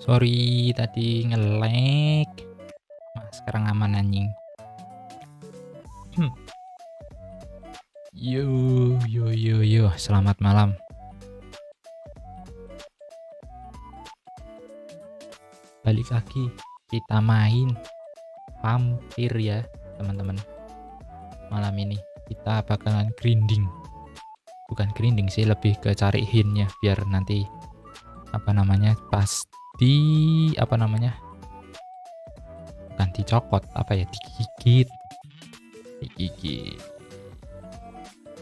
Sorry tadi nge-lag. Sekarang aman anjing. Yo, selamat malam. Balik lagi kita main Vampyr ya teman-teman. Malam ini kita bakalan grinding. Bukan grinding sih, lebih ke cari hintnya biar nanti pasti bukan dicokot,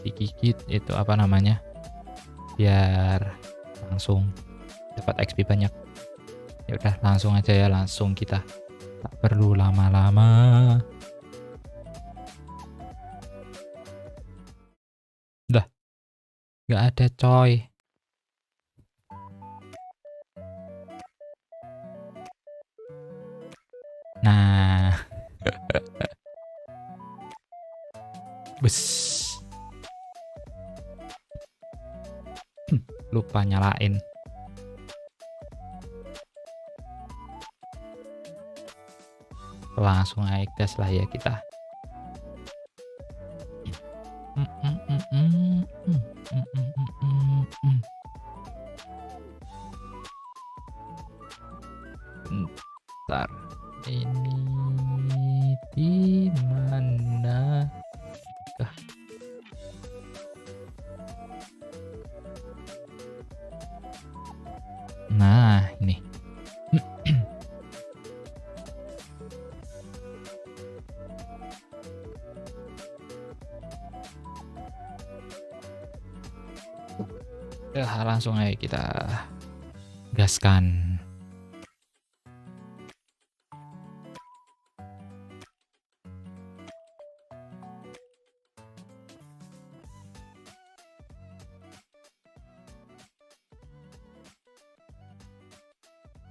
digigit itu biar langsung dapat XP banyak. Ya udah langsung aja ya, langsung kita, tak perlu lama-lama. Udah nggak ada coy. Nah bes lupa nyalain. Langsung aja gas lah ya kita. Bentar, ini di mana kah? Nah ini. Langsung aja kita gaskan.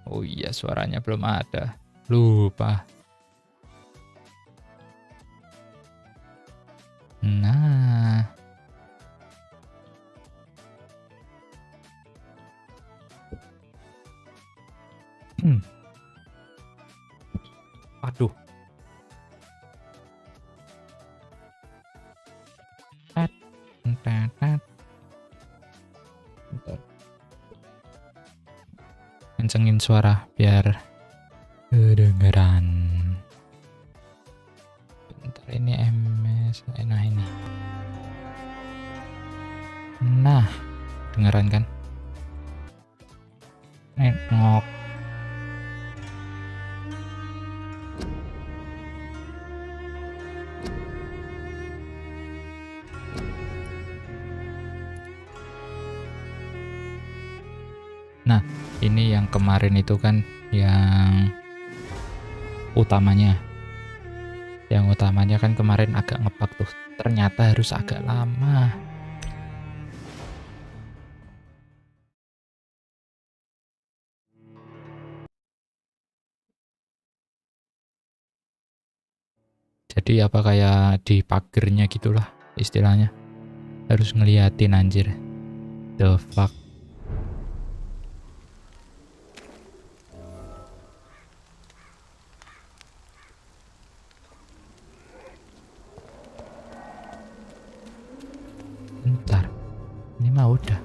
Oh iya, suaranya belum ada. Lupa. Nah. Aduh. Kencengin suara biar kedengeran. Bentar, ini MS. Nah ini. Nah, dengeran kan? Nengok. Nah, ini yang kemarin itu kan yang utamanya. Yang utamanya kan kemarin agak ngebug tuh. Ternyata harus agak lama. Jadi apa kayak di pagernya gitulah istilahnya. Harus ngeliatin anjir. The fuck. Bentar, ini mah udah.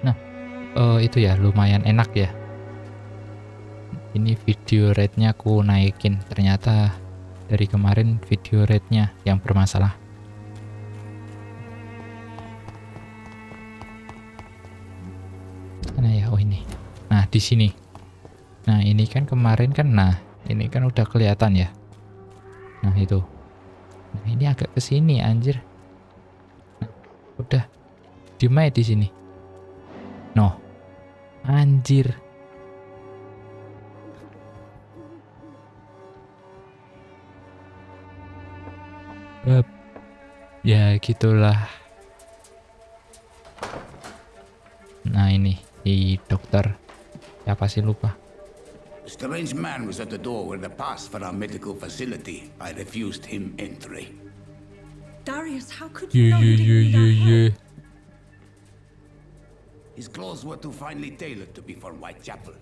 Nah, itu ya lumayan enak ya. Ini video rate-nya aku naikin. Ternyata dari kemarin video rate-nya yang bermasalah. Mana ya? Oh ini. Nah di sini. Nah ini kan kemarin kan. Nah ini kan udah kelihatan ya. Nah itu. Nah ini agak ke sini anjir. Nah, udah dimai di sini. Noh. Anjir. Ya gitulah. Nah ini di dokter. Ya pasti lupa. A strange man was at the door with a pass for our medical facility. I refused him entry. Darius, how could you know he didn't need our help? His clothes were too finely tailored to be for Whitechapel.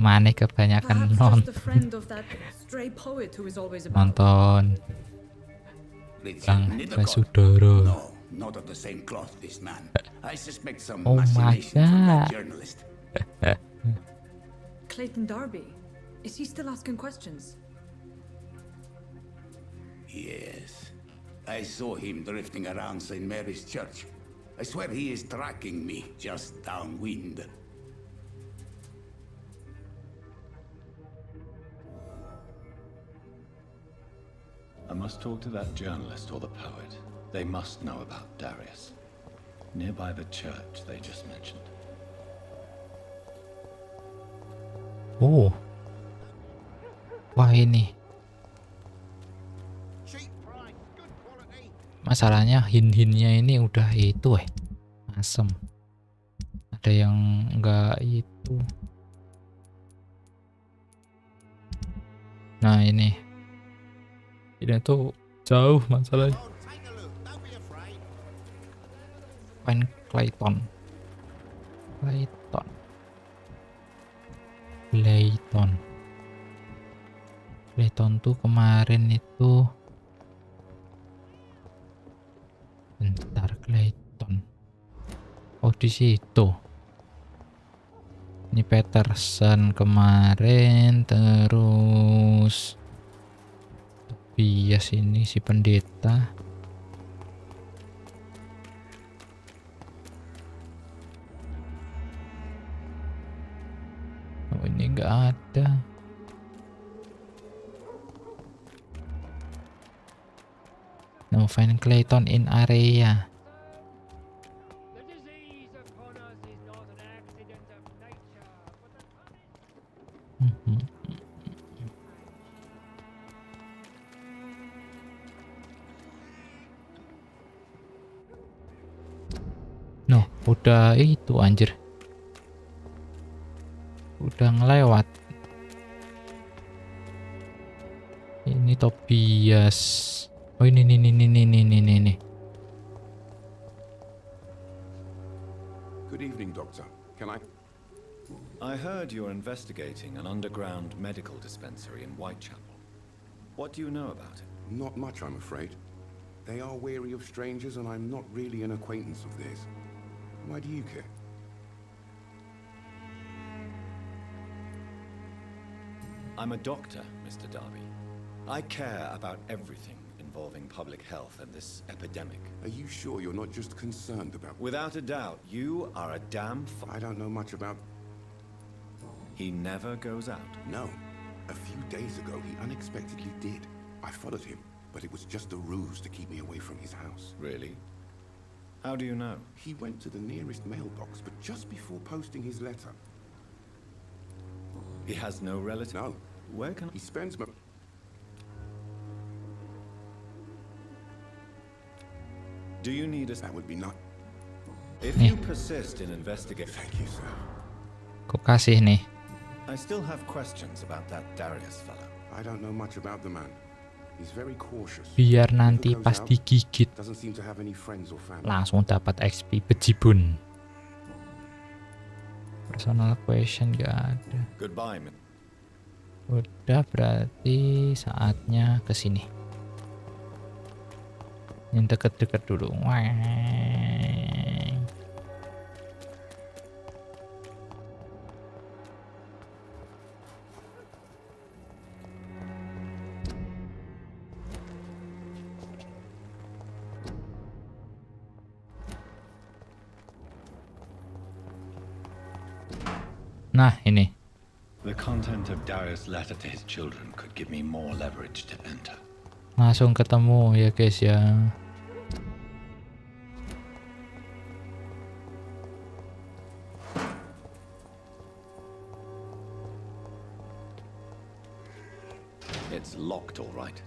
Maneh kebanyakan Perhaps just a friend of that stray poet who is always about. nonton Richard Bang Nithercott? Basudara. No, not of the same cloth, this man. I suspect some Oh my machination from that God. journalist. Clayton Darby. Is he still asking questions? Yes. I saw him drifting around St. Mary's Church. I swear he is tracking me just downwind. I must talk to that journalist or the poet. They must know about Darius. Nearby the church they just mentioned. Oh. Wah ini. Masalahnya hin-hinnya ini udah itu asem. Ada yang enggak itu. Nah ini. Ini tuh jauh masalahnya. Find Clayton. Clayton tuh kemarin itu. Bentar, Clayton. Oh di situ. Ini Peterson kemarin, terus Tobias ini si pendeta. Oh ini nggak ada. No, find Clayton in area. The disease upon us is not an accident of nature, but No, udah itu anjir. Udah ngelewat. Ini Tobias. Oh ini. Good evening, Doctor. Can I heard you're investigating an underground medical dispensary in Whitechapel. What do you know about it? Not much, I'm afraid. They are wary of strangers, and I'm not really an acquaintance of theirs. Why do you care? I'm a doctor, Mr. Darby. I care about everything involving public health and this epidemic. Are you sure you're not just concerned about... Without a doubt, you are a damn I don't know much about... He never goes out. No. A few days ago, he unexpectedly did. I followed him, but it was just a ruse to keep me away from his house. Really? How do you know? He went to the nearest mailbox, but just before posting his letter... He has no relative? No. Where can He spends... Do you need a... That would be not... If you persist in investigating... Thank you, sir. Kok kasih nih. I still have questions about that Darius fellow. I don't know much about the man. He's very cautious. Biar nanti Never goes pas out, digigit Doesn't seem to have any friends or family. langsung dapat XP bejibun. Personal question gak ada. Goodbye, man. Udah berarti saatnya kesini. Yang deket-deket dulu. Weng. Nah ini. The content of Darius' letter to his children could give me more leverage to enter. Langsung ketemu ya guys ya. It's locked, all right.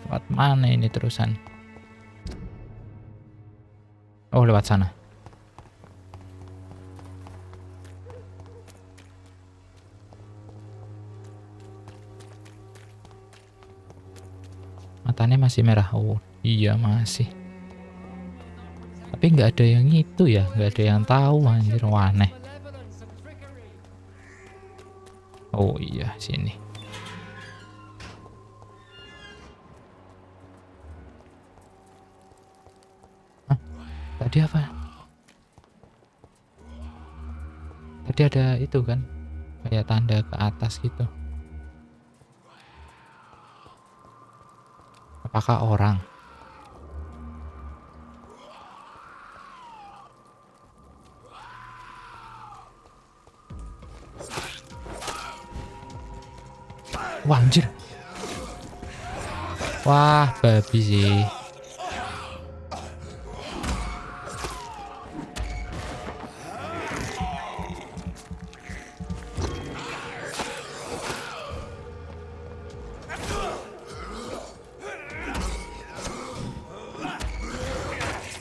Lewat mana ini terusan? Oh lewat sana. Matanya masih merah. Oh iya masih. Tapi nggak ada yang itu ya, nggak ada yang tahu anjir, wah aneh. Oh iya, sini. Hah? Tadi apa? Tadi ada itu kan, kayak tanda ke atas gitu. Apakah orang? Wah anjir. Wah babi sih.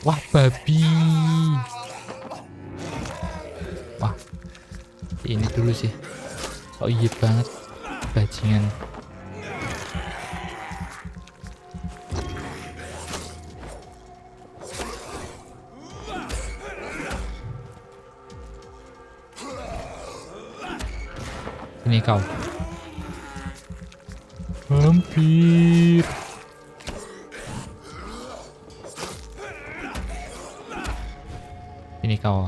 Wah babi. Wah ini dulu sih. Oh iya banget, bajingan. Ini kau. Mampir. Ini kau.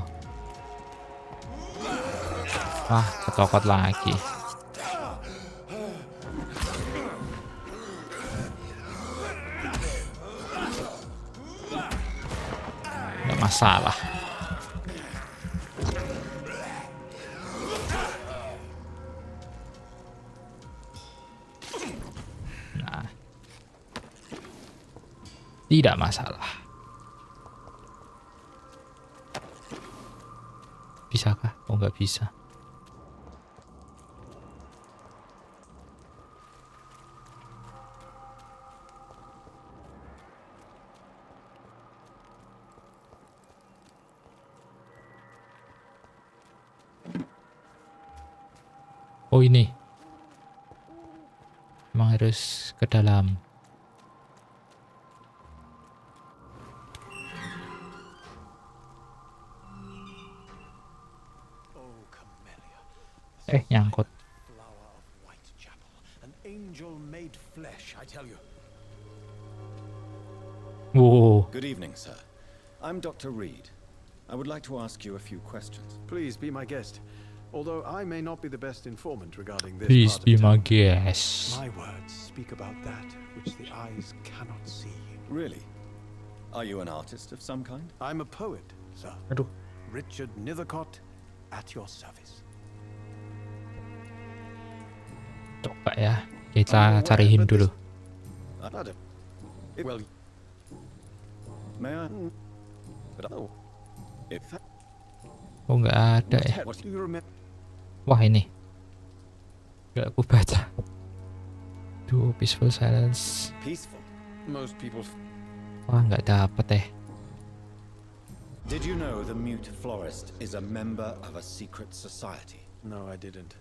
Wah, ketokot lagi. Nggak masalah. Nah, tidak masalah. Bisakah? Oh nggak bisa. Oh ini. Emang harus ke dalam. Nyangkut. Flower of Whitechapel, an angel made flesh, I tell you. Wow. Good evening, sir. I'm Dr. Reed. I would like to ask you a few questions. Please be my guest. Although I may not be the best informant regarding this Please part be of my town, guest. my words speak about that which the eyes cannot see. Really? Are you an artist of some kind? I'm a poet, sir. Aduh. Richard Nethercott, at your service. Coba ya, kita cariin dulu. Well, May I? But if Oh nggak ada ya. what do you remember? Wah ini. Nggak aku baca. Duh, peaceful silence. peaceful. Most people. Wah nggak dapet Did you know the mute florist is a member of a secret society? No, I didn't.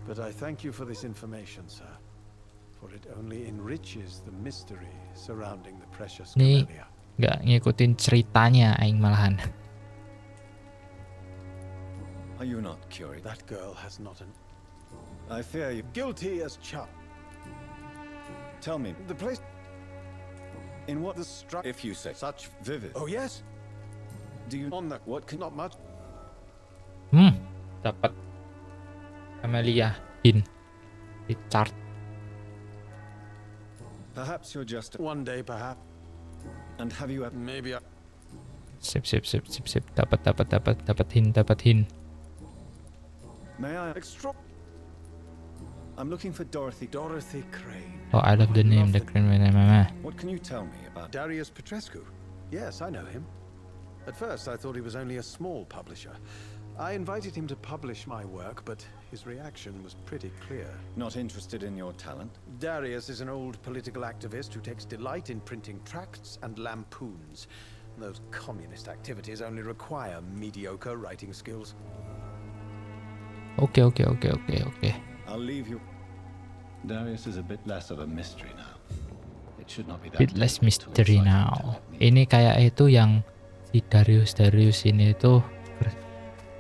But I thank you for this information, sir. For it only enriches the mystery surrounding the precious Nih, camellia. nggak ngikutin ceritanya aing malahan. Are you not curious? That girl has not an I fear you. guilty as charged. Tell me, The place. in what The struck. if you say such vivid? Oh yes. Do you On the what can not much. Dapat Camellia Hin Richard. perhaps you're just One day, perhaps. and have you ever Maybe I. Sip. Dapat hin. may I Extra. I'm looking for Dorothy. Dorothy Crane. Oh, I love the name, the Crane Mama. What can you tell me about Darius Petrescu. Yes, I know him. At first, I thought he was only a small publisher. I invited him to publish my work, but his reaction was pretty clear. not interested in your talent? Darius is an old political activist who takes delight in printing tracts and lampoons. Those communist activities only require mediocre writing skills. Oke. I'll leave you. Darius is a bit less of a mystery now. It should not be that Bit less difficult to mystery incite him to now. help me. Ini kayak itu yang si Darius ini tuh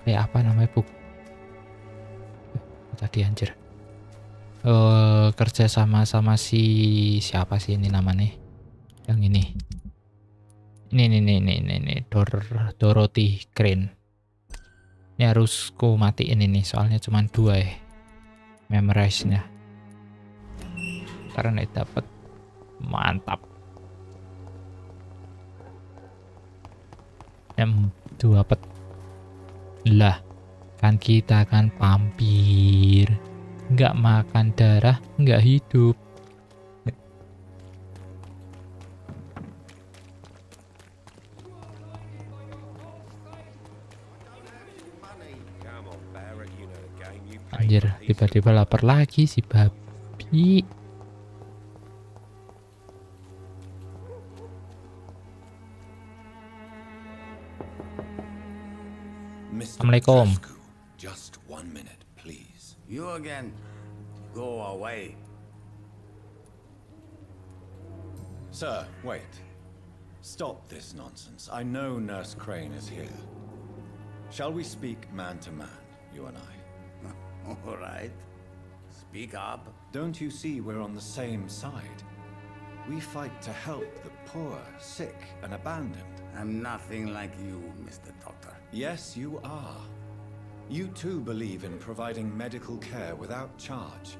kayak apa namanya tadi anjir, kerja sama si siapa sih ini namanya, yang ini Dorothy Crane. Ini harus ku matiin ini soalnya cuma 2 ya memorize-nya, karena dapat mantap. Dapat lah, kan kita kan vampir, nggak makan darah nggak hidup. Anjir, tiba-tiba lapar lagi si babi. Assalamualaikum. Just 1 minute, please. You again. Go away. Sir, wait. Stop this nonsense. I know Nurse Crane is here. Shall we speak man to man, you and I? All right. Speak up. Don't you see we're on the same side? We fight to help the poor, sick, and abandoned. I'm nothing like you, Mr. Doctor. Yes, you are. You too believe in providing medical care without charge.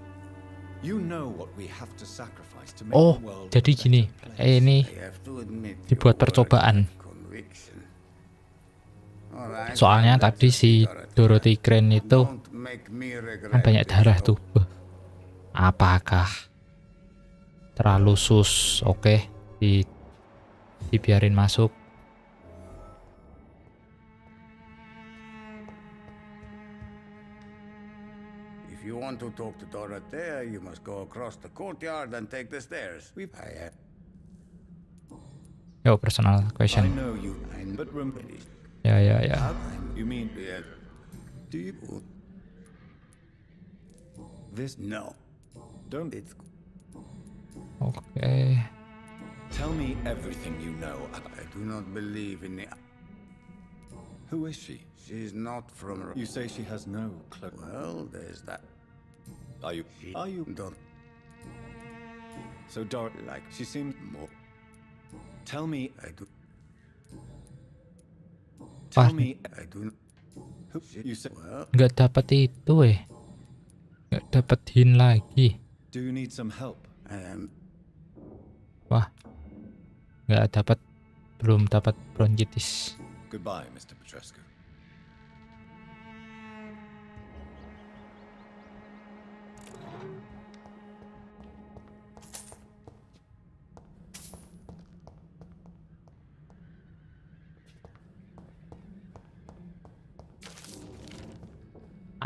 You know what we have to sacrifice to make Oh, the world jadi a gini, better place. ini I have to admit dibuat your words percobaan. have conviction. All right, Soalnya that's tadi it, si Dorothy Crane itu Don't make me regret kan banyak this, darah though. tuh. Apakah terlalu sus? Oke, dibiarin masuk. If you want to talk to Dorothea, you must go across the courtyard and take the stairs. Yo, personal I question. know you, but remember, Ya. you mean Yeah. do you this? No. Don't It's Oke. tell me everything you know about. I do not believe in the... Who is she? She's not from... You say she has no clue. Well, there's that. Are you? Don't So Dor, like she seems. more. Tell me. I do... Tell Pas me. I do... Who you say? Well, Nggak dapat itu nggak dapat hint lagi. Do you need some help? I am... Wah, belum dapat bronkitis. Goodbye, Mr. Petrescu.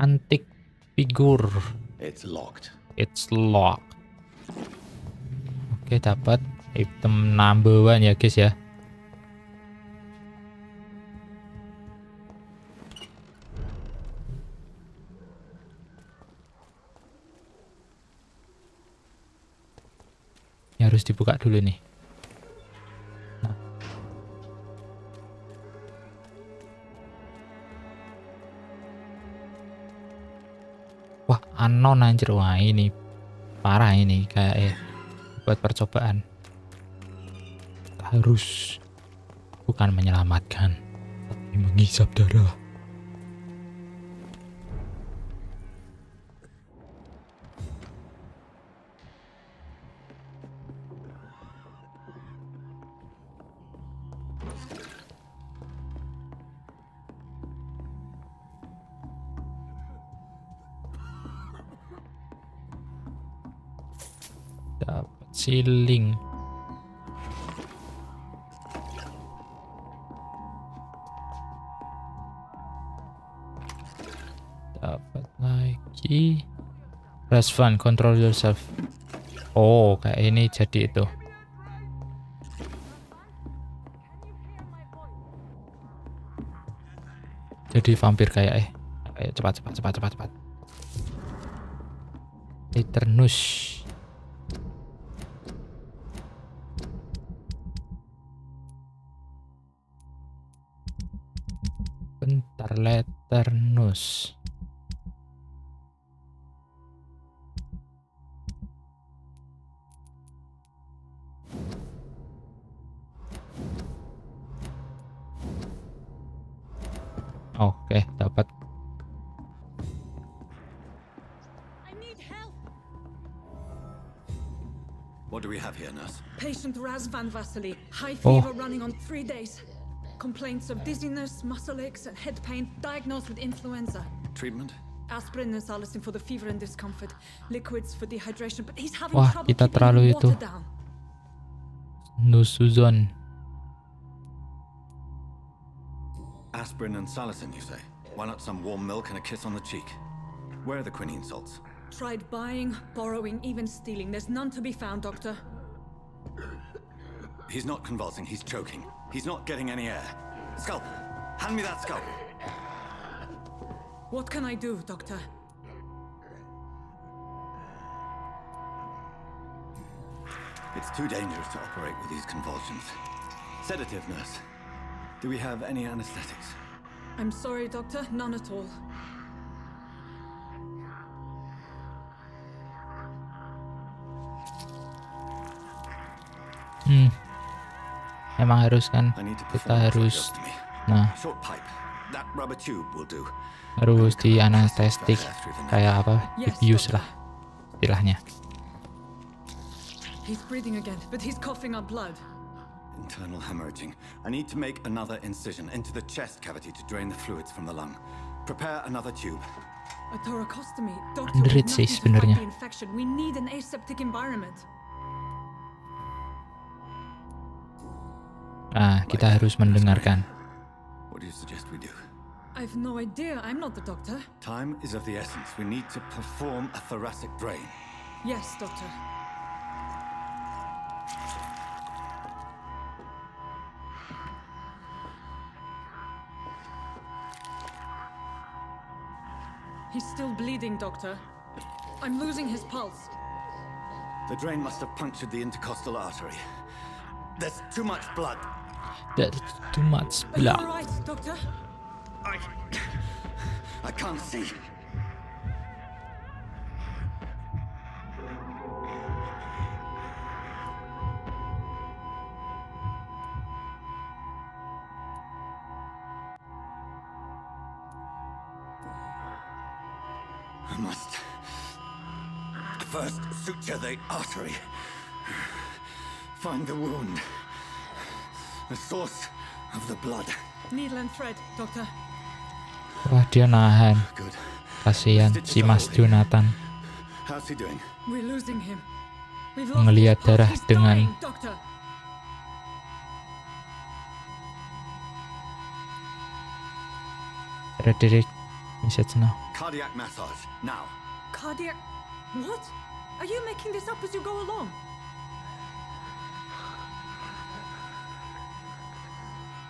Antik figur. It's locked. It's locked. Oke, dapat item number 1 ya guys ya. Ini harus dibuka dulu nih. Nah. Wah, anon anjir. Wah, ini parah ini kayak ya. Buat percobaan. Harus bukan menyelamatkan, tapi menghisap darah. Dapat siling. Dapat lagi. Press fun, control yourself. Oh, kayak ini jadi itu. Jadi vampir kayak ayo cepat. Eternus. Leternus. Oke, dapat. I need help. What do we have here, nurse? Patient Razvan Vasily. High Oh. fever running on 3 days. Complaints of dizziness, muscle aches, and head pain. Diagnosed with influenza. Treatment? Aspirin and salicin for the fever and discomfort. Liquids for dehydration, but he's having Wah, trouble kita keeping terlalu the water itu. down. Nusuzon. Aspirin and salicin, you say? Why not some warm milk and a kiss on the cheek? Where are the quinine salts? Tried buying, borrowing, even stealing. There's none to be found, Doctor. He's not convulsing, he's choking. He's not getting any air. Scalpel! Hand me that scalpel! What can I do, Doctor? It's too dangerous to operate with these convulsions. Sedative, nurse. Do we have any anesthetics? I'm sorry, Doctor. None at all. Emang harus kan? I need to Kita perform a harus, tracheostomy. nah, Short pipe. That rubber tube will do. harus di anestesik kayak apa? Yes, Dibius doctor. lah istilahnya. He's breathing again, but he's coughing up blood. Internal hemorrhaging. I need to make another incision into the chest cavity to drain the fluids from the lung. Prepare another tube. A thoracostomy. Doctor, Underrated we've sih nothing to fight sebenarnya. the infection. We need an aseptic environment. Nah, kita harus mendengarkan. What do you suggest we do? I've no idea. I'm not the doctor. Time is of the essence. We need to perform a thoracic drain. Yes, Doctor. He's still bleeding, Doctor. I'm losing his pulse. The drain must have punctured the intercostal artery. There's too much blood. That's too much Are you all blood. right, Doctor? I can't see. I must first suture the artery. Find the wound. The source of the blood. Needle and thread, Doctor. Wah, dia nahan. Good. Kasihan si Mas Jonathan. How's he doing? We're losing him. We've lost Ngelihat his pulse. darah He's dengan dying, Doctor. Frederick message now. Cardiac massage, now. Cardiac... What? Are you making this up as you go along?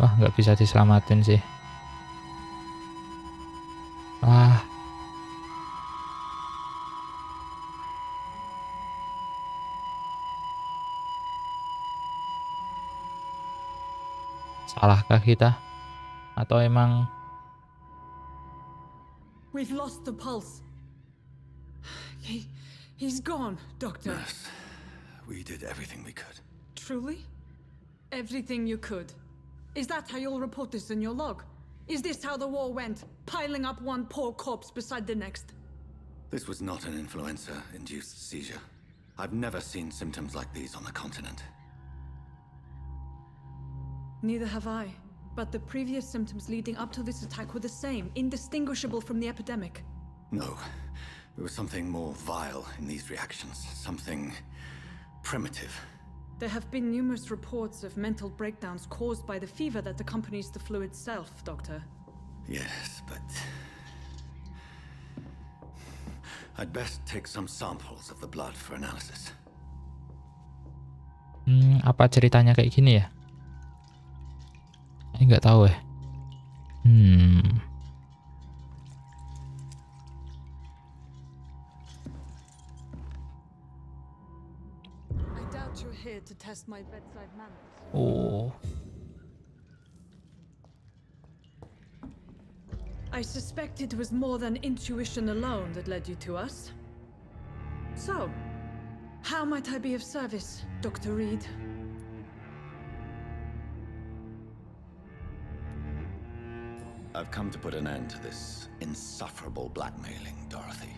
Wah, nggak bisa diselamatin sih. Wah. Salahkah kita? Atau emang We've lost the pulse. He's gone, Doctor. Nurse, we did everything we could. Truly? Everything you could. Is that how you'll report this in your log? Is this how the war went? Piling up one poor corpse beside the next? This was not an influenza-induced seizure. I've never seen symptoms like these on the continent. Neither have I. But the previous symptoms leading up to this attack were the same, indistinguishable from the epidemic. No, there was something more vile in these reactions. Something primitive. There have been numerous reports of mental breakdowns caused by the fever that accompanies the flu itself, Doctor. Yes, but I'd best take some samples of the blood for analysis. apa ceritanya kayak gini ya? Nggak tahu ya. I doubt you're here to test my bedside manners. Oh. I suspect it was more than intuition alone that led you to us. So, how might I be of service, Dr. Reed? I've come to put an end to this insufferable blackmailing, Dorothy.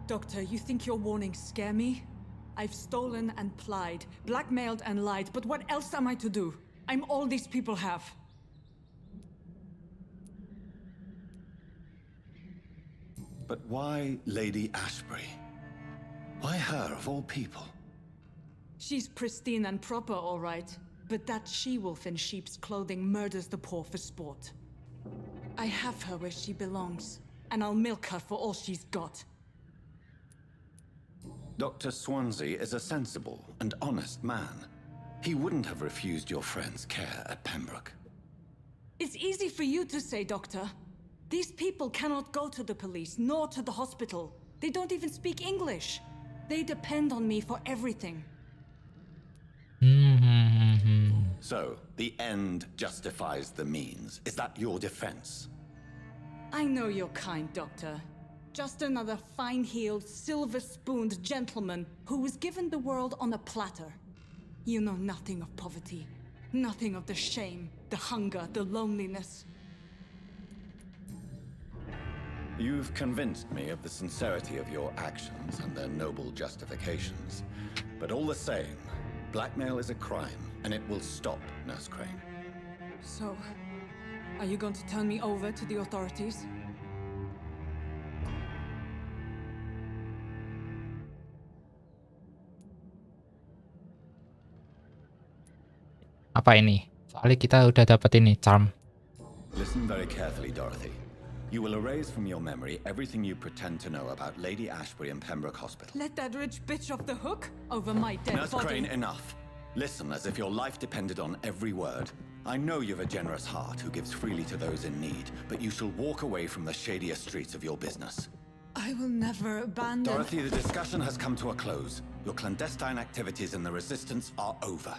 Doctor, you think your warnings scare me? I've stolen and plied, blackmailed and lied, but what else am I to do? I'm all these people have. But why Lady Ashbury? Why her, of all people? She's pristine and proper, all right. But that she-wolf in sheep's clothing murders the poor for sport. I have her where she belongs, and I'll milk her for all she's got. Dr. Swansea is a sensible and honest man. He wouldn't have refused your friend's care at Pembroke. It's easy for you to say, Doctor. These people cannot go to the police, nor to the hospital. They don't even speak English. They depend on me for everything. So, the end justifies the means. Is that your defense? I know you're kind, Doctor. Just another fine-heeled, silver-spooned gentleman who was given the world on a platter. You know nothing of poverty, nothing of the shame, the hunger, the loneliness. You've convinced me of the sincerity of your actions and their noble justifications. But all the same, blackmail is a crime, and it will stop, Nurse Crane. So, are you going to turn me over to the authorities? Apa ini? Soalnya kita udah dapat ini charm. Listen very carefully, Dorothy. You will erase from your memory everything you pretend to know about Lady Ashbury and Pembroke Hospital. Let that rich bitch off the hook over my dead Nurse body. Crane, enough. Listen as if your life depended on every word. I know you've a generous heart who gives freely to those in need, but you shall walk away from the shadier streets of your business. I will never abandon... Dorothy, the discussion has come to a close. Your clandestine activities in the Resistance are over.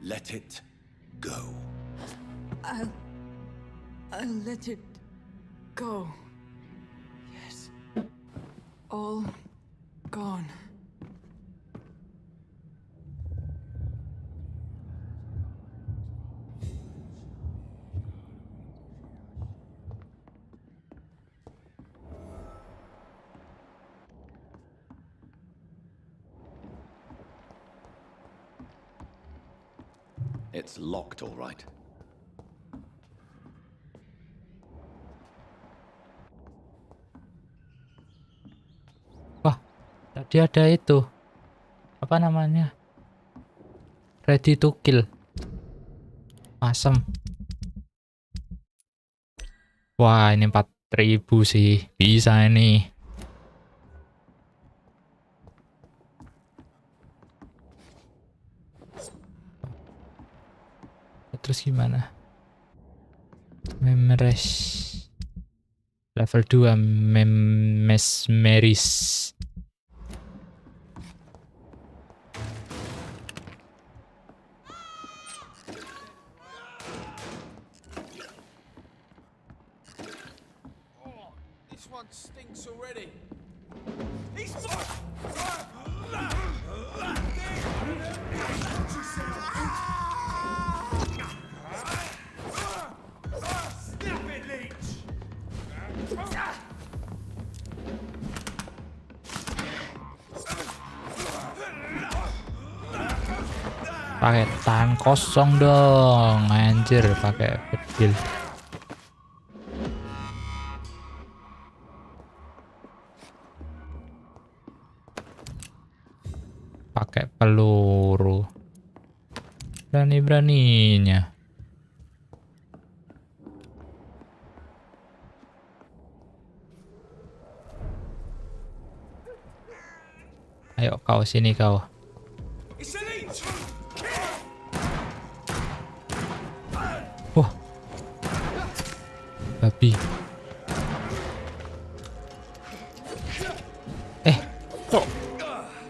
Let it go. I'll let it go. Yes. All gone. It's locked, all right. Wah, tadi ada itu. Apa namanya? Ready to kill. Asem. Wah, ini 4.000 sih. Bisa ini. Terus gimana? Memories. Level 2 mesmeris. This one stinks already. Pakai tangan kosong dong, anjir, pakai bedil. Pakai peluru. Berani-beraninya. Ayo kau sini kau. Wah, babi.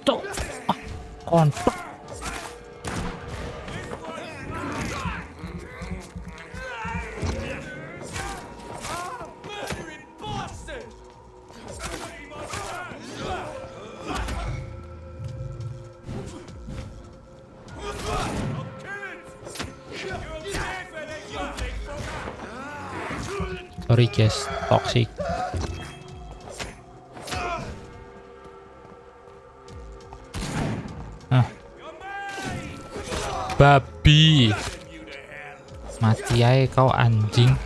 Tuh, kontok. Sorry guys, toxic. Babi. Mati aja kau anjing.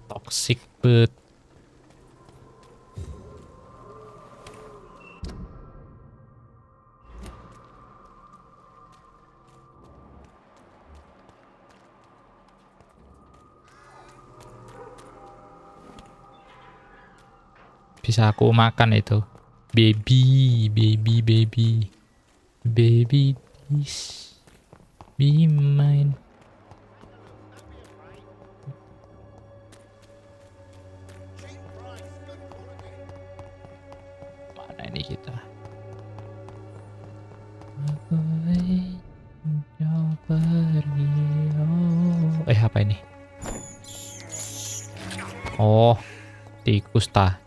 Toxic bet. Bisa aku makan itu. Baby, baby, baby. Baby, please be mine. Mana ini kita? Aku jauh pergi. Oh. Apa ini? Oh, tikus tah.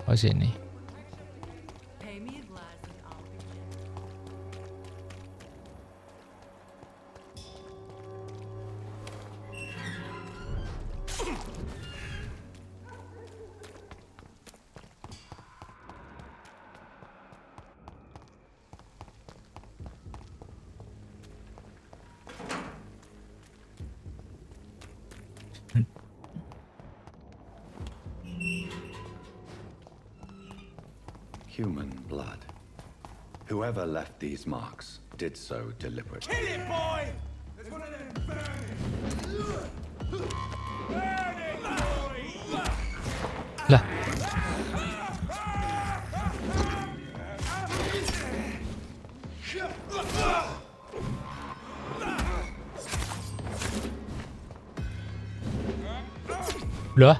Oh sini. Pay me a glass and I'll be gentle. Human blood. Whoever left these marks did so deliberately. Kill it, boy! There's one of them burning! Burning, boy! Lah. Lah.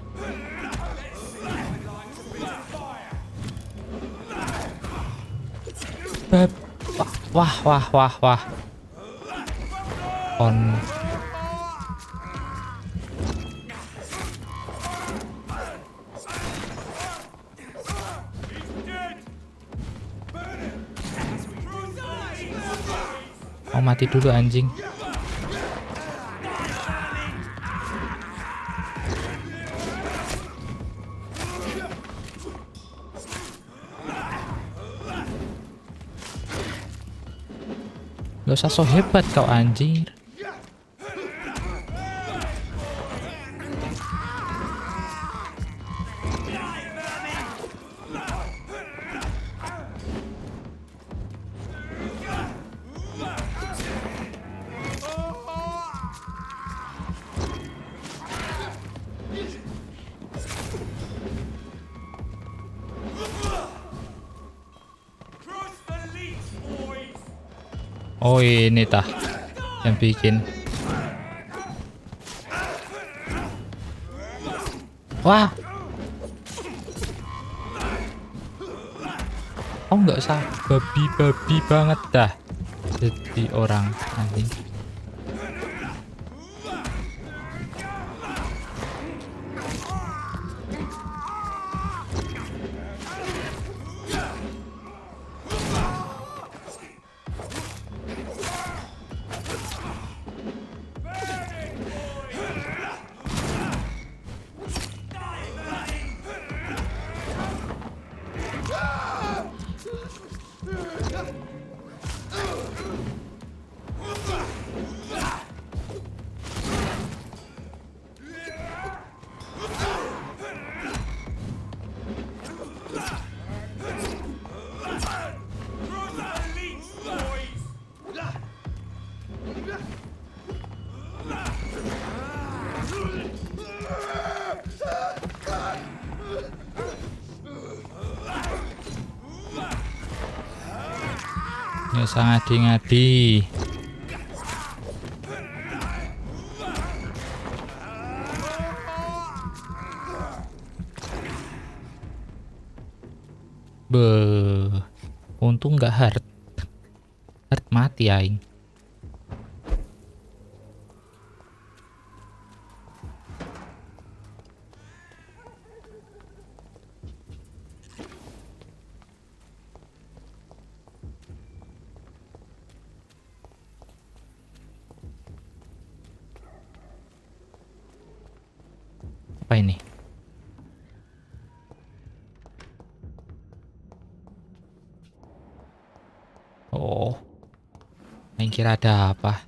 Wah. On. Oh, mati dulu anjing. Gak usah so hebat kau anjir. Oh ini tah yang bikin. Wah. Oh nggak usah babi banget dah. Jadi orang anjing. Ya sangat ngadi. Beuh. Untung nggak hard. Hard mati aing. Apa ini? Oh, yang kira ada apa?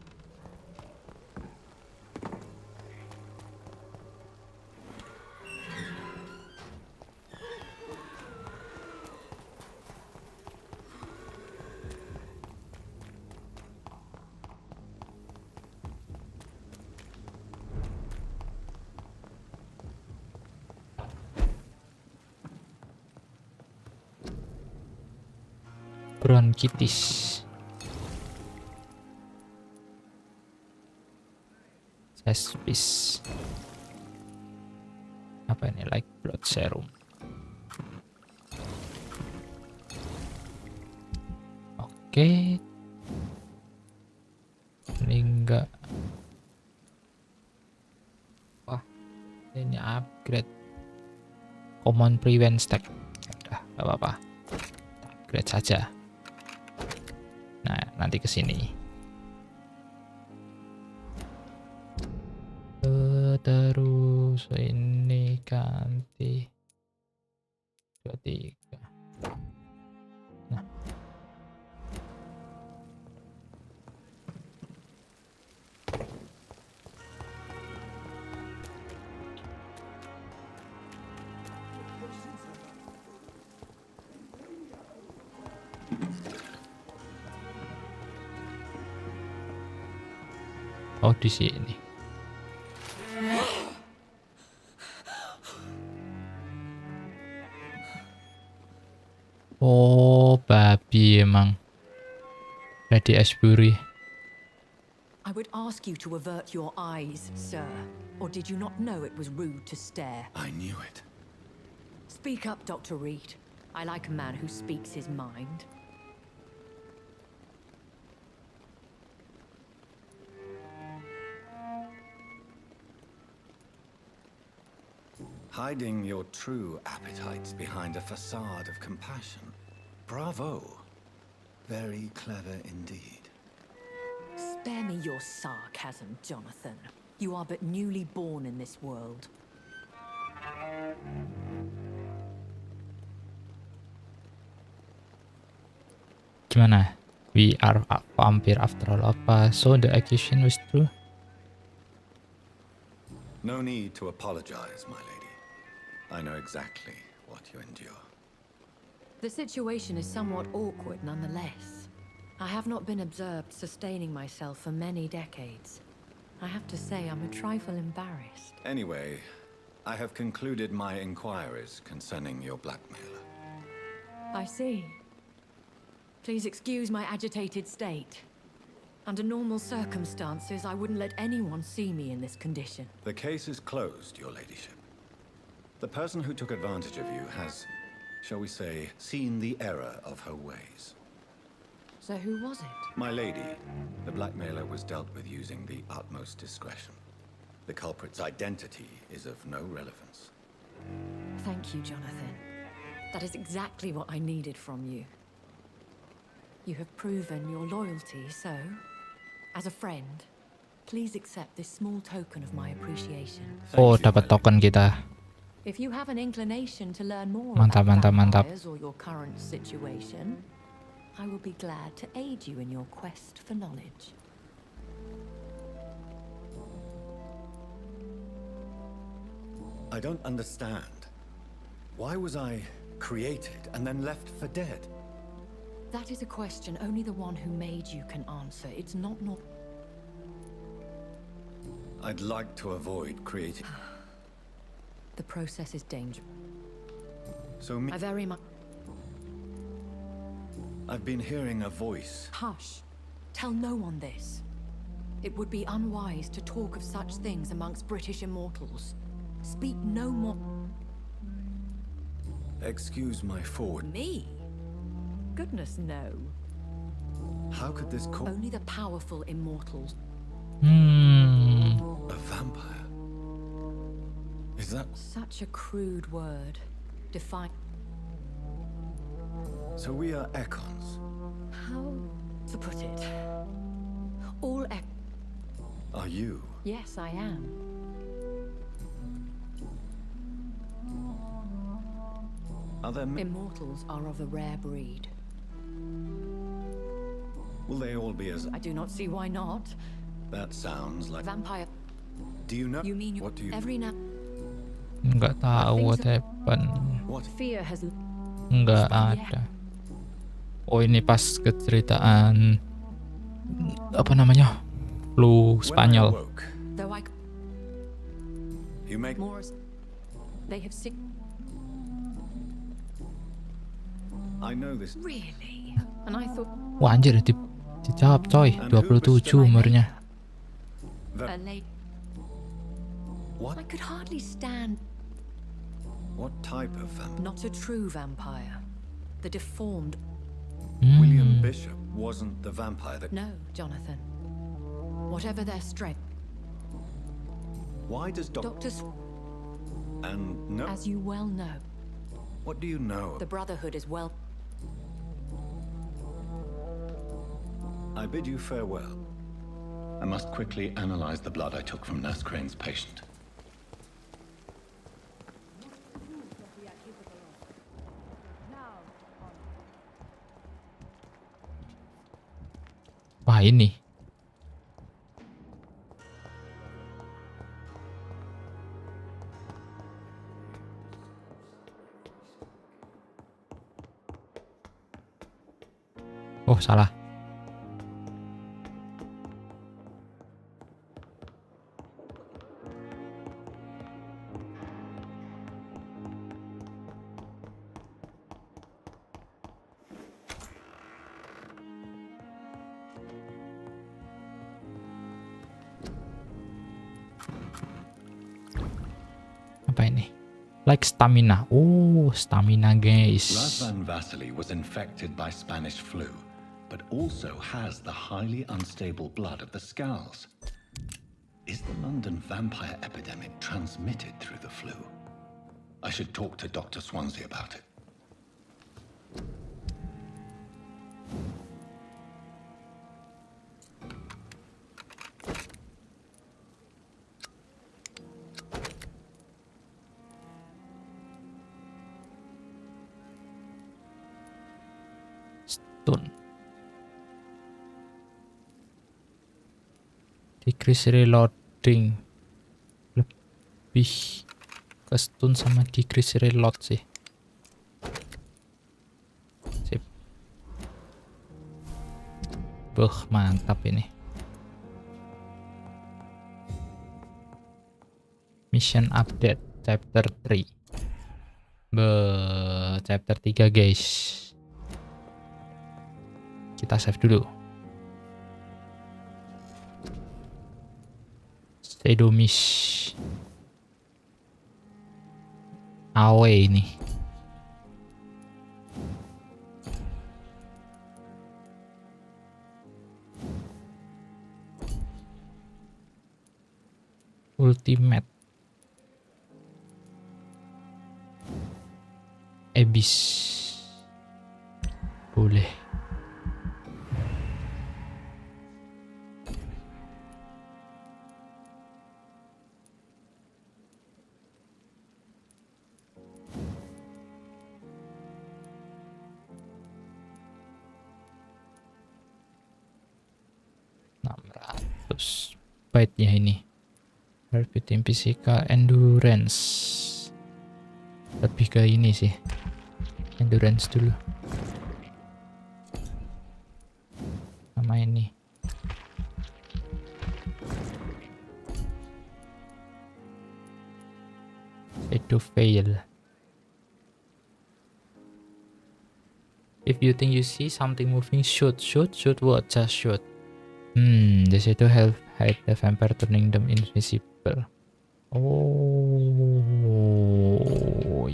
Bronkitis. Sespis. Apa ini? Like blood serum. Oke. Ini enggak. Wah, ini upgrade. Common prevent stack. Udah, nggak apa-apa. Upgrade saja. Nah, nanti ke sini. Terus ini ganti 23. Nah. Oh, di sini. Oh, babi emang. Ready Ashbury. I would ask you to avert your eyes, sir. Or did you not know it was rude to stare? I knew it. Speak up, Dr. Reed. I like a man who speaks his mind. Hiding your true appetites behind a facade of compassion. Bravo. Very clever indeed. Spare me your sarcasm, Jonathan. You are but newly born in this world. Gimana? We are a vampire after all, apa? So the accusation was true? No need to apologize, my lady. I know exactly what you endure. The situation is somewhat awkward nonetheless. I have not been observed sustaining myself for many decades. I have to say I'm a trifle embarrassed. Anyway, I have concluded my inquiries concerning your blackmailer. I see. Please excuse my agitated state. Under normal circumstances, I wouldn't let anyone see me in this condition. The case is closed, your ladyship. The person who took advantage of you has, shall we say, seen the error of her ways. So who was it? My lady, the blackmailer was dealt with using the utmost discretion. The culprit's identity is of no relevance. Thank you, Jonathan. That is exactly what I needed from you. You have proven your loyalty, so, as a friend, please accept this small token of my appreciation. Oh, dapat token kita. If you have an inclination to learn more Mantap, about mantap, mantap. vampires or your current situation, I will be glad to aid you in your quest for knowledge. I don't understand. Why was I created and then left for dead? That is a question only the one who made you can answer. It's not. I'd like to avoid creating... The process is dangerous. So I very much... I've been hearing a voice. Hush. Tell no one this. It would be unwise to talk of such things amongst British immortals. Speak no more. Excuse my forward. Me? Goodness, no. How could this call Only the powerful immortals. a vampire? Is that Such a crude word. Define. so? We are Ekons. How to put it? All Are you? Yes, I am. Are there? Immortals are of a rare breed. Will they all be as? I do not see why not. That sounds like. Vampire. Do you know? You mean What do you? every now Nggak tahu what Things happened. What? fear has Nggak ada. Oh, ini pas keceritaan apa namanya? Flu When I Spanyol. awoke, though I you make. more they have sick I know this. really, and I thought Wah anjir, dijawab coy. 27 umurnya. a late. What? I could hardly stand. What type of vampire? Not a true vampire, the deformed. William Bishop wasn't the vampire that. No, Jonathan. Whatever their strength, Why does doctors, And no. as you well know, What do you know? the Brotherhood is well. I bid you farewell. I must quickly analyze the blood I took from Nurse Crane's patient. Wah ini. Oh salah. Apa ini? Like stamina. Oh, stamina guys. Razvan Vasily was infected by Spanish flu, but also has the highly unstable blood of the Scowls. Is the London vampire epidemic transmitted through the flu? I should talk to Dr. Swansea about it. Stun. Decrease reloading. Lebih ke stun sama decrease reload sih. Sip. Beuh, mantap ini. Mission update chapter 3. Chapter 3 guys. Kita save dulu. Sedomish. Awe ini. Ultimate. Abyss. Boleh. Bite-nya ini. Repeating physical endurance. Lebih ke ini sih. Endurance dulu. Sama ini. To fail. If you think you see something moving, shoot. Shoot what? Just shoot. The shadow help hide the vampire, turning them invisible. Oh,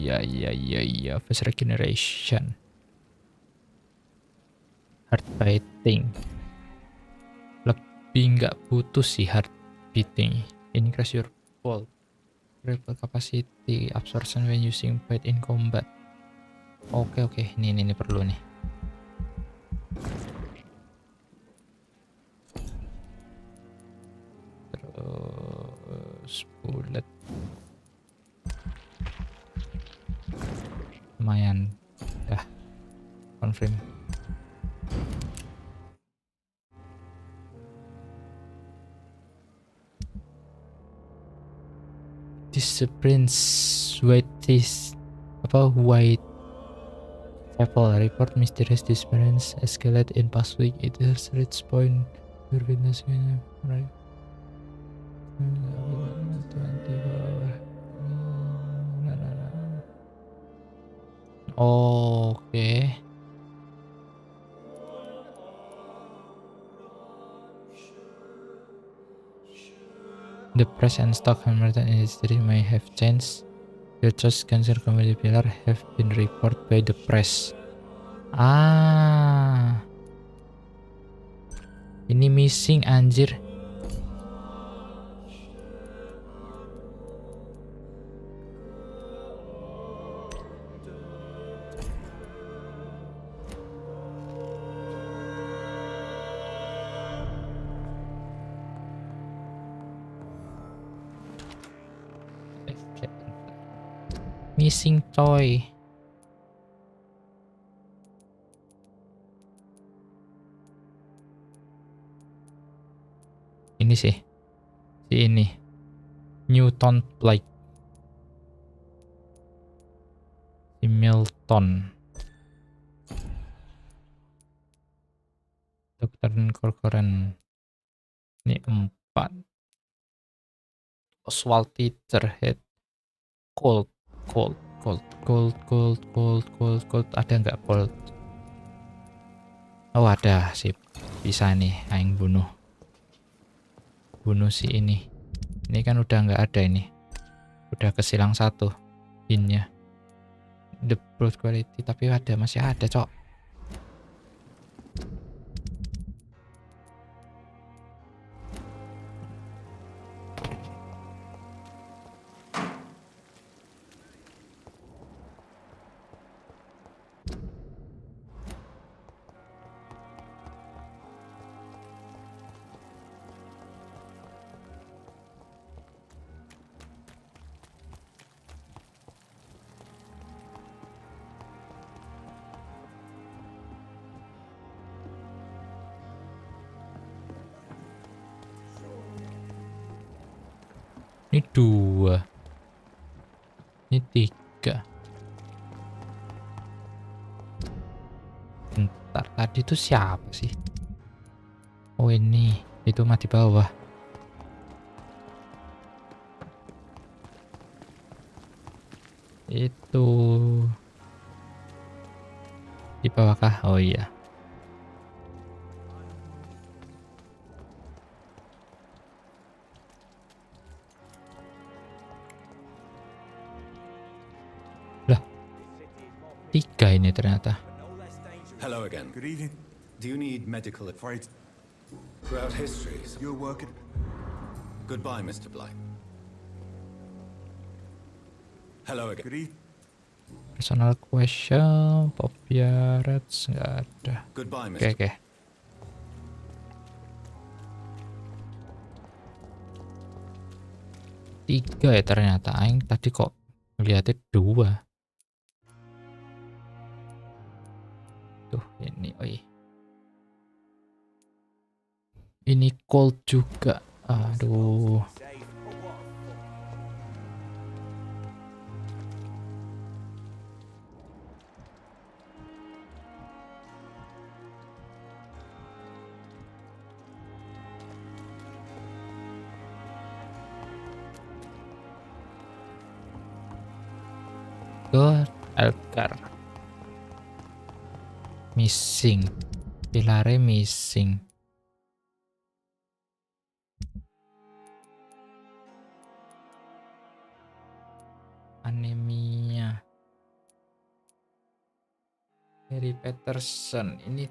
Iya. Face regeneration. Heart beating. Lebih nggak butuh sih heart beating. Increase your pulse. Rifle capacity. Absorption when using bite in combat. Oke. Ini perlu nih. Terus bullet. Lumayan. Dah. Confirm. Disciplines white chapel report mysterious disappearance escalate in past week. It has reached point your witness right. Oke. The press and stock market industry may have changed. Your choice cancer comedy pillar have been reported by the press. Ini missing anjir. Missing toy. Ini sih. Si ini. Newton Blake. Si Milton. Dokter Corcoran. Ini 4. Oswald Teacher Head. Cold. Ada nggak cold? Oh ada, sip. Bisa nih, aing bunuh si ini. Ini kan udah nggak ada ini. Udah kesilang 1 pinnya. The broad quality, tapi masih ada, cok. Ini 2. Ini 3. Bentar, tadi itu siapa sih? Oh ini, itu mah di bawah. Itu di bawah kah? Oh iya. Lah, 3 ini ternyata. Hello again. Good evening. Do you need medical advice? Throughout histories. You're working. Goodbye, Mr. Blight. Hello again. Good evening. Personal question, Vampyr nggak ada. Goodbye, Mr. Oke. Tiga ya ternyata. Aing tadi kok ngeliatnya 2. Tuh ini, ini cold juga. Aduh. Elgar missing, pilarnya missing. Anemia. Harry Peterson ini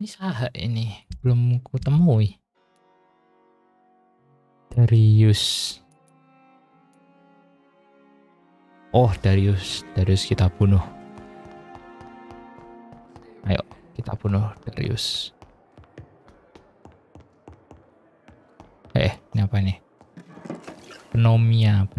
saha ini belum kutemui. Darius. Oh, Darius kita bunuh. Ayo kita bunuh Darius. Ini apa ini? Pneumonia.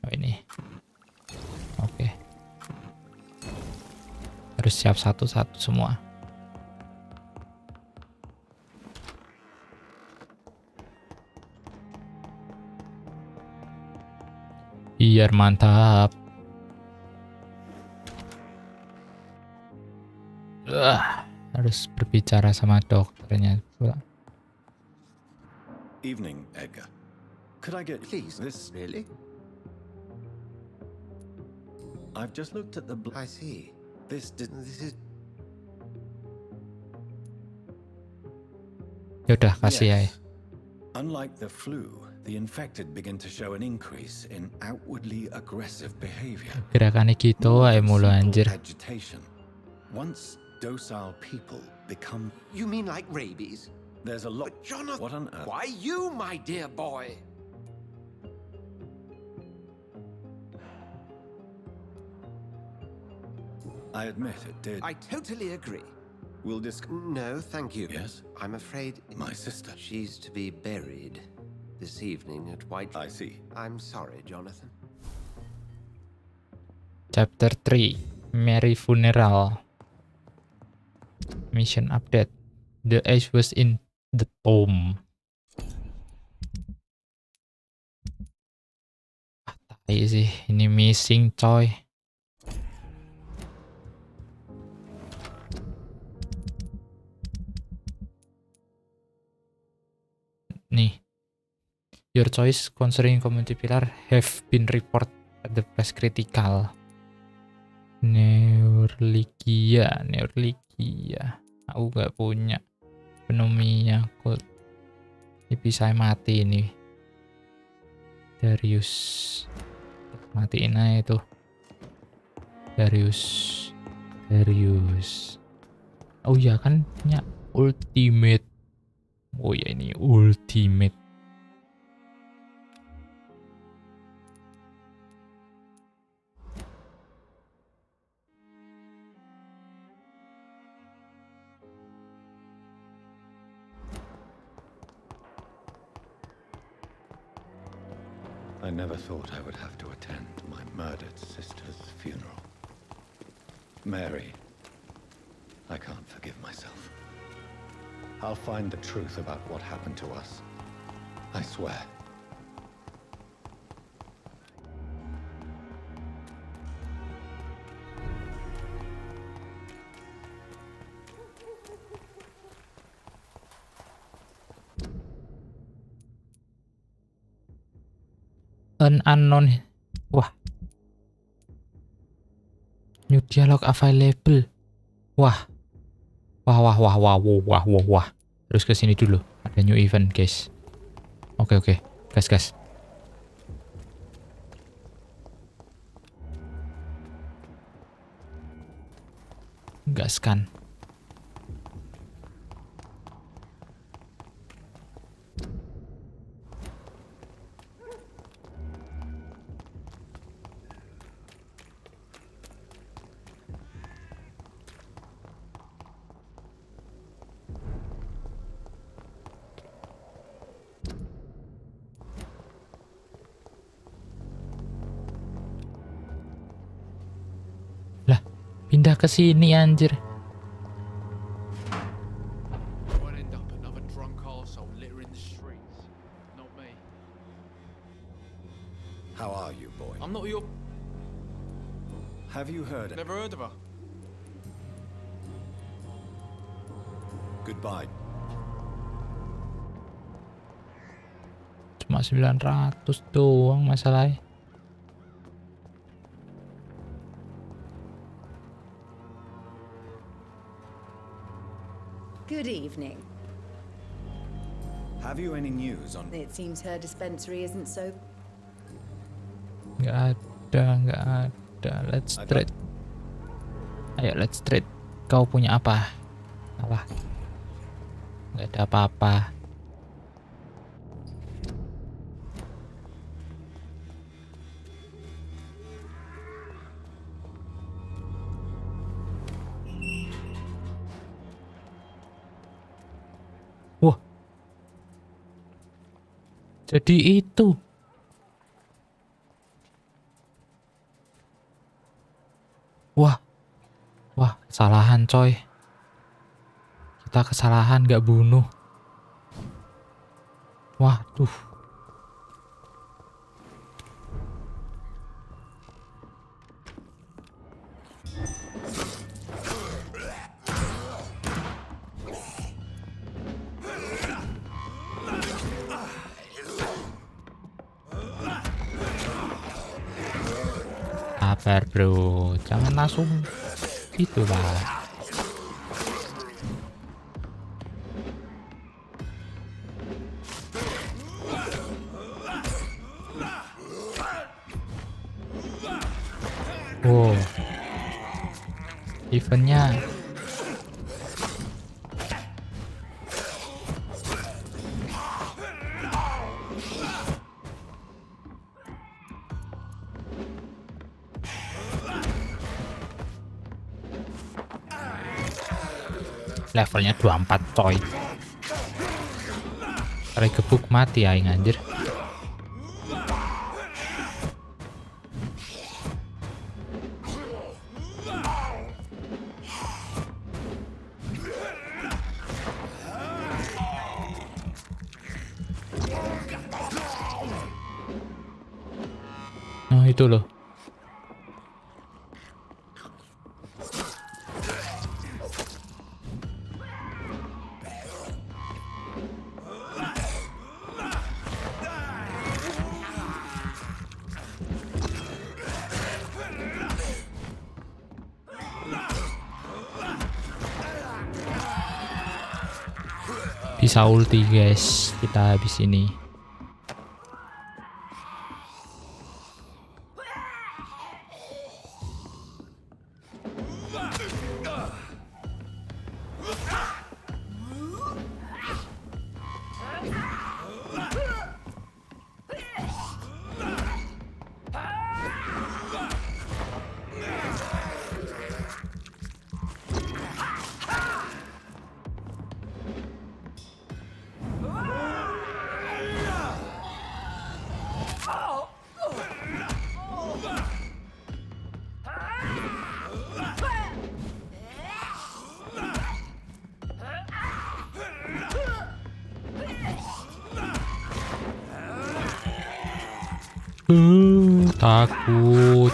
Oh, ini. Oke. Harus siap satu-satu semua. Biar mantap. Harus berbicara sama dokternya pula. Evening, Edgar. Could I get Please, this? really? I've just looked at the I see. This This is Yaudah kasih ya. Unlike the flu, the infected begin to show an increase in outwardly aggressive behavior. Gerakannya gitu aja mulu anjir. Agitation. Once docile people become... You mean like rabies? There's a lot... But Jonathan, What on earth? why you, my dear boy? I admit it did. I totally agree. We'll No, thank you. Yes? I'm afraid My sister. she's to be buried this evening at White. I see. I'm sorry, Jonathan. Chapter 3 Mary Funeral. Mission update. The ash was in the tomb. Tai sih, ini missing coy. Nih. Your choice concerning community pillar have been reported at the place critical. Neurligia. Aku gak punya pneumonia cold. Ini bisa mati ini. Darius. Matiin aja itu. Darius. Oh iya kan punya ultimate. Oh ya ini ultimate. I never thought I would have to attend my murdered sister's funeral. Mary, I can't forgive myself. I'll find the truth about what happened to us. I swear. An unknown. Wah. New dialog available. Wah. Wah. Terus ke sini dulu. Ada new event, guys. Oke. Gas. Gaskan. Pindah ke sini anjir. Won't end up another drunk arsehole littering the streets. Not me. How are you, boy? I'm not your... Have you heard? Never heard of her. Goodbye. Cuma 900 doang masalahnya. Good evening. Have you any news on... It seems her dispensary isn't so... Nggak ada. Let's trade. Ayo, let's trade. Kau punya apa? Apa? Nggak ada apa-apa. Wah. Jadi itu. Wah. Wah, kesalahan coy. Kita kesalahan gak bunuh. Waduh. Sabar bro, jangan langsung itulah. Wow, eventnya levelnya 24 coy. Tarik gebuk mati aing anjir. Nah itu loh. Bisa ulti guys, kita habis ini. Takut.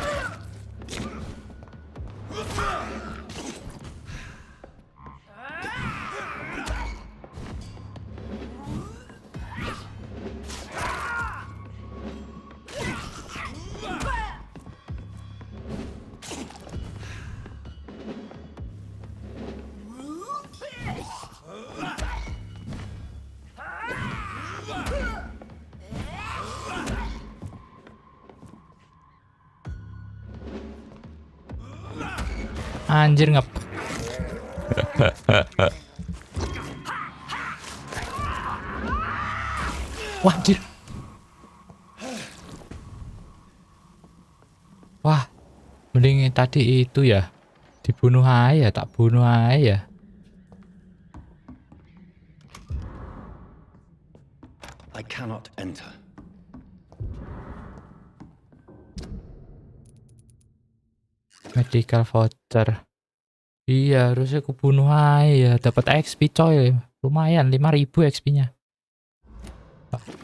Anjir ngap. Wah, anjir. Wah, mending tadi itu ya. Dibunuh aja, tak bunuh aja. I cannot enter. Medical voucher. Iya, harusnya aku bunuh aja. Dapat XP coy. Lumayan 5.000 XP-nya.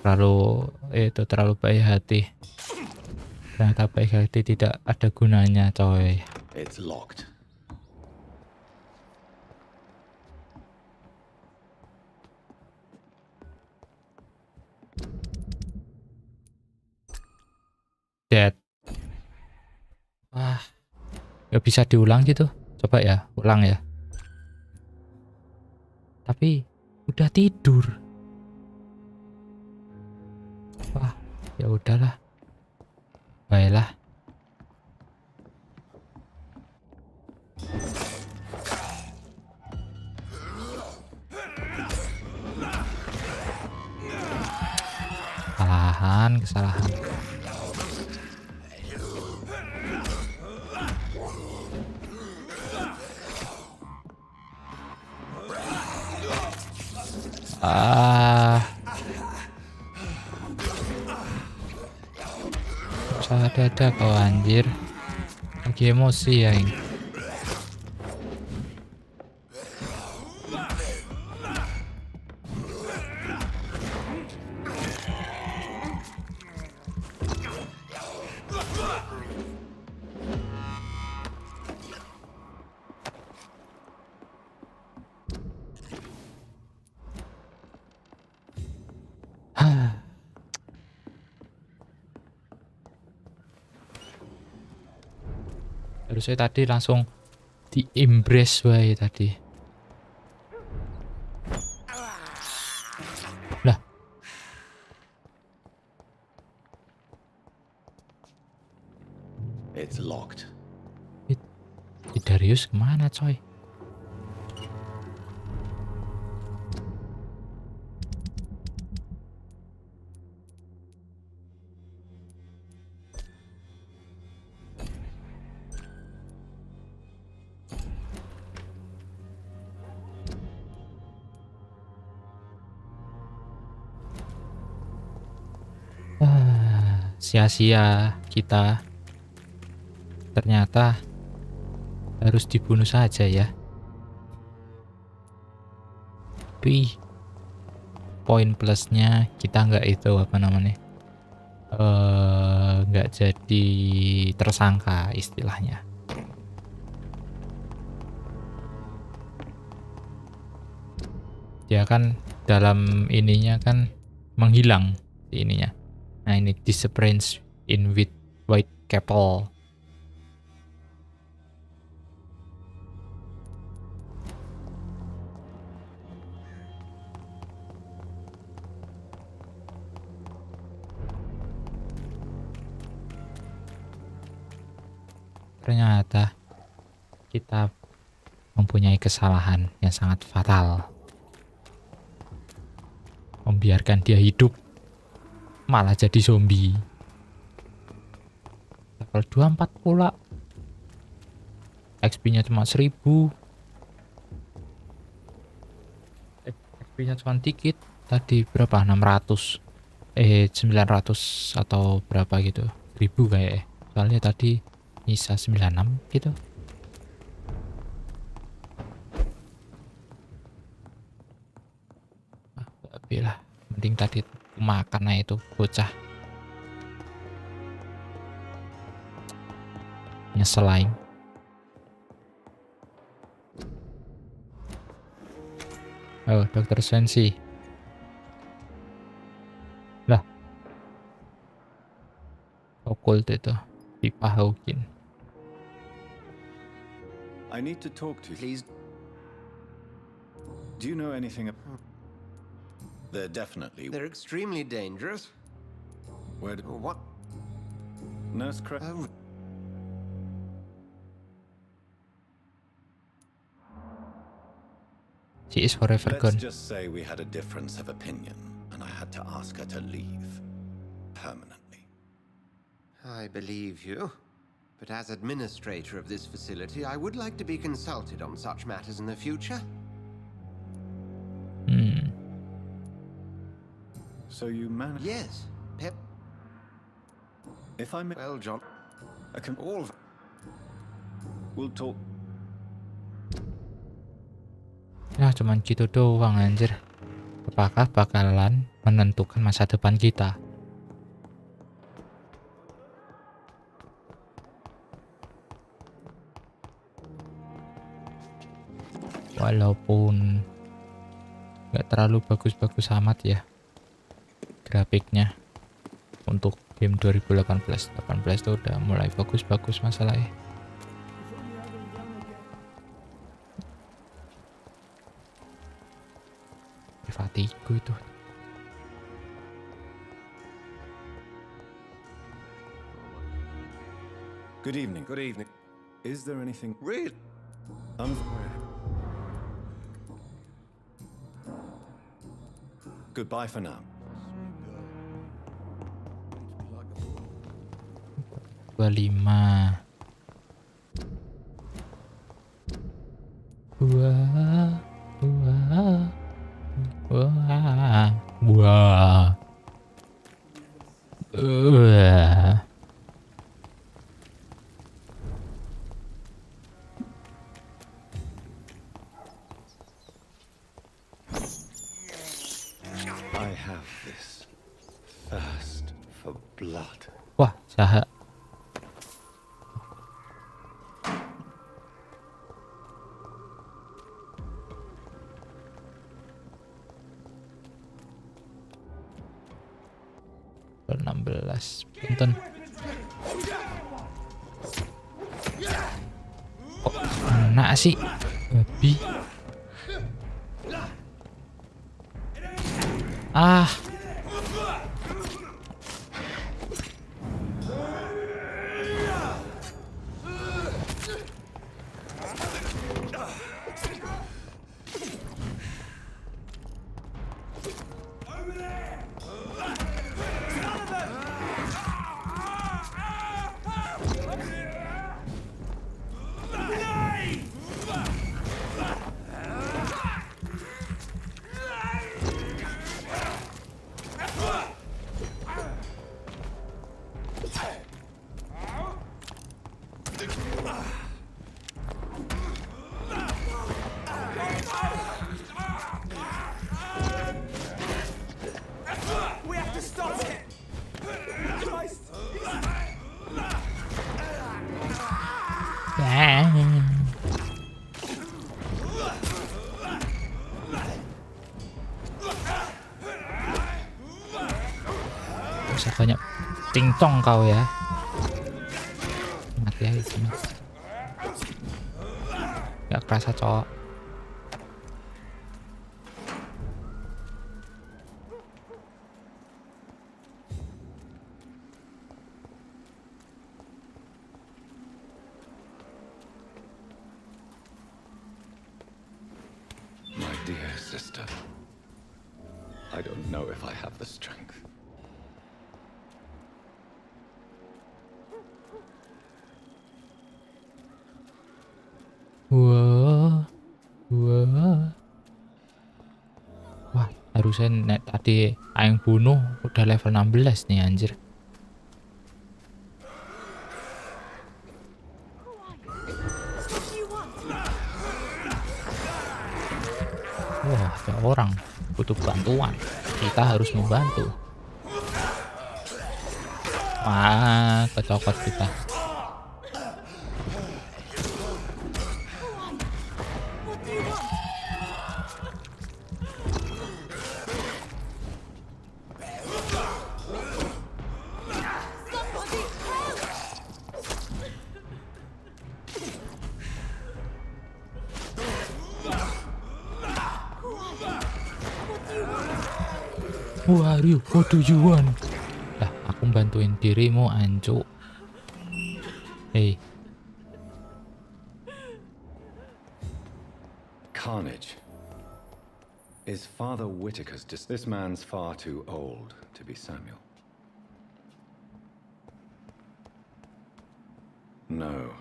Terlalu baik hati. Ternyata baik hati tidak ada gunanya coy. It's locked. Dead. Wah. Gak bisa diulang gitu. Coba ya, ulang ya. Tapi udah tidur. Wah, ya udahlah. Baiklah. Kesalahan. Ada kau anjir. Lagi emosi ya ini. Harusnya tadi langsung di embrace wae tadi. Lah. It's locked. Darius kemana coy? Sia-sia kita ternyata harus dibunuh saja ya. Tapi poin plusnya kita nggak itu apa namanya, nggak jadi tersangka istilahnya. Dia kan dalam ininya kan menghilang ininya. Nah ini disappearance in with white couple. Ternyata kita mempunyai kesalahan yang sangat fatal. Membiarkan dia hidup malah jadi zombie. Level 24 pula. XP-nya cuma 1000. XP-nya cuma dikit. Tadi berapa? 600. 900 atau berapa gitu. 1000 kayak. Soalnya tadi nyisa 96 gitu. Tapi lah, mending tadi makan aja itu bocah. Nyeselain. Oh, Dokter Swansea. Lah. Okult itu. Pipa Hawkin. I need to talk to you. Please. Do you know anything about... They're definitely... They're extremely dangerous. Where do... What? Nurse Cra... She is forever gone. Let's just say we had a difference of opinion, and I had to ask her to leave. Permanently. I believe you. But as administrator of this facility, I would like to be consulted on such matters in the future. So you managed... Yes. Pep. If I may... Well, John... I can... All... We'll talk... Ya cuman gitu doang anjir. Apakah bakalan menentukan masa depan kita? Walaupun nggak terlalu bagus-bagus amat ya grafiknya untuk game 2018 itu udah mulai bagus-bagus masalahnya. matiku itu. Good evening. Good evening. Is there anything real? Goodbye for now. 25. Wah, wah, wah, wah. I have this thirst for blood. Wah, jahat. Level 16. Punten. Kok kena sih? Babi. Ah. We have to stop it! Bisa banyak cincong kau ya. Mati aja sini. Gak kerasa cowok. My dear sister, I don't know if I have the strength. Wah, wah, wah, harusnya nek tadi aing bunuh udah level 16 nih anjir. Wah, ada orang butuh bantuan. Kita harus membantu. Wah, kecokot kita. Who are you? What do you want? Lah, aku bantuin dirimu, ancu. Hey. Carnage. Is Father Whitaker's this man's far too old to be Samuel. No.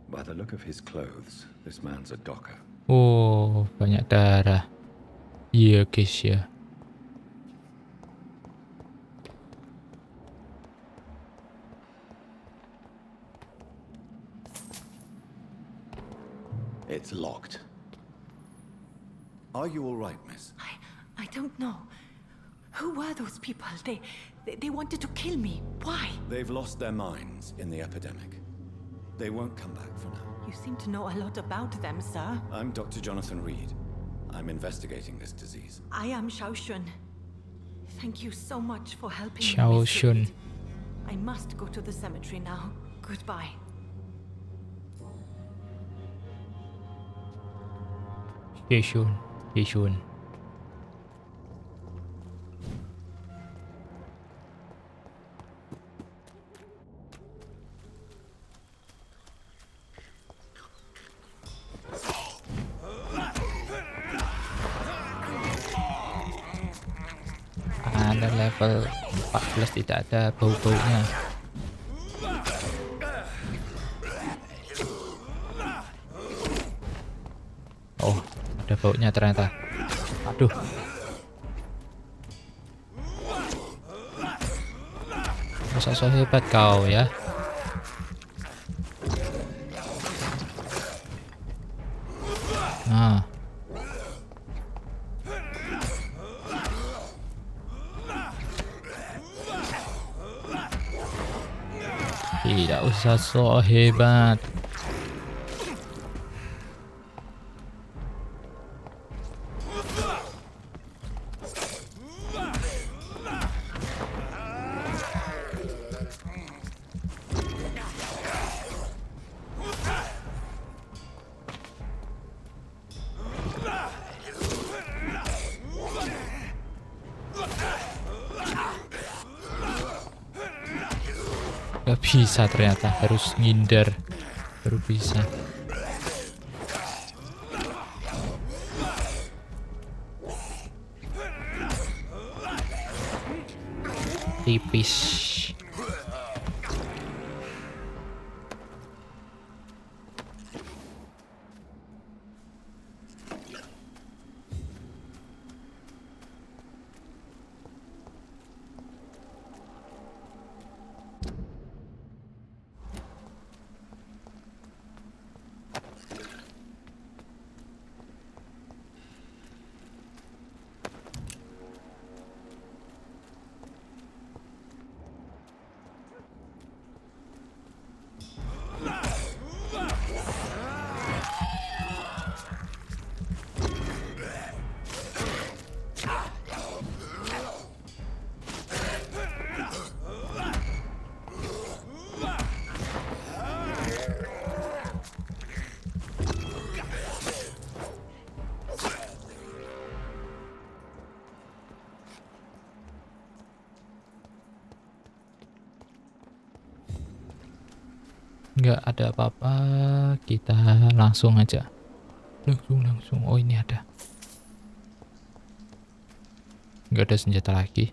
By the look of his clothes, this man's a docker. Oh, banyak darah. Iya, guys ya. It's locked. Are you all right, miss? I don't know. Who were those people? They wanted to kill me. Why? They've lost their minds in the epidemic. They won't come back for now. You seem to know a lot about them, sir. I'm Dr. Jonathan Reed. I'm investigating this disease. I am Xiaoxun. Thank you so much for helping me. Xiaoxun. I must go to the cemetery now. Goodbye. Yeshun, Yeshun. level 14 tidak ada bau-baunya. Oh, ada baunya ternyata. Aduh. Masa so hebat kau ya. Nah. Tidak usah so hebat. Gak bisa ternyata, harus ngindar baru bisa. Tipis. Nggak ada apa-apa, kita langsung aja. Langsung. Oh, ini ada. Nggak ada senjata lagi.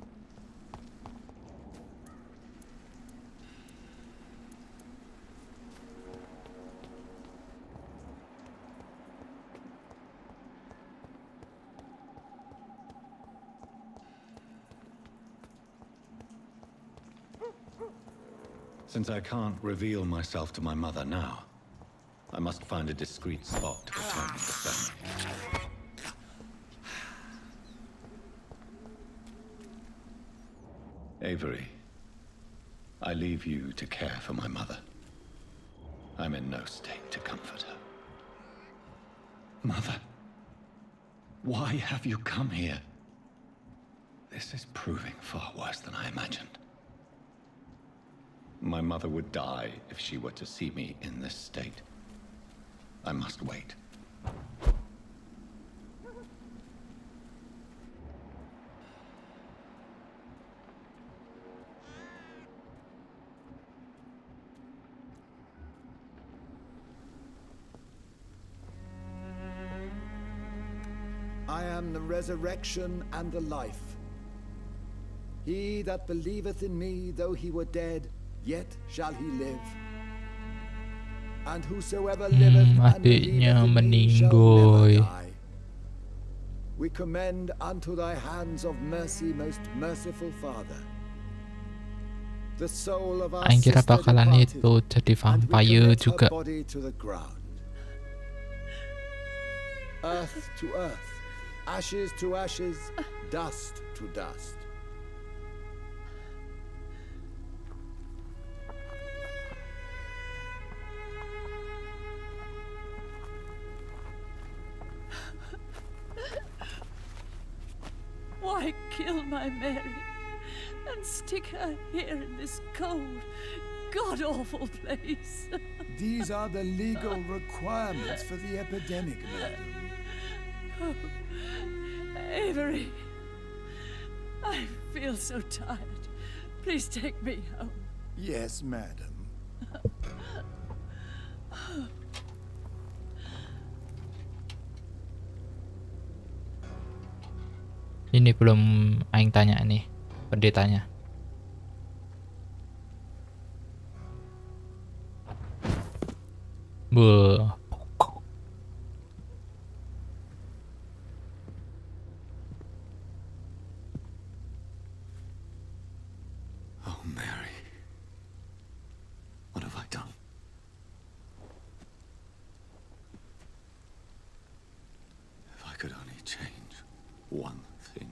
Since I can't reveal myself to my mother now, I must find a discreet spot to return to the family. Avery, I leave you to care for my mother. I'm in no state to comfort her. Mother, why have you come here? This is proving far worse than I imagined. My mother would die if she were to see me in this state. I must wait. I am the resurrection and the life. He that believeth in me, though he were dead, yet shall he live. And whosoever liveth and believeth in me shall never die. We commend unto thy hands of mercy, most merciful Father, the soul of our Aing kira sister bakalan departed, itu jadi and we vampire commit juga. her body to the ground. Earth to earth, ashes to ashes, dust to dust. Why kill my Mary and stick her here in this cold, god-awful place? These are the legal requirements for the epidemic, madam. Oh, Avery, I feel so tired. Please take me home. Yes, madam. Ini belum Aing tanya nih. pendetanya. Buh. Oh, Mary. What have I done? If I could only change one thing.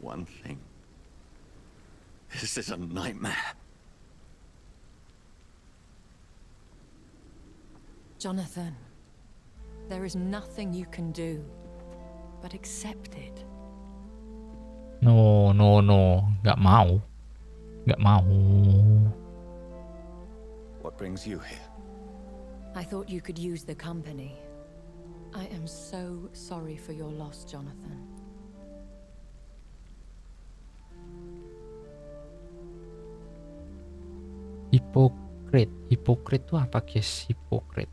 One thing. This is a nightmare. Jonathan, there is nothing you can do but accept it. No, nggak mau. What brings you here? I thought you could use the company. I am so sorry for your loss, Jonathan. Hipokrit tuh apa guys? Hipokrit.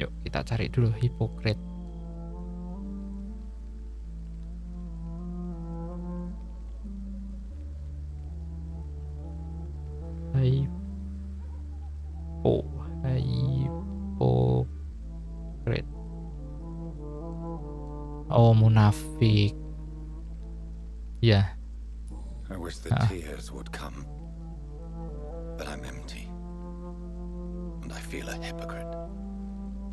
Yuk kita cari dulu hipokrit. Hipokrit. Oh, munafik. Ya. I wish the tears would come. But I'm empty. And I feel a hypocrite.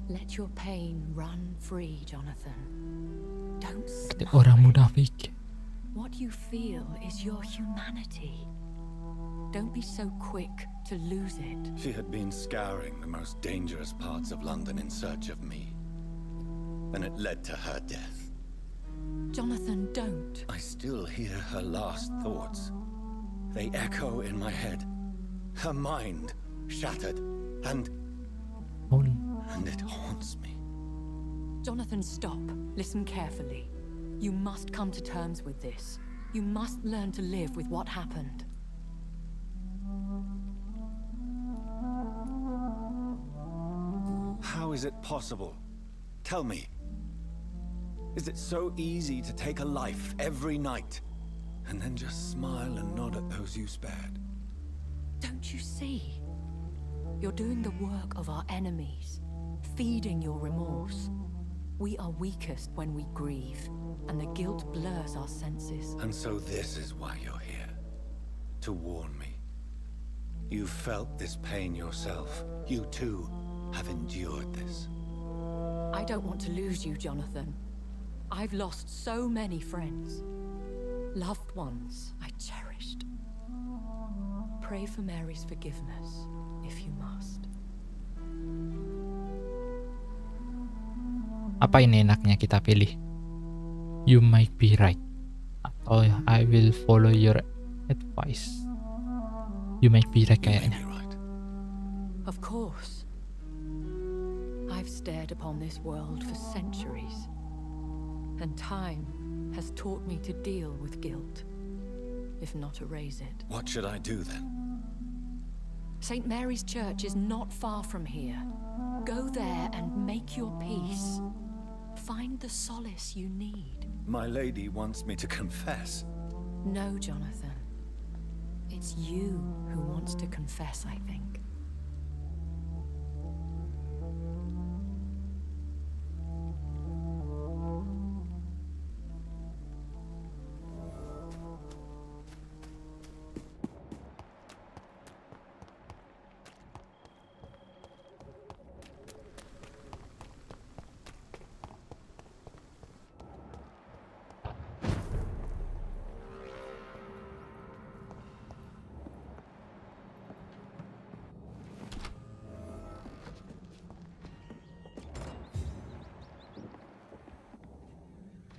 Let your pain run free, Jonathan. Don't snuff Orang it. munafik. What you feel is your humanity. Don't be so quick to lose it. She had been scouring the most dangerous parts of London in search of me. And it led to her death. Jonathan, don't. I still hear her last thoughts. They echo in my head. Her mind shattered, and it haunts me. Jonathan, stop. Listen carefully. You must come to terms with this. You must learn to live with what happened. How is it possible? Tell me. Is it so easy to take a life every night, and then just smile and nod at those you spared? Don't you see? You're doing the work of our enemies, feeding your remorse. We are weakest when we grieve, and the guilt blurs our senses. And so this is why you're here. To warn me. You've felt this pain yourself. You too have endured this. I don't want to lose you, Jonathan. I've lost so many friends. Loved ones I cherished. Pray for Mary's forgiveness, if you must. Apa ini enaknya kita pilih? You might be right. Atau I will follow your advice. You might be right kayaknya. Of course. I've stared upon this world for centuries. And time has taught me to deal with guilt, if not erase it. What should I do then? St. Mary's Church is not far from here. Go there and make your peace. Find the solace you need. My lady wants me to confess. No, Jonathan. It's you who wants to confess, I think.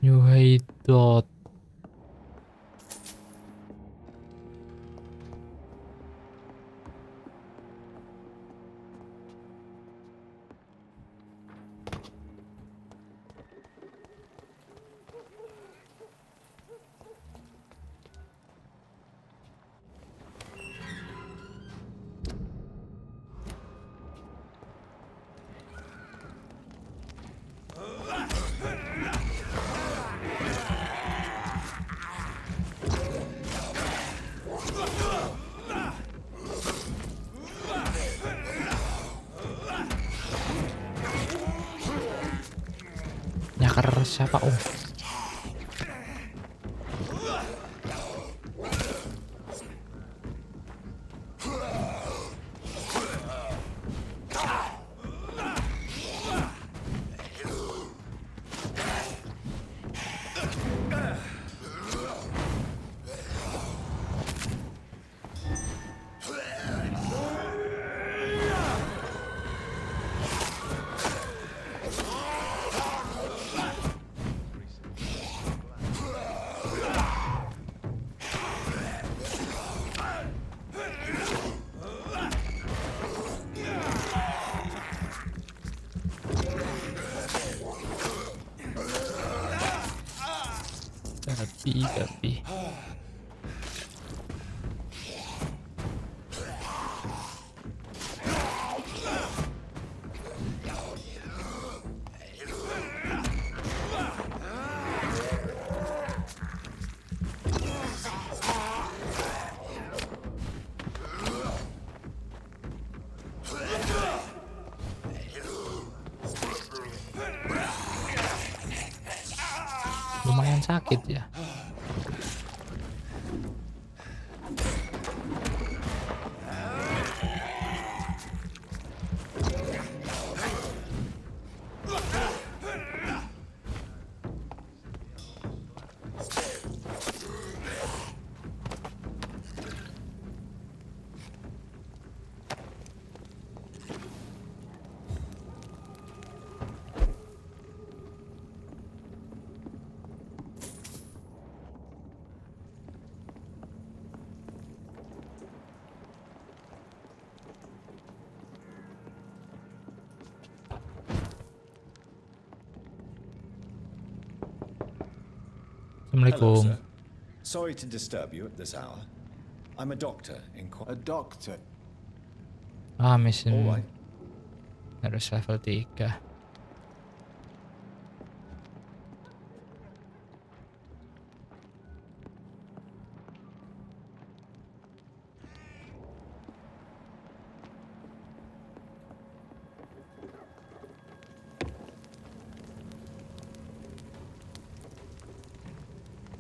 You hate dot. siapa? Oh. Tapi lumayan sakit ya. Assalamualaikum. Hello, sir. Sorry to disturb you at this hour. I'm a doctor in... A doctor? Ah, mission Alright. harus level 3.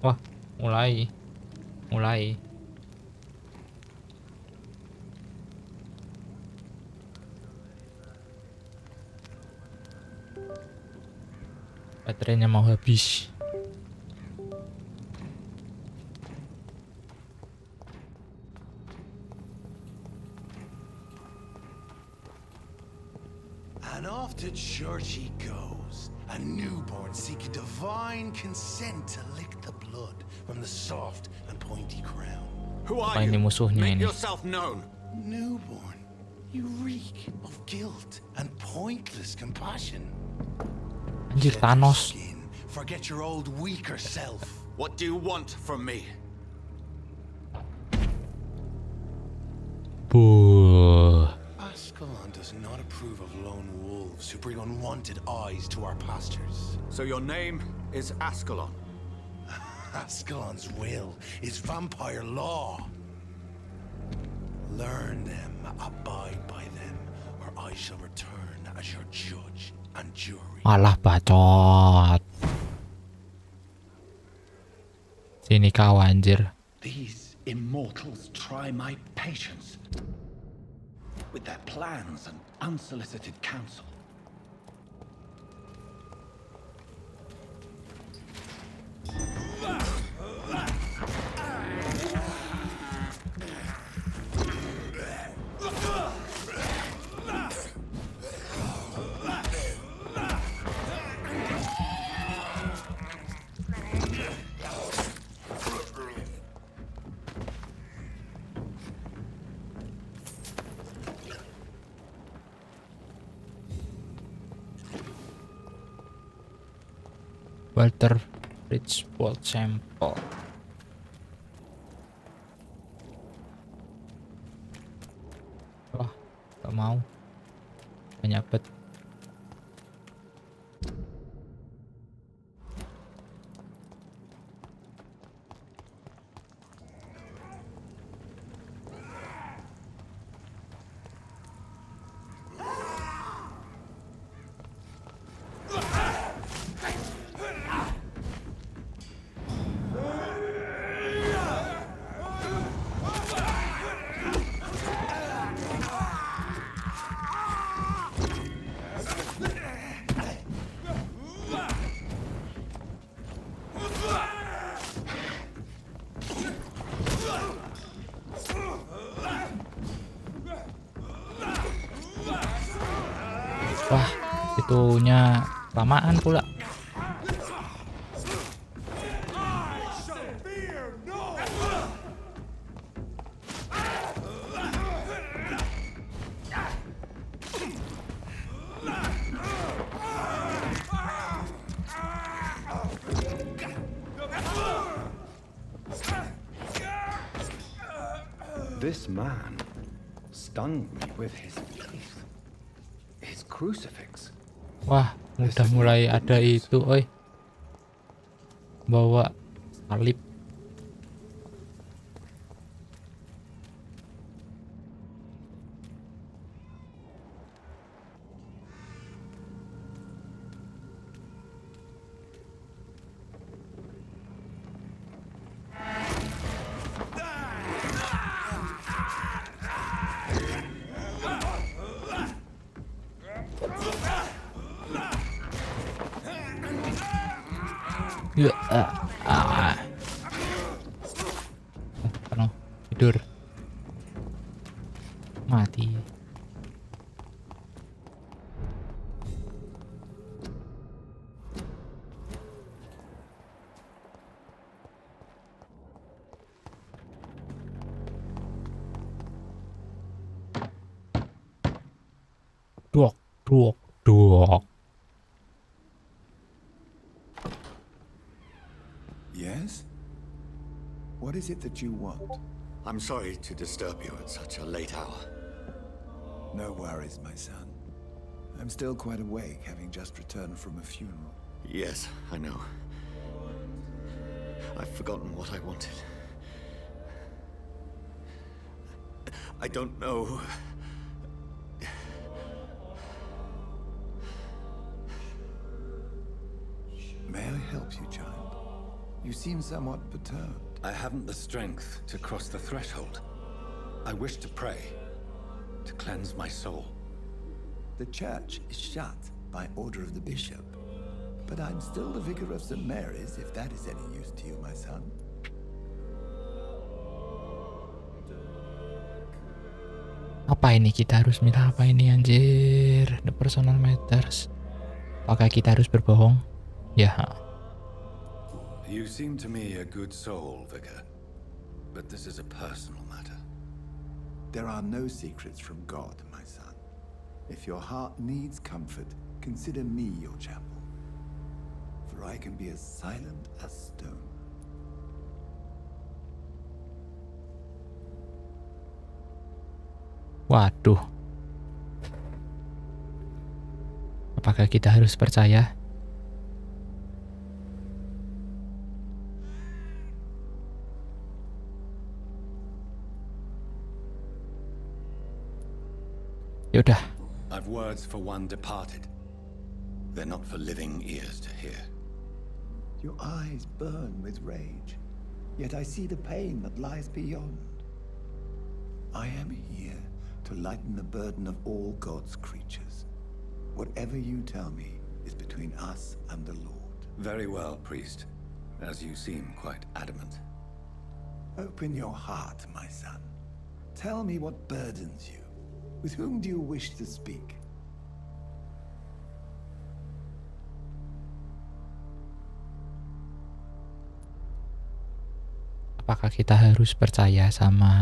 Wah, mulai. Baterainya mau habis. And off to church he goes, a newborn seeking divine consent to lick the blood from the soft and pointy crown. Who are you? Make yourself known. Newborn, you reek of guilt and pointless compassion. Anjir, Thanos. Forget your old weaker self. What do you want from me? Buh. Ascalon does not approve of lone wolves who bring unwanted eyes to our pastures. So your name is Ascalon? Ascalon's will is vampire law. Learn them, abide by them, or I shall return as your judge and jury. Malah bacot. Sini kau anjir. These immortals try my patience with their plans and unsolicited counsel. Walter Rich World Sample. Wah, gak mau. Banyak bet. Wah, itunya lamaan pula. This man stunned me with his teeth. His crucifix. Wah, udah mulai ada itu, oi. Bawa salib. Tidur. Mati. Duok, duok, duok. Yes? What is it that you want? I'm sorry to disturb you at such a late hour. No worries, my son. I'm still quite awake, having just returned from a funeral. Yes, I know. I've forgotten what I wanted. I don't know. May I help you, child? You seem somewhat perturbed. I haven't the strength to cross the threshold. I wish to pray, to cleanse my soul. The church is shut by order of the bishop. But I'm still the vicar of St. Mary's, if that is any use to you, my son. Apa ini? Kita harus minta apa ini, anjir? The personal matters. Apakah kita harus berbohong? Ya. You seem to me a good soul, Vicar. But this is a personal matter. There are no secrets from God, my son. If your heart needs comfort, consider me your chapel. For I can be as silent as stone. Waduh. Apakah kita harus percaya? Yaudah. I've words for one departed. They're not for living ears to hear. Your eyes burn with rage, yet I see the pain that lies beyond. I am here to lighten the burden of all God's creatures. Whatever you tell me is between us and the Lord. Very well, priest, as you seem quite adamant. Open your heart, my son. Tell me what burdens you. With whom do you wish to speak? Apakah kita harus percaya sama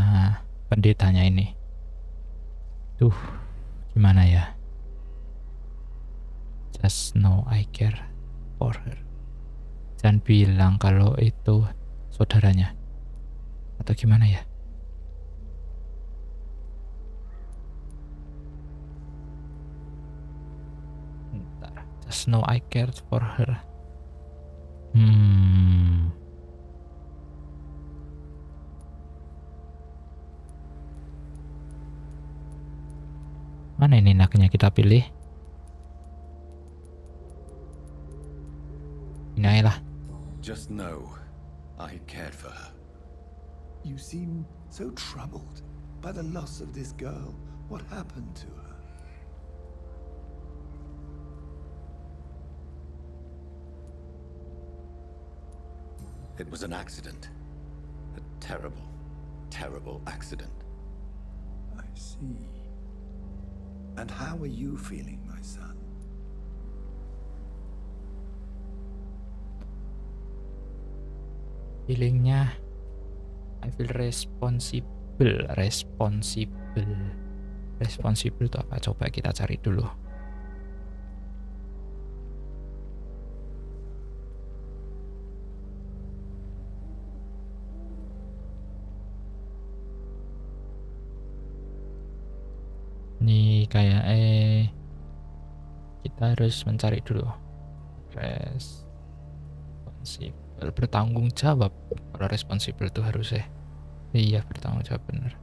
pendetanya ini? Duh, gimana ya? Just know I care for her. Jangan bilang kalau itu saudaranya. Atau gimana ya? Just know I cared for her. Mana ini naknya kita pilih? Ini aja lah. Just know I cared for her. You seem so troubled by the loss of this girl. What happened to her? It was an accident. A terrible, terrible accident. I see. And how are you feeling, my son? Feelingnya I feel responsible. Responsible itu apa? Coba kita cari dulu. Ini kayak kita harus mencari dulu. Responsible, bertanggung jawab. Kalau responsible itu harusnya iya bertanggung jawab, bener.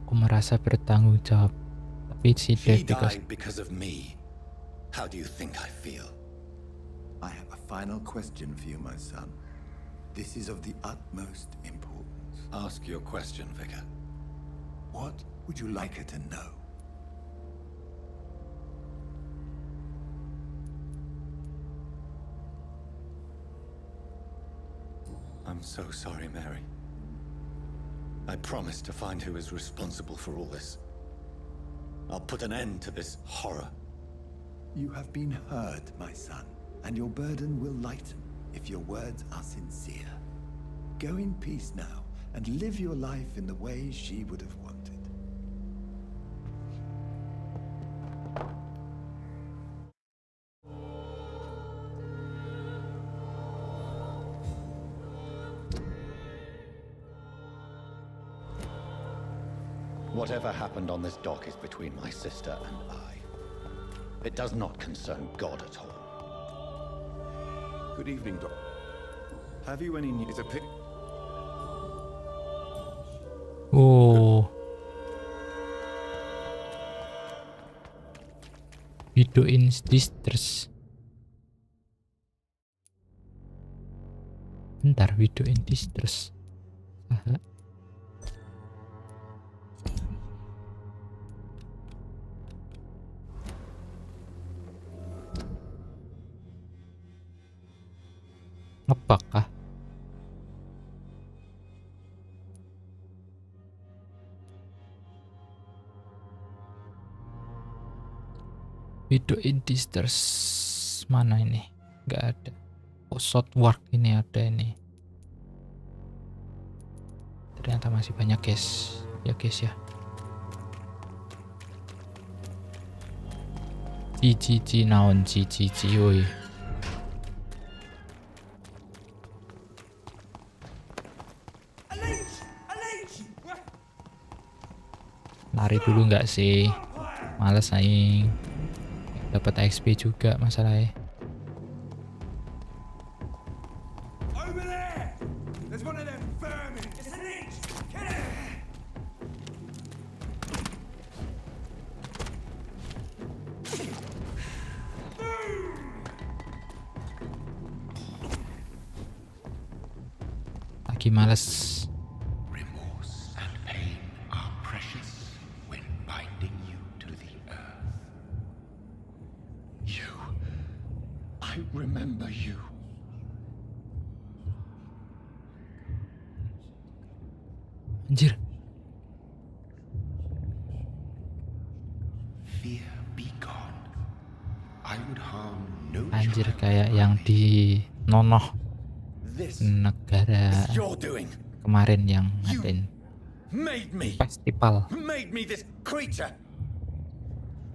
Aku merasa bertanggung jawab, tapi He tidak died because of me. How do you think I feel? I have a final question for you, my son. This is of the utmost importance. Ask your question, Vicar. What would you like her to know? I'm so sorry, Mary. I promise to find who is responsible for all this. I'll put an end to this horror. You have been heard, my son, and your burden will lighten if your words are sincere. Go in peace now, and live your life in the way she would have wanted. Whatever happened on this dock is between my sister and I. It does not concern God at all. Good evening, Doc. Have you any news? Oh. Video in distress. Bentar, video in distress. Aha. Ngebug kah? Video in distress mana ini? Nggak ada. Oh, short work ini ada ini. Ternyata masih banyak, guys. Ya guys ya. GGG naon GGG woi. Lari dulu nggak sih? Males aing. Dapat XP juga masalahnya. Over there! There's one of them vermin! It's an inch! Get it! Lagi males. Remorse and pain are precious when binding you to the earth. You. I remember you. Anjir. Fear be gone. I would harm no Anjir, kayak yang di Nonoh negara kemarin yang ngadain Made me. festival. Made me this creature.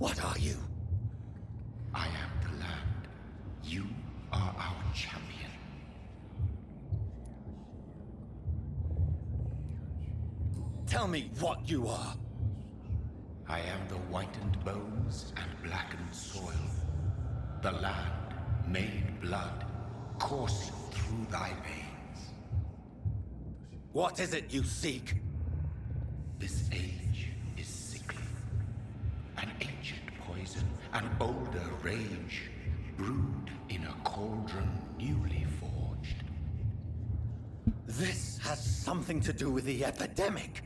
What are you? I am the land. You are our champion. Tell me what you are. I am the whitened bones and blackened soil. The land made blood coursing through thy veins. What is it you seek? This age is sickly. An ancient poison and bolder rage, brewed in a cauldron newly forged. This has something to do with the epidemic.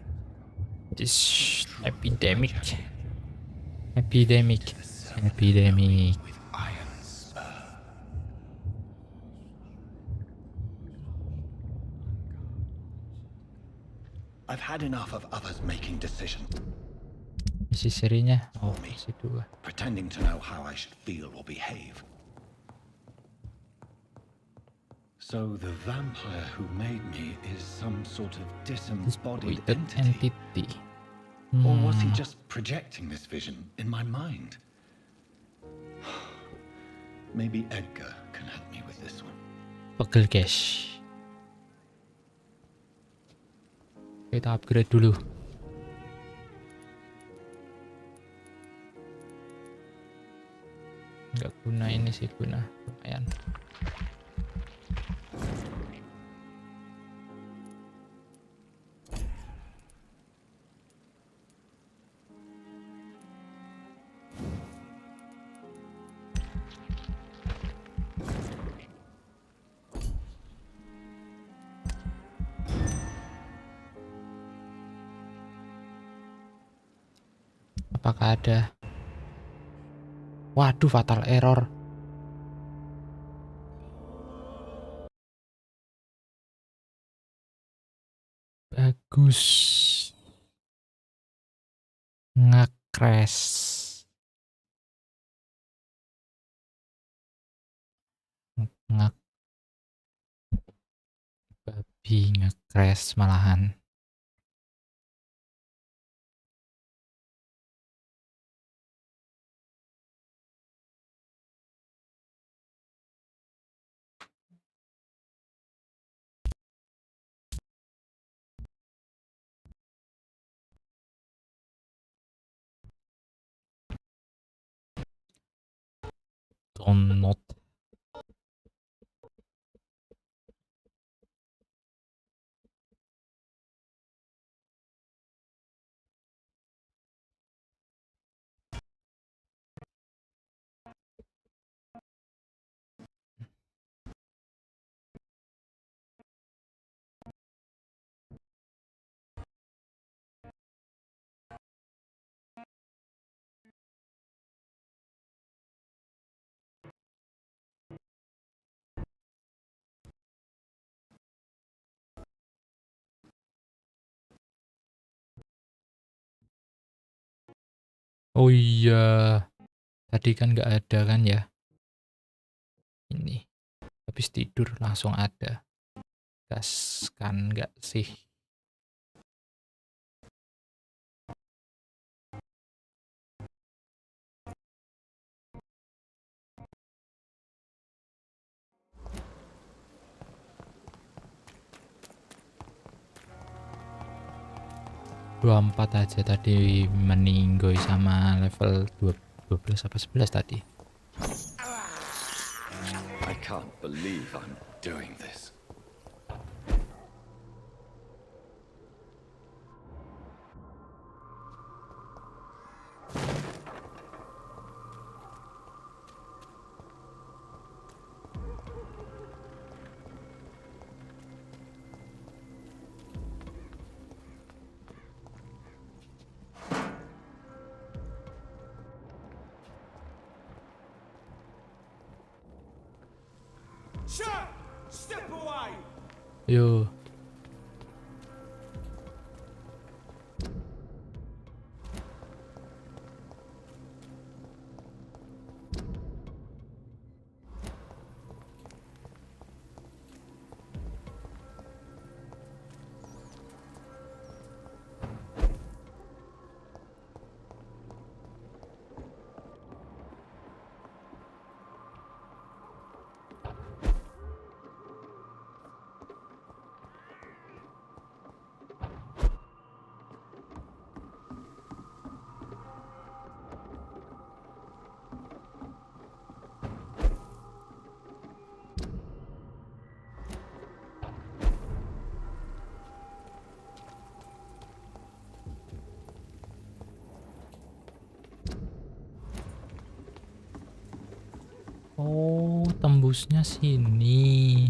This epidemic. Epidemic. Epidemic. I've had enough of others making decisions. Isi serinya. Oh, isi 2. Pretending to know how I should feel or behave. So the vampire who made me is some sort of disembodied entity? Or was he just projecting this vision in my mind? Maybe Edgar can help me with this one. Pegel guys. Kita upgrade dulu. Nggak guna, ini sih guna, lumayan. Apakah ada? Waduh, fatal error. Bagus. Nge-crash. Babi nge-crash malahan. Not. Oh iya, tadi kan nggak ada kan ya? Ini habis tidur langsung ada. Gas kan nggak sih? Dua 24 aja tadi meninggoy sama level 12 apa 11 tadi. I can't believe I'm doing this. Sure! Step away! Yo. Oh, tembusnya sini.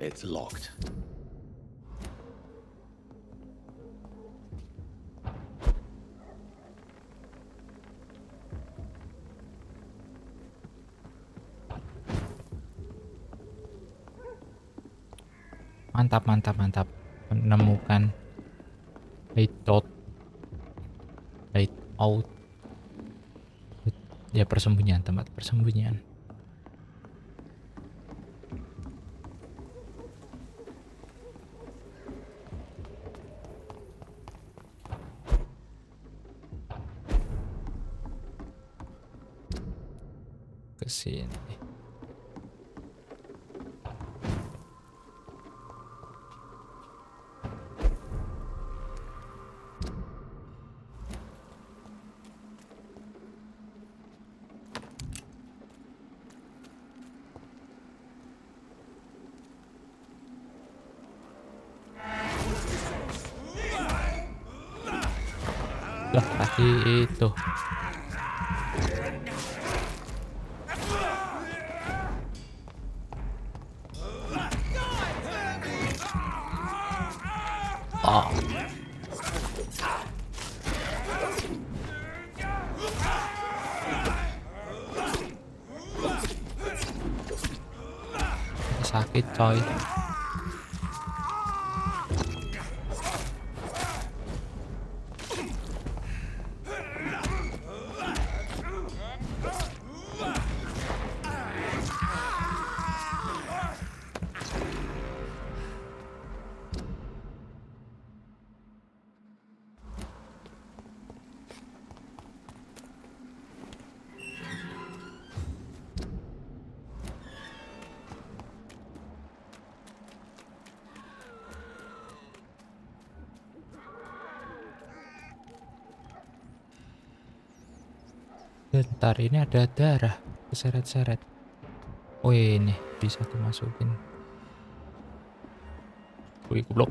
It's locked. Mantap, mantap, mantap. Menemukan hideout. Ya, persembunyian, tempat persembunyian. Kesini. Lah, tadi itu. Oh. Sakit, coy. Bentar, ini ada darah keseret-seret. Oh, ini bisa dimasukin. Wih, goblok.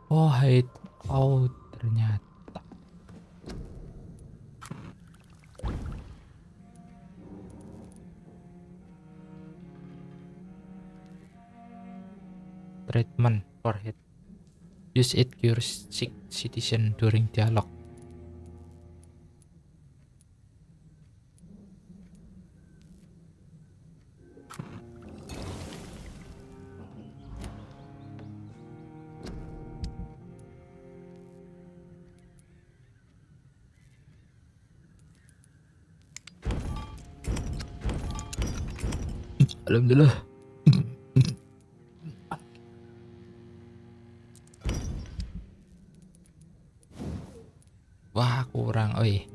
Oh, hideout ternyata. Treatment for head. Use it cure sick citizen during dialogue. Alhamdulillah. Wah, kurang, oi.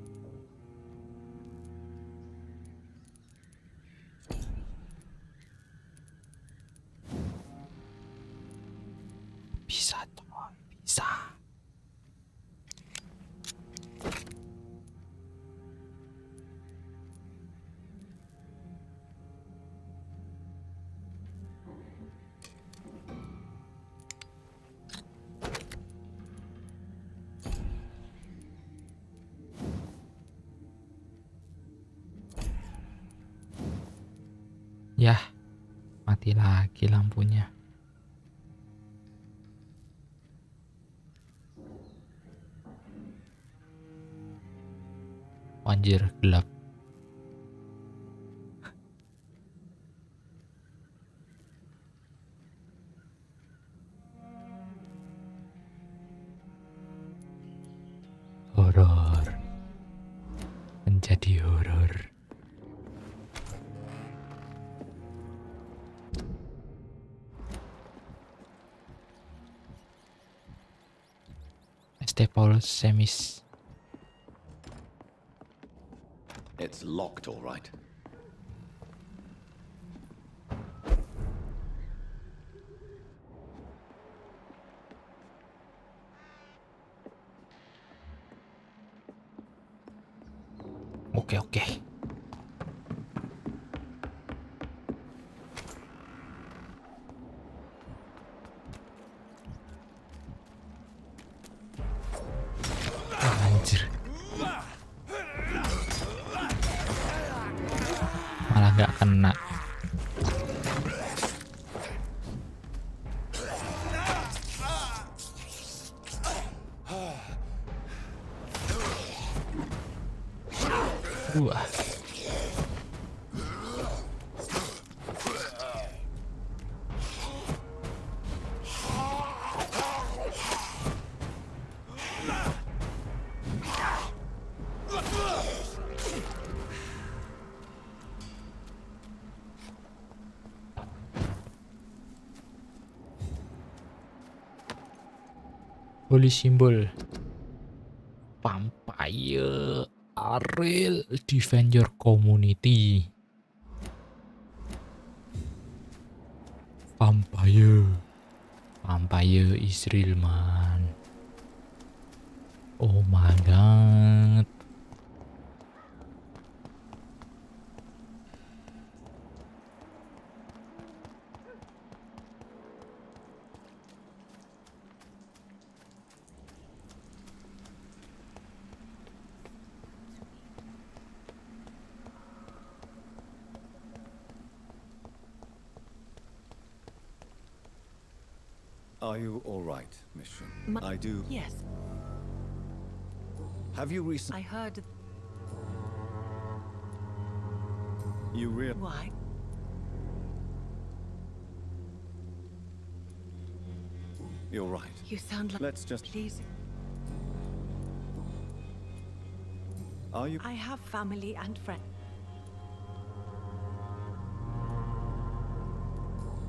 Bisa, coy, bisa. Yah, mati lagi lampunya. Anjir, gelap. Horor. Menjadi horor. Staple semis. It's locked, all right. Oke. Anjir. Malah nggak kena. Wah. Holy symbol. Vampyr Ariel, defend your community. Vampyr is real, man. Oh my god. Are you all right, Mission? I do. Yes. Have you recently? I heard. You really? Why? You're right. You sound like. Let's just. Please. Are you? I have family and friends.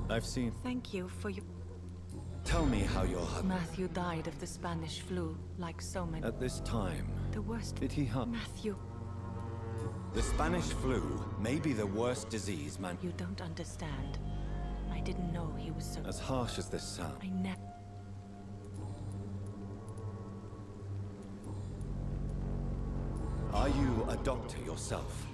I've seen. Thank you for your. Tell me how your husband. Matthew died of the Spanish flu, like so many. At this time. The worst. Did he harm? Matthew. The Spanish flu may be the worst disease man. You don't understand. I didn't know he was so. As harsh as this sounds. I never. Are you a doctor yourself?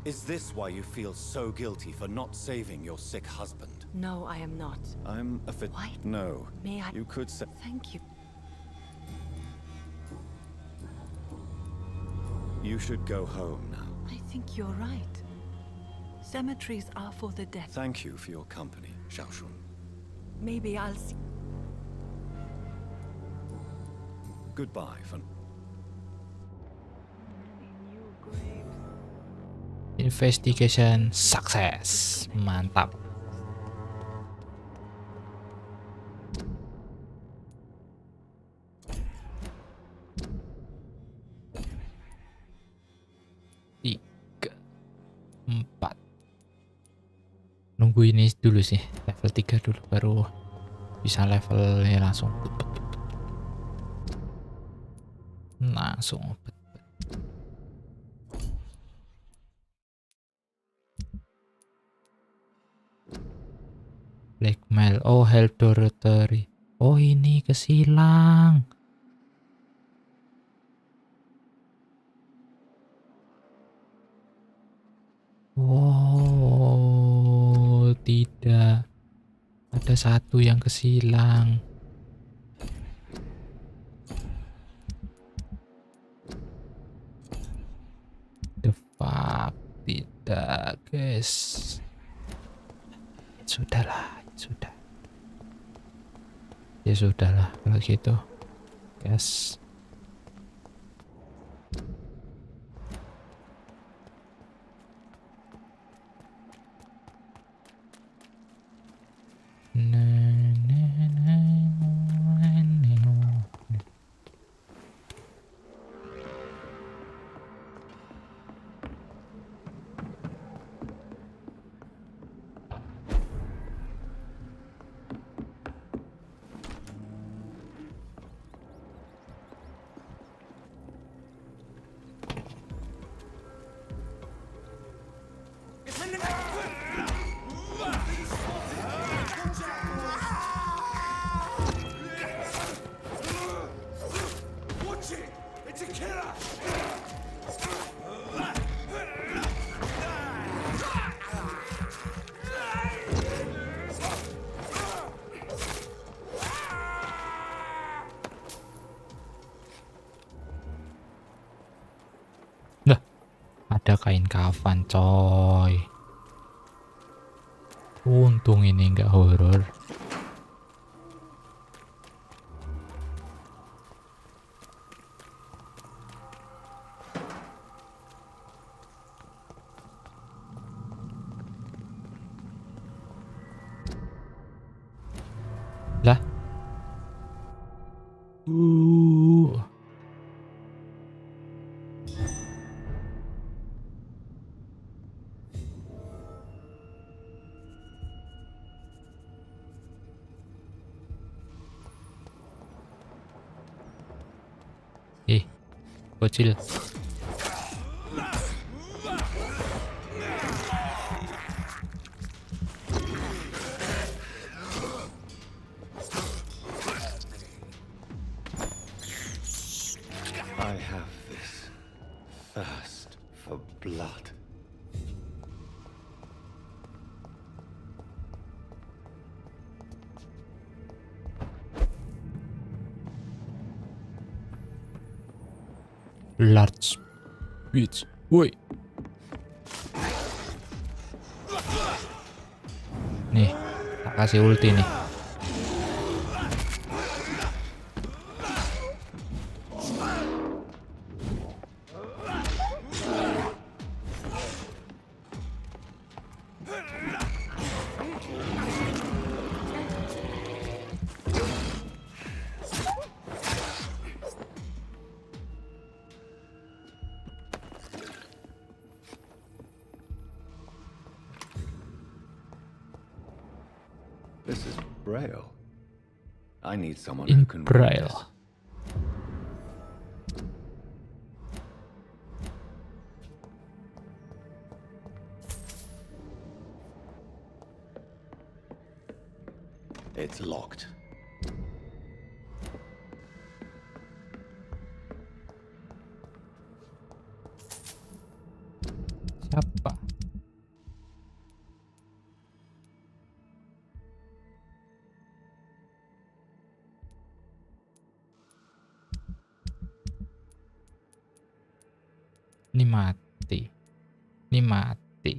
Is this why you feel so guilty for not saving your sick husband? No, I am not. I'm a fit. Why? No. May I? You could say. Thank you. You should go home now. I think you're right. Cemeteries are for the dead. Thank you for your company, Xiaoshun. Maybe I'll see. Goodbye for. Investigation success. Mantap. Tiga, 4. Nunggu ini dulu sih, level 3 dulu baru bisa levelnya langsung. Langsung. Blackmail. Oh, help dormitory. Oh, ini kesilang. Oh, tidak. Ada satu yang kesilang. The fuck. Tidak, guys. Sudahlah. Sudah. Ya sudahlah kalau gitu. Yes. Watch it! It's a killer! ada kain kafan, coy. Untung ini nggak horor. Lah. Bocil. I have this thirst for blood. Large bitch, woi. Nih, tak kasih ulti nih. This is Braille. I need someone In who can read Braille. this. It's locked. Sapa. Ini mati. Ini mati.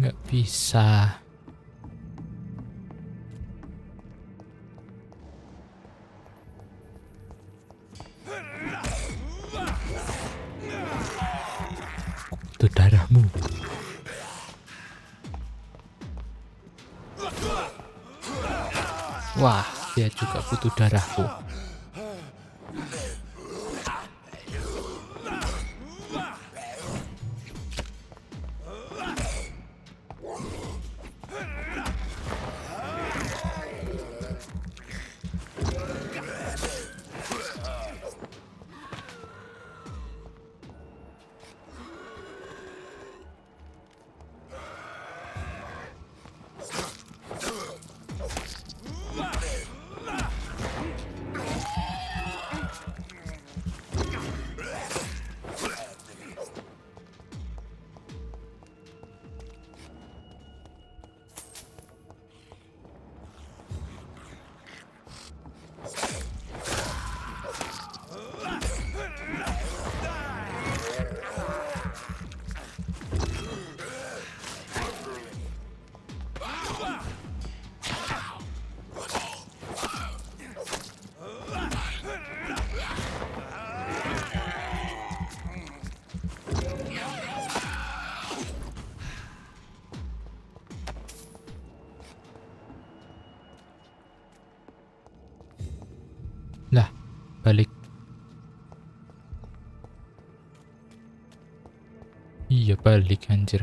Nggak bisa. Itu darahmu. Wah, dia juga butuh darahku. kebalik anjir.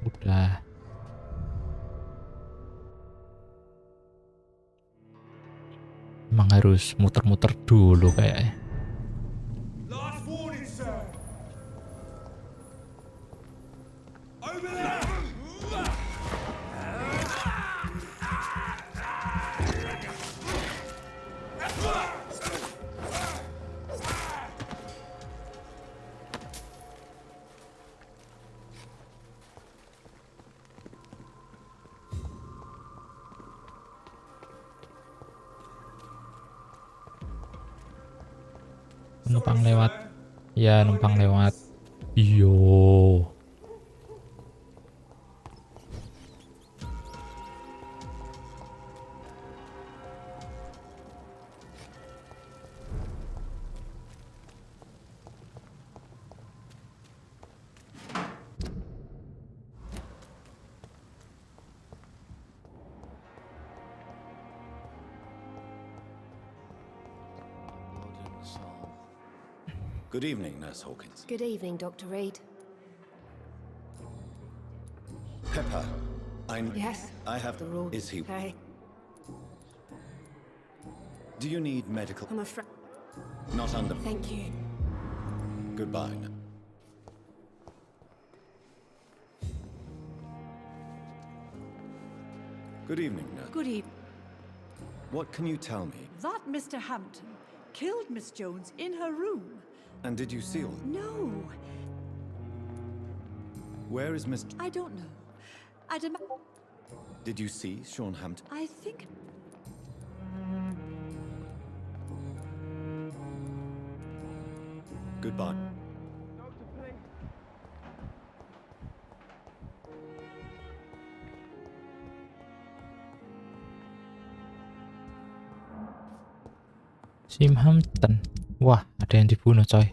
Udah. Emang harus muter-muter dulu kayaknya. Last warning, sir. Over there. Numpang lewat. Ya, numpang lewat. Iyo. Good evening, Nurse Hawkins. Good evening, Dr. Reed. Pepper, Yes. I have... The rule. Is he... Hey, Do you need medical... I'm afraid. Not under... Thank you. Goodbye. Good evening, Nurse. Good evening. What can you tell me? That Mr. Hampton killed Miss Jones in her room. And did you see all... No, Where is Miss... I don't know. Did you see Sean Hampton? I think. Goodbye. Sim Hampton. Wah, ada yang dibunuh, coy.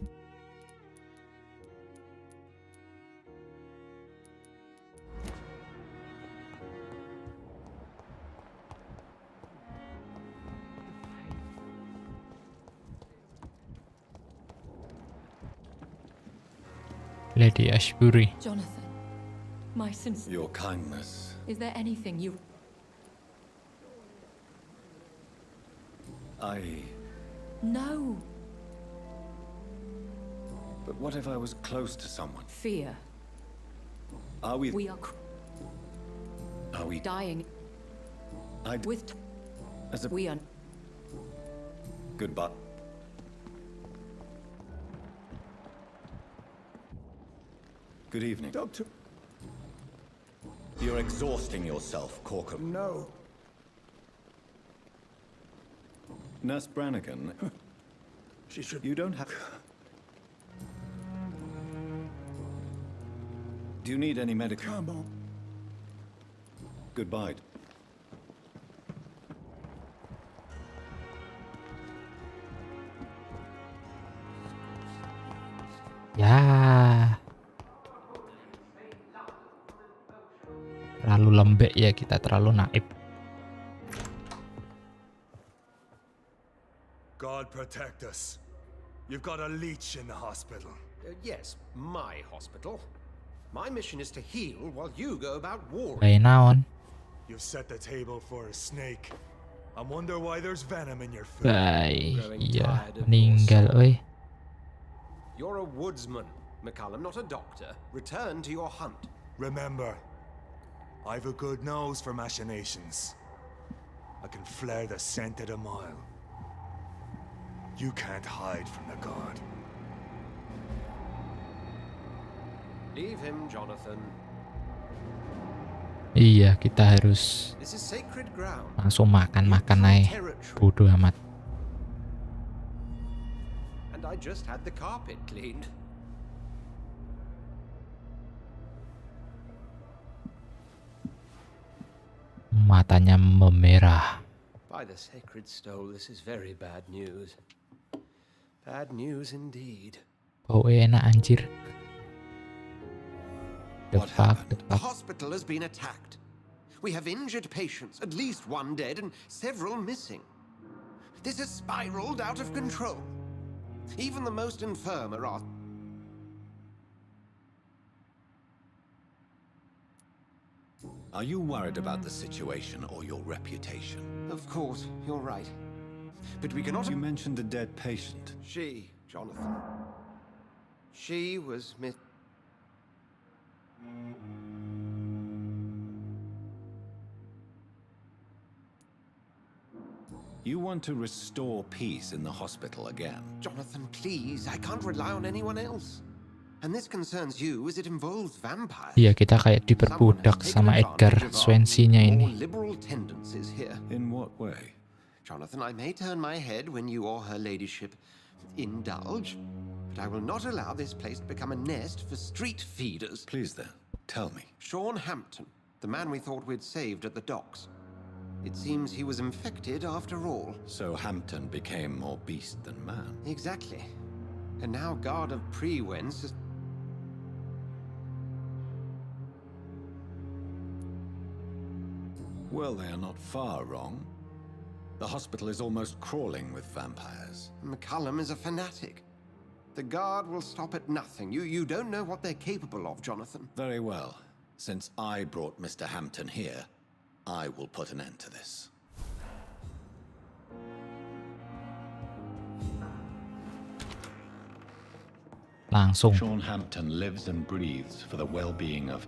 Lady Ashbury. Jonathan, my sincere. Your kindness. Is there anything you... No. But what if I was close to someone? Fear. Are we... We are Are we... dying. With... As a... We are... Goodbye. Good evening. Doctor. You're exhausting yourself, Corkum. No. Nurse Brannigan. She should... You don't have... Do you need any medical... Come on. Goodbye. Ya. Terlalu lembek ya kita, terlalu naif. God protect us. You've got a leech in the hospital. Yes, my hospital. My mission is to heal while you go about warring. Kayak naon? You've set the table for a snake. I wonder why there's venom in your food. Iya, meninggal, oi. You're a woodsman, McCallum, not a doctor. Return to your hunt. Remember, I've a good nose for machinations. I can flare the scent at a mile. You can't hide from the god. Leave him, Jonathan. Iya, kita harus This is sacred ground. langsung makan aja. Bodoh amat. And I just had the carpet cleaned. Matanya memerah. By the sacred stole, this is very bad news. Bad news indeed. Bau enak anjir. What happened? The fuck. hospital has been attacked. We have injured patients, at least one dead and several missing. This has spiraled out of control. Even the most infirm are asked. Are you worried about the situation or your reputation? Of course, you're right. But we cannot... You mentioned a dead patient. She, Jonathan. She was You want to restore peace in the hospital again? Jonathan, please. I can't rely on anyone else. And this concerns you as it involves vampires. Iya, kita kayak diperbudak sama Edgar Swansea-nya ini. Liberal tendencies here. In what way? Jonathan, I may turn my head when you or her ladyship indulge, but I will not allow this place to become a nest for street feeders. Please then, tell me. Sean Hampton, the man we thought we'd saved at the docks. It seems he was infected after all. So Hampton became more beast than man. Exactly. And now Guard of Prewens is... Well, they are not far wrong. The hospital is almost crawling with vampires. McCullum is a fanatic. The Guard will stop at nothing. You don't know what they're capable of, Jonathan. Very well. Since I brought Mr. Hampton here, I will put an end to this. Langsung. Sean Hampton lives and breathes for the well-being of...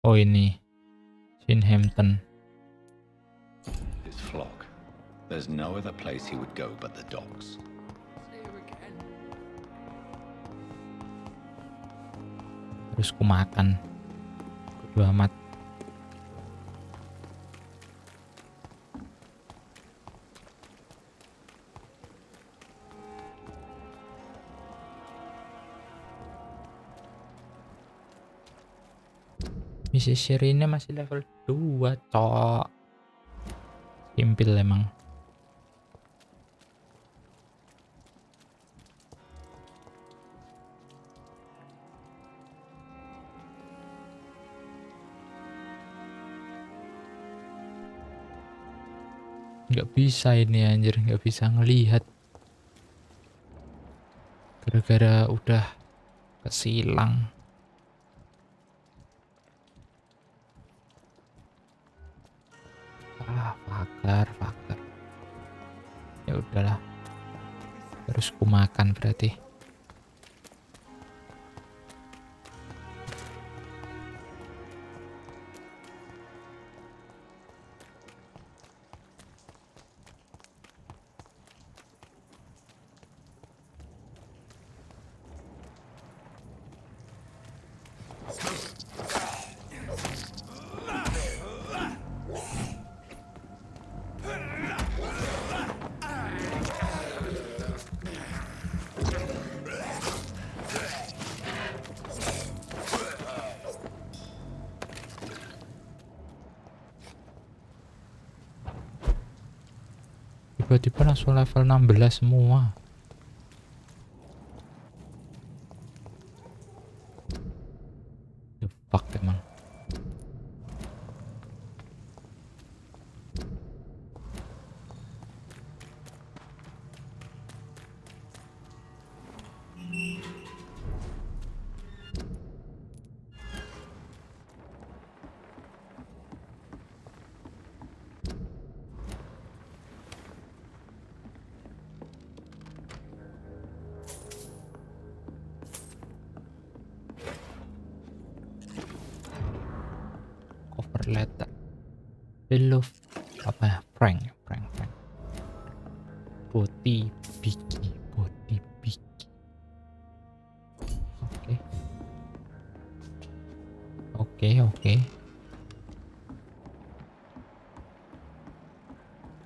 Oh ini, Sean Hampton. his flock. There's no other place he would go but the docks. Terus ku makan. Bodo amat. Misi Shirine masih level 2, cok. Simpil emang. Nggak bisa ini anjir, nggak bisa ngelihat. Gara-gara udah kesilang. Fakar. Ya udahlah. Terus ku makan berarti. Tiba-tiba langsung level 16 semua. The fuck emang. Letter below apa ya, prank body biki oke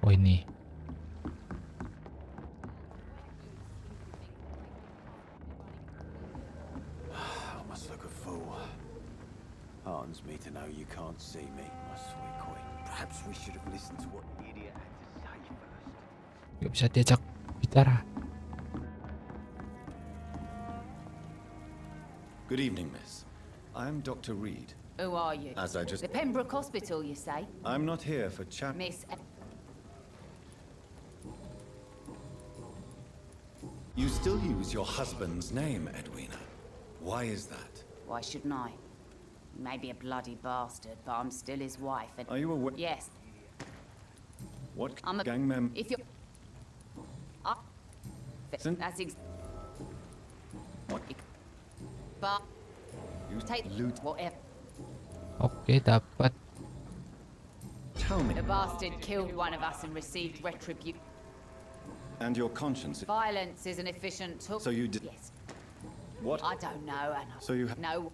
oh ini Heartens me to know you can't see me, my sweet queen. Perhaps we should have listened to what the idiot had to say first. nggak bisa diajak bicara. Good evening, miss. I'm Dr. Reed. Who are you? As I just... The Pembroke Hospital, you say? I'm not here for chat... Miss... You still use your husband's name, Edwina. Why is that? Why shouldn't I? He may be a bloody bastard, but I'm still his wife and... Are you aware... Yes. What I'm a... gang member... If you're... That's What? But... You take... loot... Whatever. Oke, dapat. Tell me... The bastard killed one of us and received retribution. And your conscience... Violence is an efficient tool. So you did... Yes. What? I don't know, and So you have... No.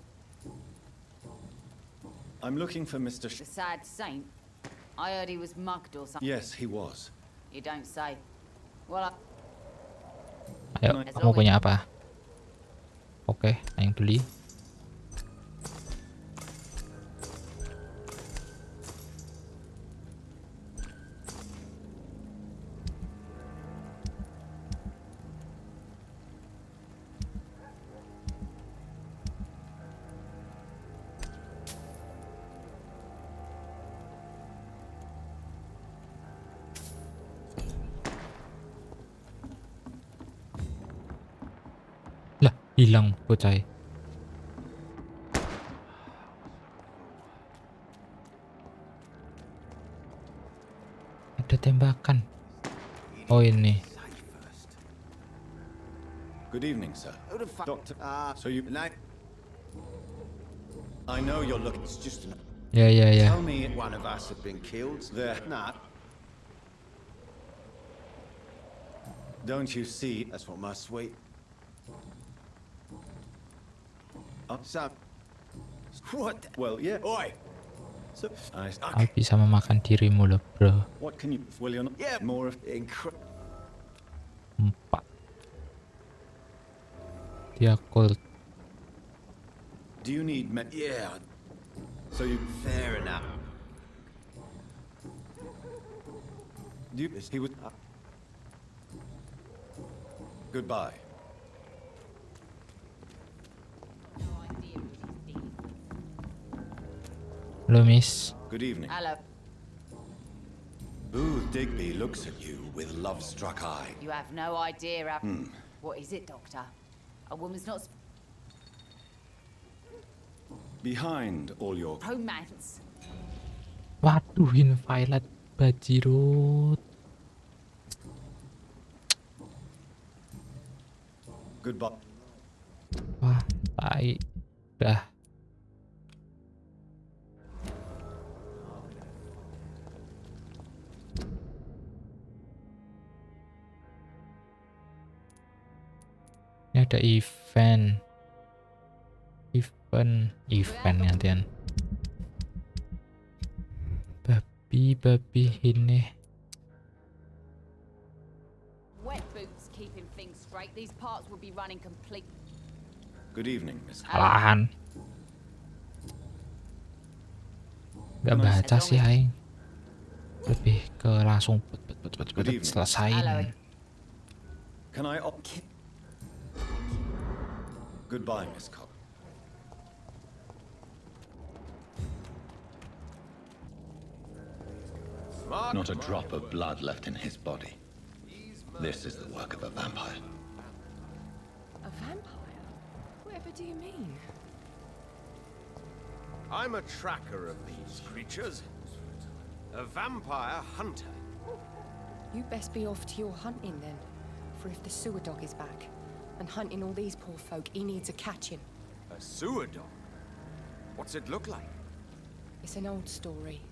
I'm looking for Mr. The sad saint. I heard he was mugged or something. Yes, he was. You don't say. Well, Ayo, kamu punya apa? Oke, yang beli. Lah, hilang bocah. Ada tembakan. Oh, ini. Good evening, sir. Who the fuck? Doctor... so you... I know you're looking... It's just... Ya. Tell me one of us had been killed. There. Nah. Don't you see... That's what my sweet... So... What? Well, yeah. Oi! So... Aku bisa memakan dirimu loh, bro. What can you... Well, you're not... Yeah. More of... 4. Dia cold. Do you need med... Yeah. So you... Fair enough. Do you... He would... Goodbye. Halo, Miss. Good evening. Hello. Booth Digby looks at you with love-struck eye. You have no idea. What is it, Doctor? A woman's not... Behind all your... Romance. Waduh, Violet bajirut. Goodbye. Wah, tai. Dah. Ini ada event gantian. Babi ini. Wet boots keeping things straight. These parts will be running complete. Good evening, Miss. Alahan. Gak baca sih, Aing. Lebih ke langsung selesain. Can I... Goodbye, Miss Cobb. Not a drop of blood left in his body. This is the work of a vampire. A vampire? Whatever do you mean? I'm a tracker of these creatures. A vampire hunter. You best be off to your hunting then. For if the sewer dog is back and hunting all these poor folk, he needs a catching. A sewer dog? What's it look like? It's an old story.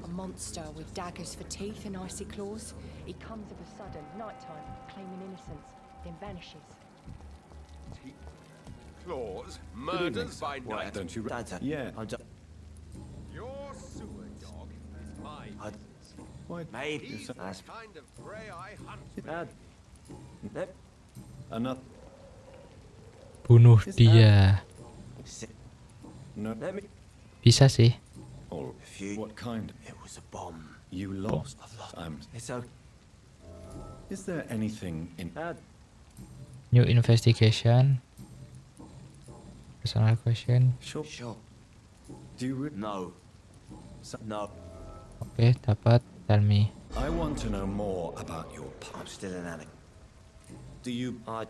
A monster with daggers for teeth and icy claws. He comes of a sudden, nighttime, claiming innocence, then vanishes. Teeth, claws, murders by night. Don't you... Yeah. Your sewer dog is mine. Why? Maybe he's the kind of prey I hunt. Another... Bunuh dia. No. Bisa sih. Or what kind? It was a bomb. You lost. It's okay. Is there anything in... New investigation. Personal question. Sure. Do you No. No. Oke, dapat. Tell me. I want to know more about your I'm still an addict. Do you I...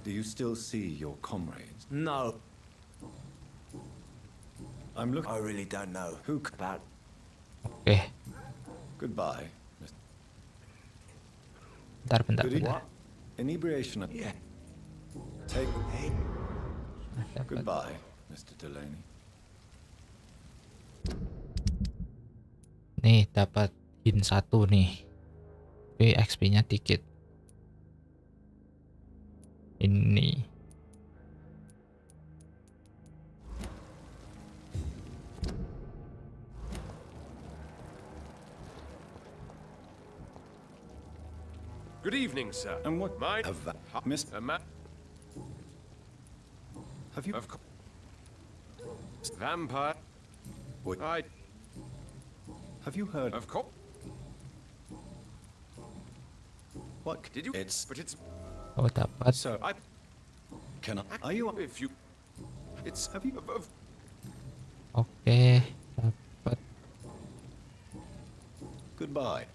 do you still see your comrades? No. I'm looking. I really don't know. Who about... Oke. Goodbye. Bentar. Good evening. Inebriation. Yeah. Take. Dapat. Goodbye, Mr. Delaney. Nih, dapat hint 1 nih. Oke, XP-nya dikit. Ini. Good evening, sir. And what My have Miss? Have you? Of course. Vampire. Wait. Have you heard? Of course. What Did you? It's. But it's. Oh, dapat. So I. can I? Are you? If you. It's. Have you? Oke, dapat. Goodbye.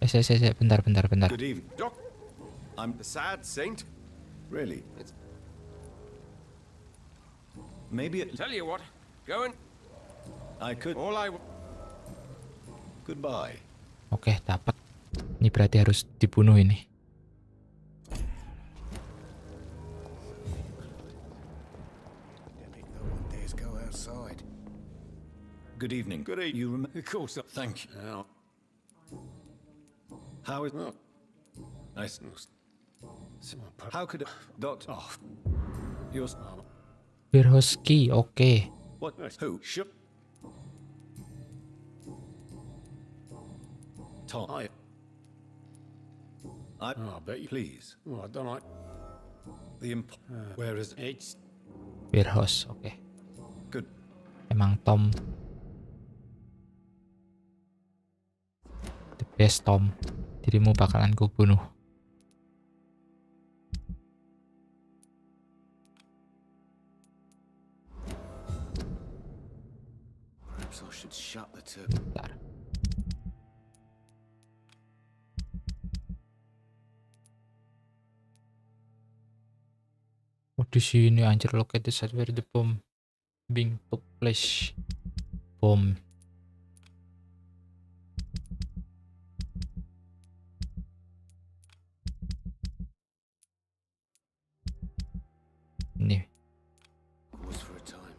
Bentar. Good evening. Doc. I'm The sad saint. really. It's. Maybe it. Tell you what. Go and. I could. All I. Goodbye. Oke, dapat. Ini berarti harus dibunuh ini. No one dares go outside. Good evening. Good evening. You remember? Of course. Thank you. Now. How is? Well. Nice. How could it, Doctor? Oh, you're. Birhoski, oke. What? Who? Shut. Tom. I Oh, I bet you. please. Oh, I don't like. The where is it? It's. Birhos, oke. Good. Emang Tom. The best Tom. Dirimu bakalan kubunuh. Perhaps I should shut the tip. Bentar. Oh, di sini anjir, locate the site where the bomb being took place. Bom. Ini. Was for a time.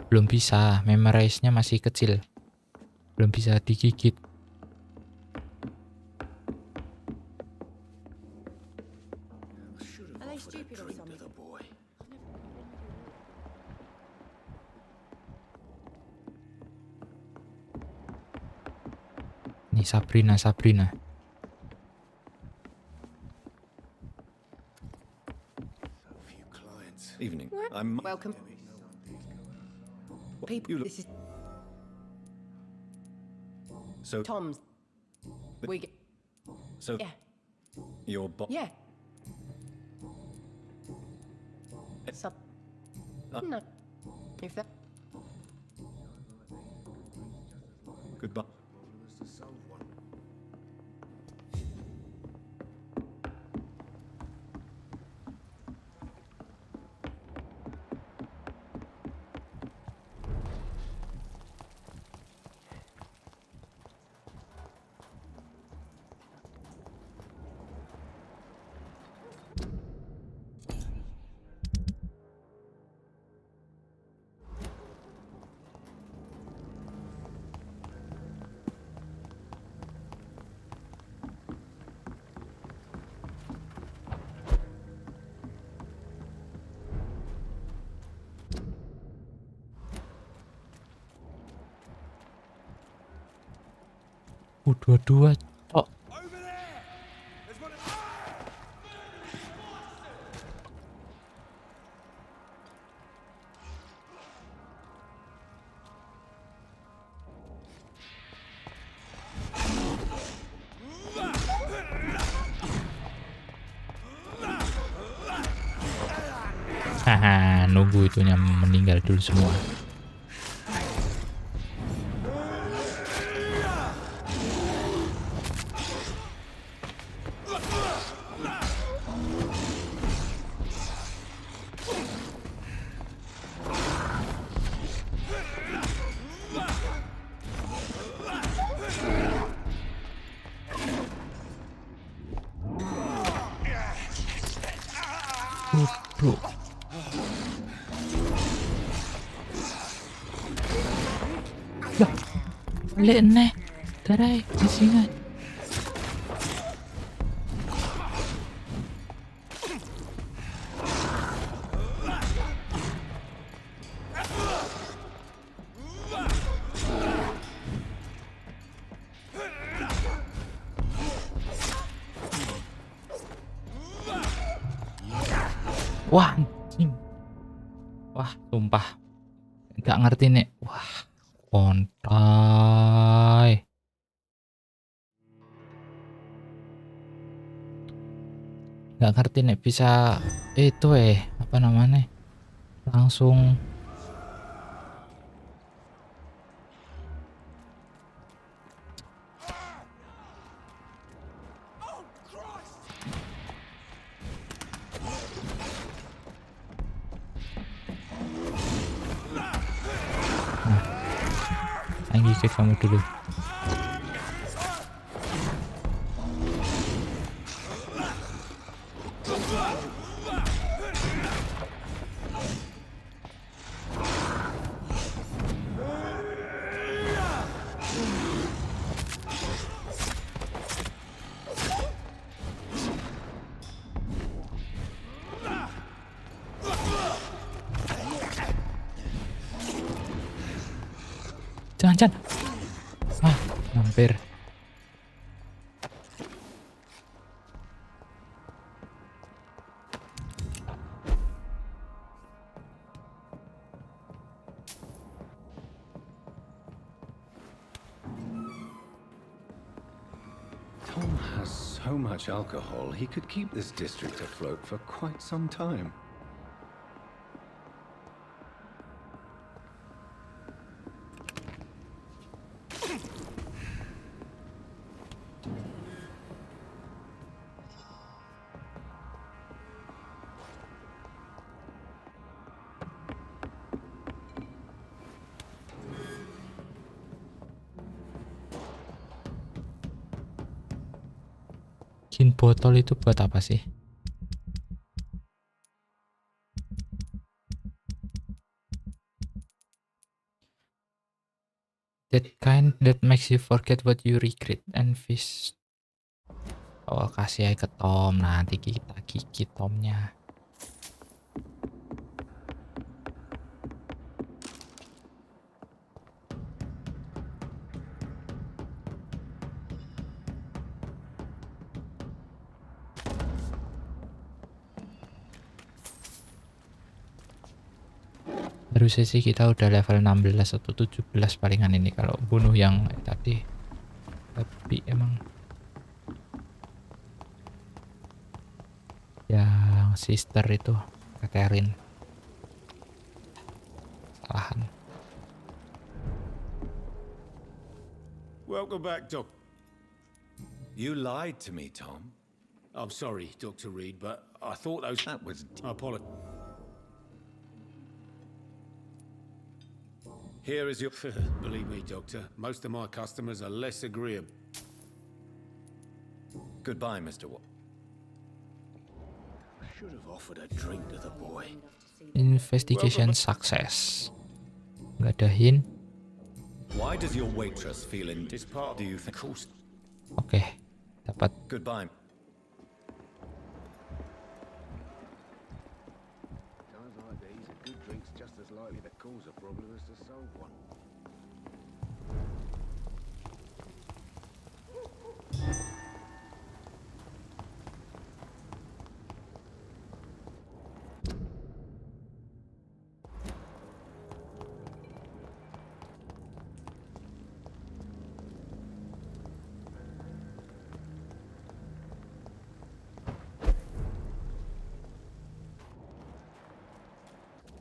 Belum bisa, memorize-nya masih kecil. Belum bisa digigit. Are they stupid or something? The boy. Nih Sabrina. Few clients. Evening. I'm. Welcome. People, You look. this is So. Tom's. We get, So. yeah, Your boss. yeah. Sub. No. If that. Goodbye. Dua-dua, cok. Haha, nunggu itunya meninggal dulu semua. Bro. Lah, balik nih. Tarai, disingat. Wah, anjing. Wah, sumpah. Nggak ngerti nih. Wah, kontai. Nggak ngerti nih bisa itu apa namanya? Langsung gigit kamu dulu. Jangan. Ah, mampir. Tom has so much alcohol, he could keep this district afloat for quite some time. Bikin botol itu buat apa sih? That kind that makes you forget what you regret and fish. Oh, kasih aja ke Tom, nanti kita gigit Tomnya. Harusnya sih kita udah level 16 atau 17 palingan ini kalau bunuh yang tadi. Tapi emang yang sister itu Catherine salahan. Welcome back, Doc. You lied to me, Tom. I'm sorry, Dr. Reed, but I thought those... That was... I apologize. Here is your... Believe me, Doctor, most of my customers are less agreeable. Goodbye, Mr. Watt. Should have offered a drink to the boy. Investigation success. Nggak ada hint. Why does your waitress feel in this part? Do you think? Oke, dapat. Goodbye. Times like these, a good drink's just as likely to cause a problem as to solve one.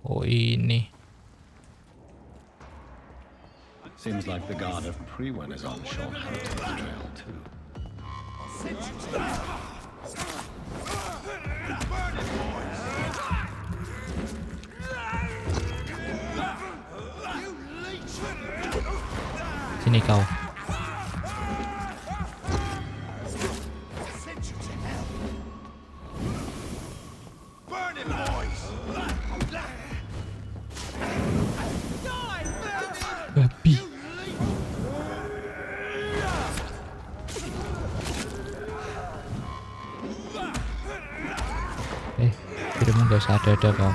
Oh ini. Seems like the guard of Prewen is on Sean Harrington's trail too. Sini kau. Babi. Kiramu gak usah ada kau.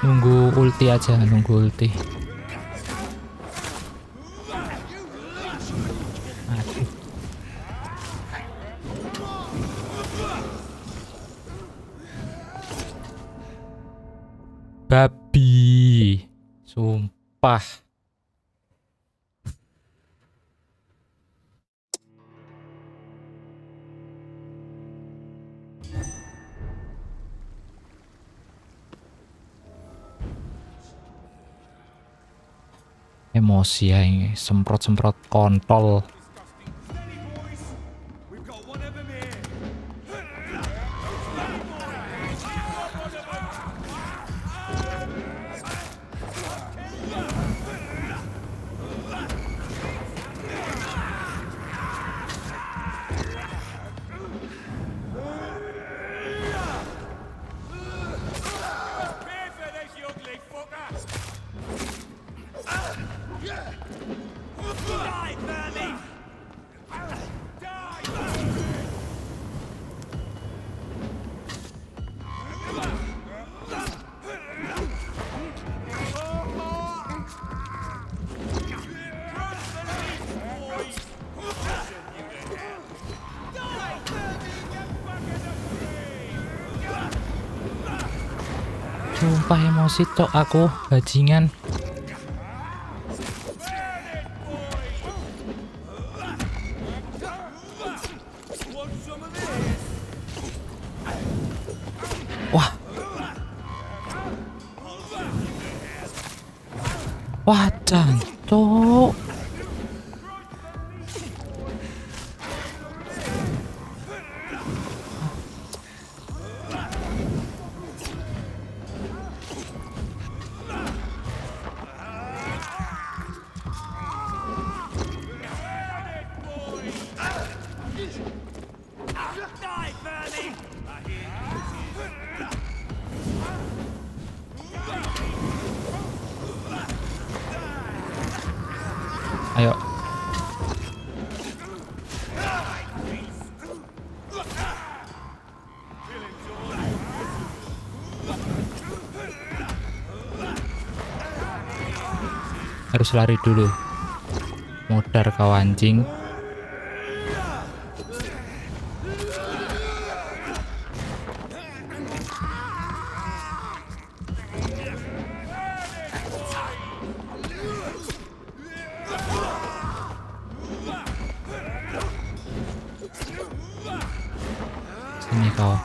Nunggu ulti aja, nunggu ulti. Aduh. Babi. Sumpah. Emosi ya ini, semprot-semprot kontol. Sumpah emosi tok aku, bajingan. Wah. Wah, jantung. Ayo. Harus lari dulu. Modar kau anjing. Sini kau.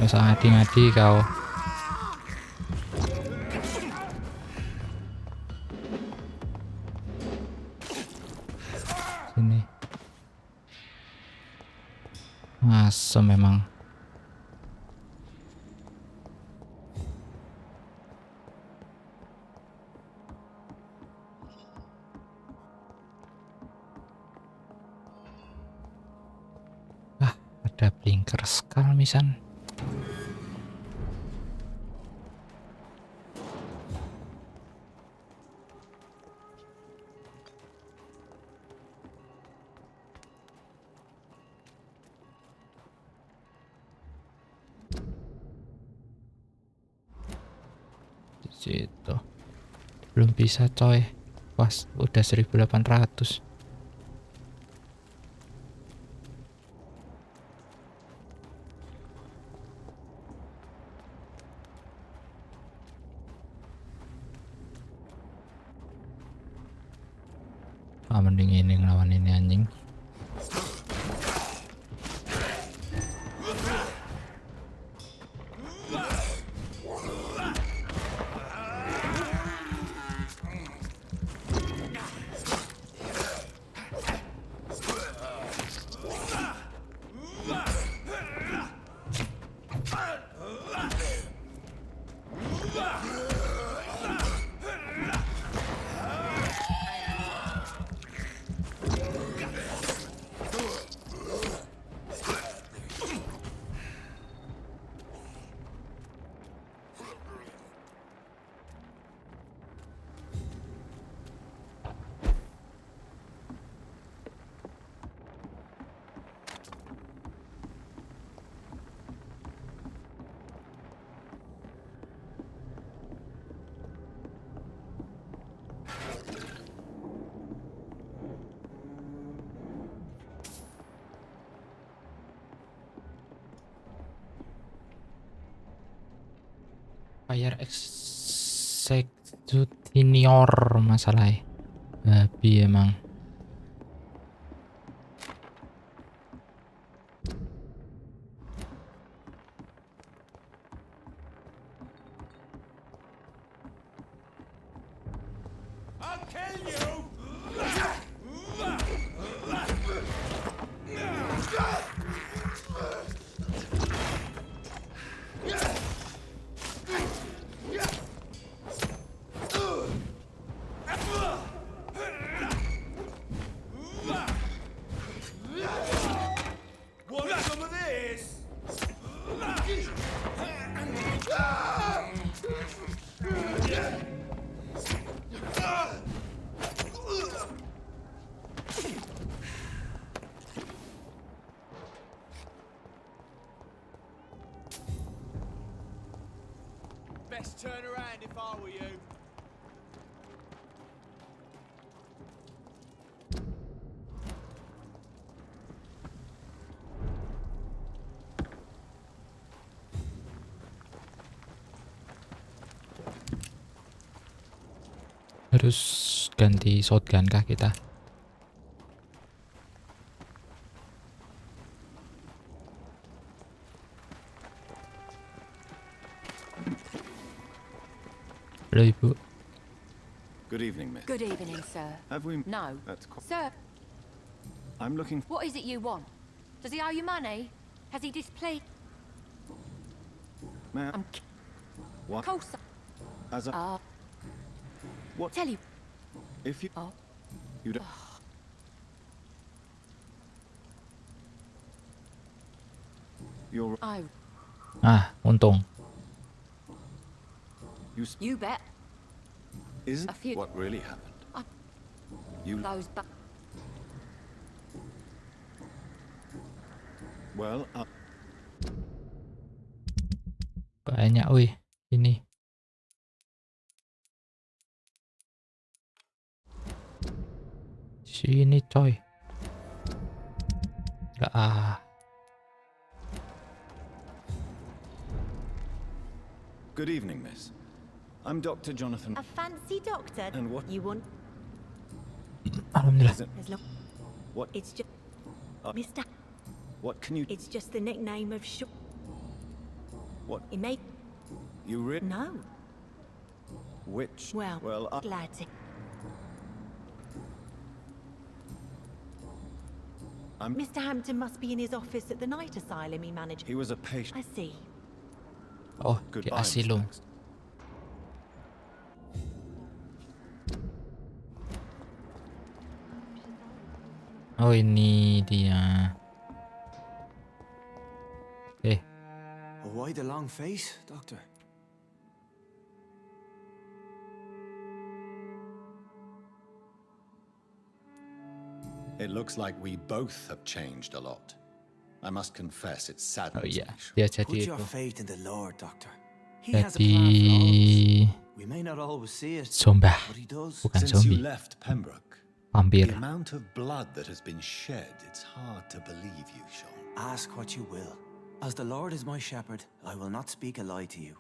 Gak usah ngadi-ngadi kau. Sini. Asem memang. Ada blinker skal misan. Di situ. Belum bisa coy. Pas udah 1800. Mending ini ngelawan ini anjing. Bayar executioner masalah babi emang. Best turn around if I were you. Harus ganti shotgun kah kita? Halo Ibu. Good evening, miss. Good evening, sir. Have we... No. That's Sir, I'm looking... what is it you want? Does he owe you money? Has he displeased? May I... What? Course. As a... What? Tell you. If you... Oh. You don't... You're... Untung. You bet. Isn't A few- what really happened? You... Those Well, Banyak wih ini. Sini coy. Enggak Good evening, miss. I'm Dr. Jonathan. A fancy doctor? And what You want? Alhamdulillah. As long... What? It's just... Mr. What can you... It's just the nickname of What? It may... You read? No. Which? Well, I... glad to... Mr. Hampton must be in his office at the night asylum he managed. He was a patient. I see. Oh, di Goodbye, asilum. Oh, ini dia. Why the long face, Doctor? It looks like we both have changed a lot. I must confess, it's sad. Oh iya, dia jadi Put your itu. faith in the Lord, Doctor. He has a Jadi plan for all of us. We may not always see it, zombah, but he does. bukan Since you zombie. left Pembroke, Vampyr. the amount of blood that has been shed, it's hard to believe you, Sean. Ask what you will. As the Lord is my shepherd, I will not speak a lie to you.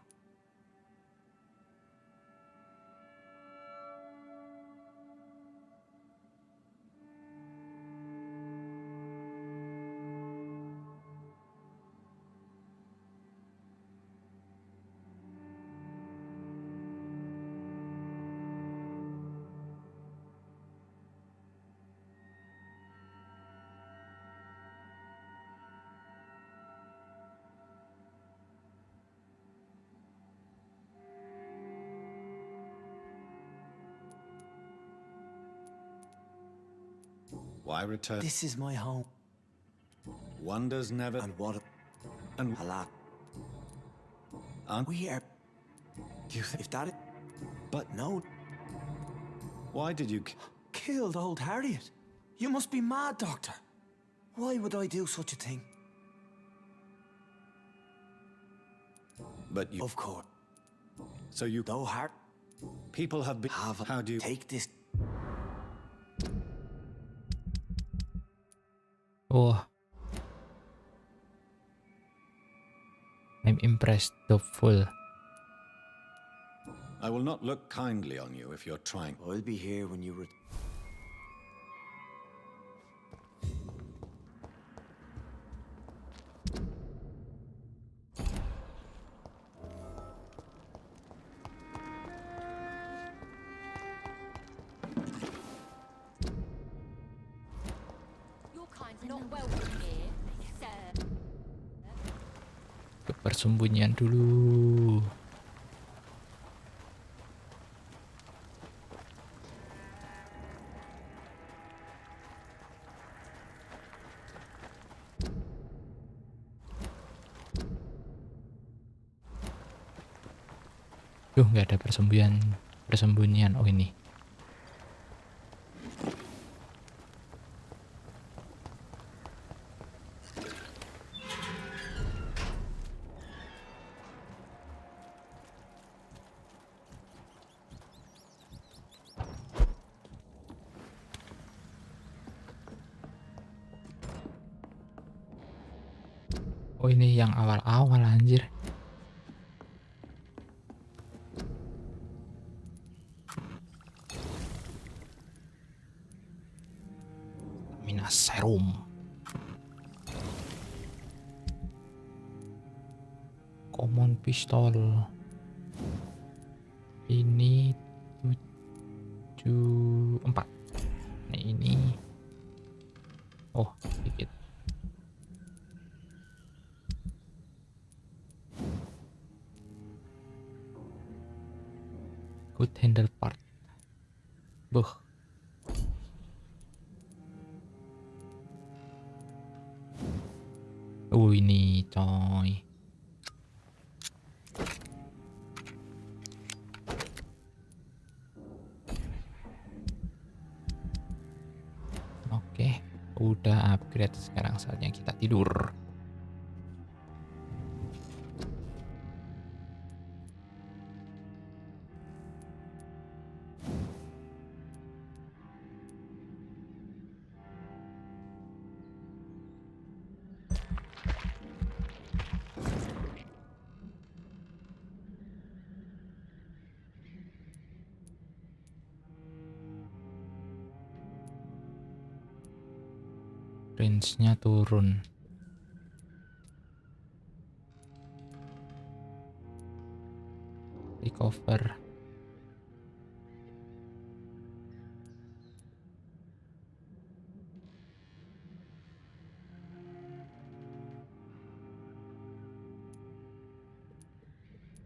Why return? This is my home. Wonders never. And what? And Allah. And we are. You think if that? But no. Why did you killed old Harriet? You must be mad, Doctor. Why would I do such a thing? But you. Of course. So you. Though heart. People have been. How do you take this? Oh, I'm impressed. The full. I will not look kindly on you if you're trying. I'll be here when you return. Ke persembunyian dulu. Duh, nggak ada persembunyian. Oh, ini. Oh, ini yang awal-awal anjir. Serum. Common pistol. Ini 74. Nah, ini. Oh, dikit. Good handle part. Buh. Ini coy. Oke, udah upgrade. Sekarang saatnya kita tidur. Range-nya turun. recover.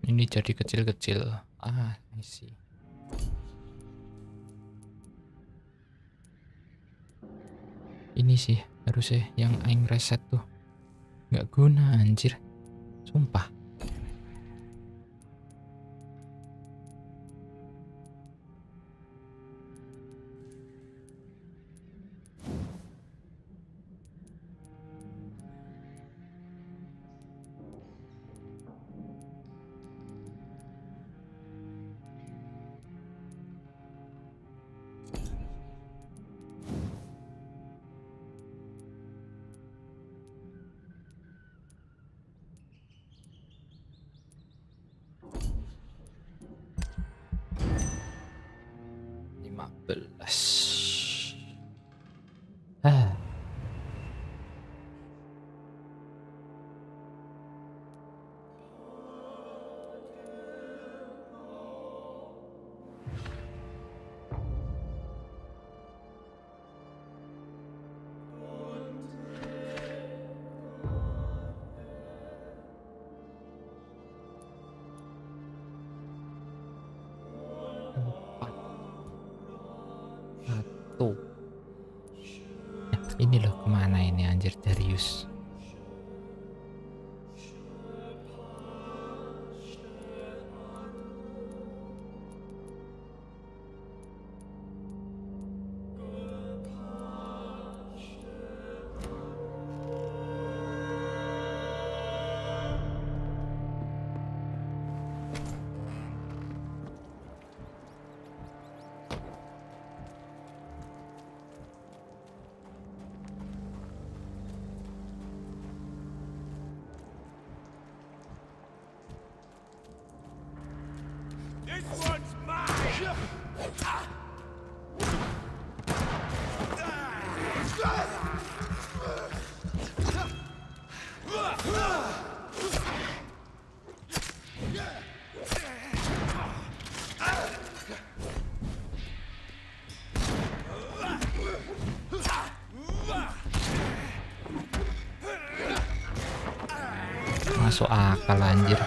Ini jadi kecil-kecil. I see. Ini sih harusnya yang aing reset tuh. Nggak guna anjir. Sumpah. Ah. Tuh. Nah, ini loh kemana ini anjir Darius. This one's mine! Masuk akal anjir.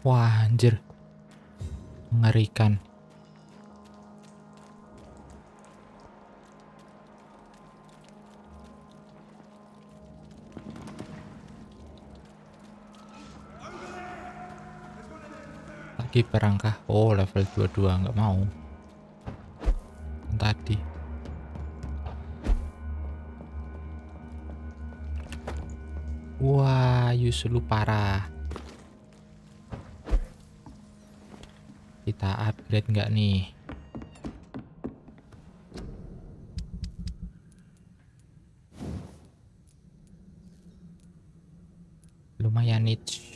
Wah anjir, mengerikan. Lagi perangkah. Oh level 22 nggak mau. Tadi. Wah Yusulu parah. Kita upgrade nggak nih? Lumayan niche.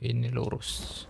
ini lurus.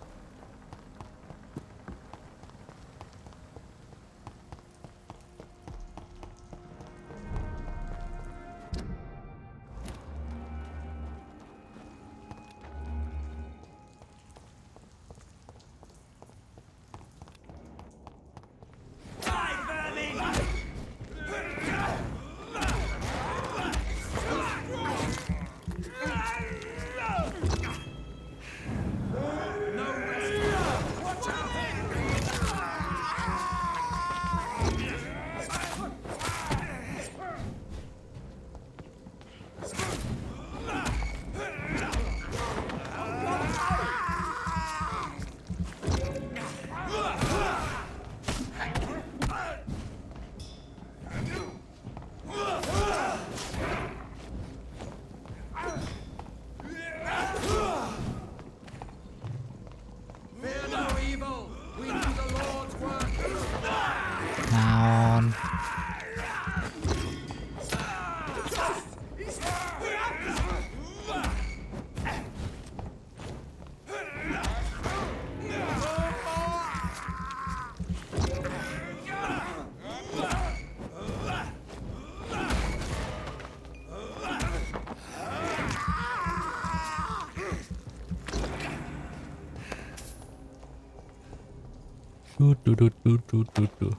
Naon. Du.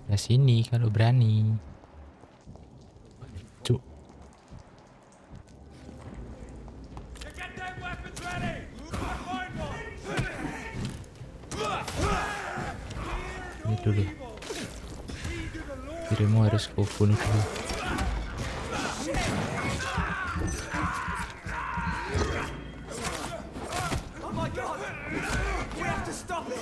Ya sini kalau berani. Cuk. Ini dulu. Dirimu harus ku bunuh dulu. Oh my god! We have to stop it!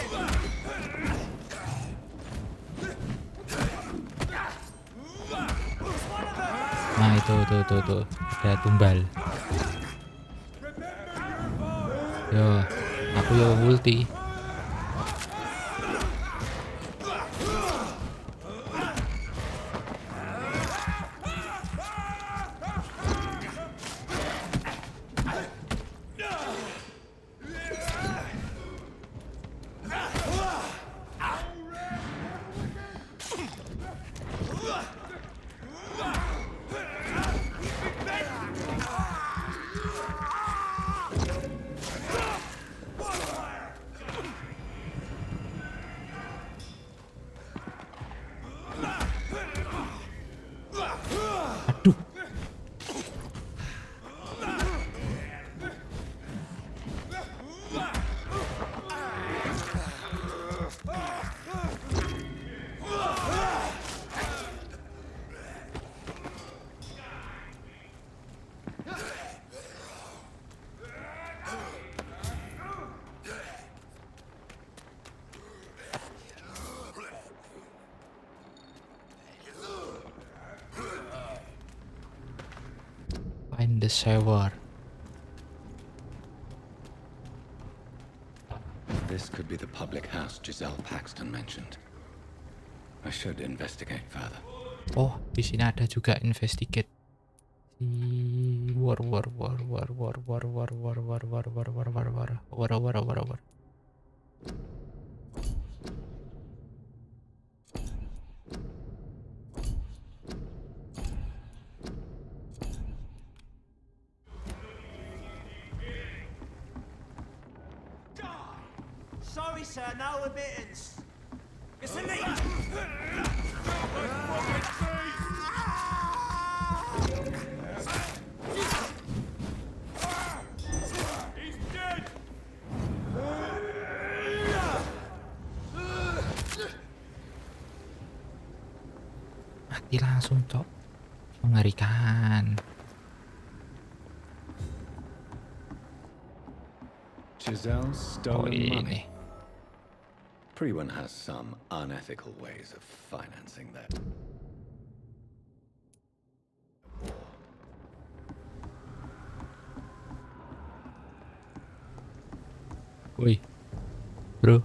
Nah itu ada tumbal. Yo, aku yo ulti. Find the shower. This could be the public house Giselle Paxton mentioned. I should investigate further. Oh, di sini ada juga investigate. War. Sorry, sir, no admittance. It's a leak! He's dead! Mati langsung, Cok. Mengerikan. Giselle's stolen ini. money. Prewen has some unethical ways of financing that. Woi, bro.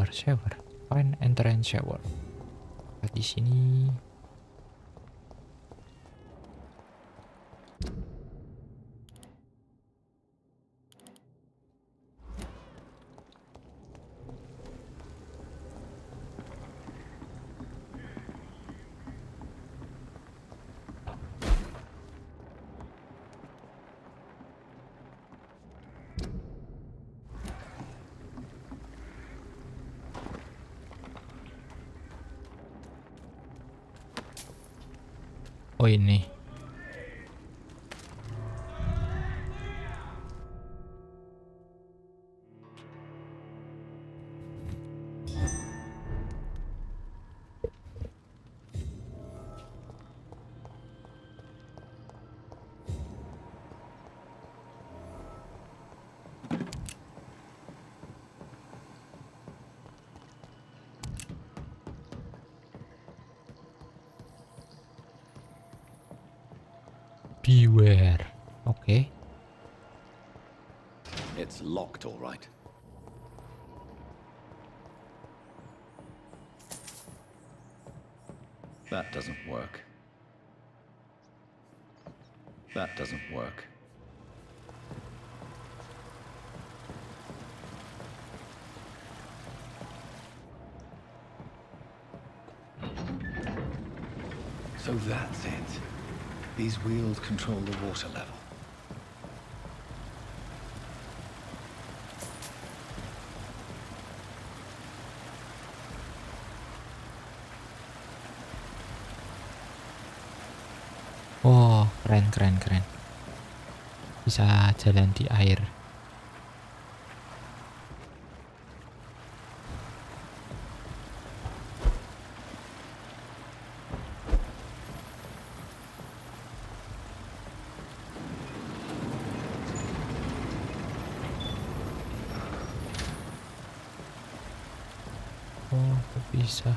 Shower. Find entrance shower. Di sini. Oh ini. Beware. Okay. It's locked, all right. That doesn't work. That doesn't work. So that's it. These wheels control the water level. Oh, keren. Bisa jalan di air. Oh, kok bisa.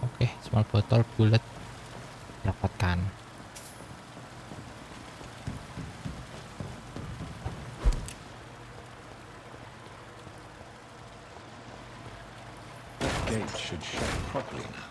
Oke, small botol bullet dapatkan. Gate should shut properly now.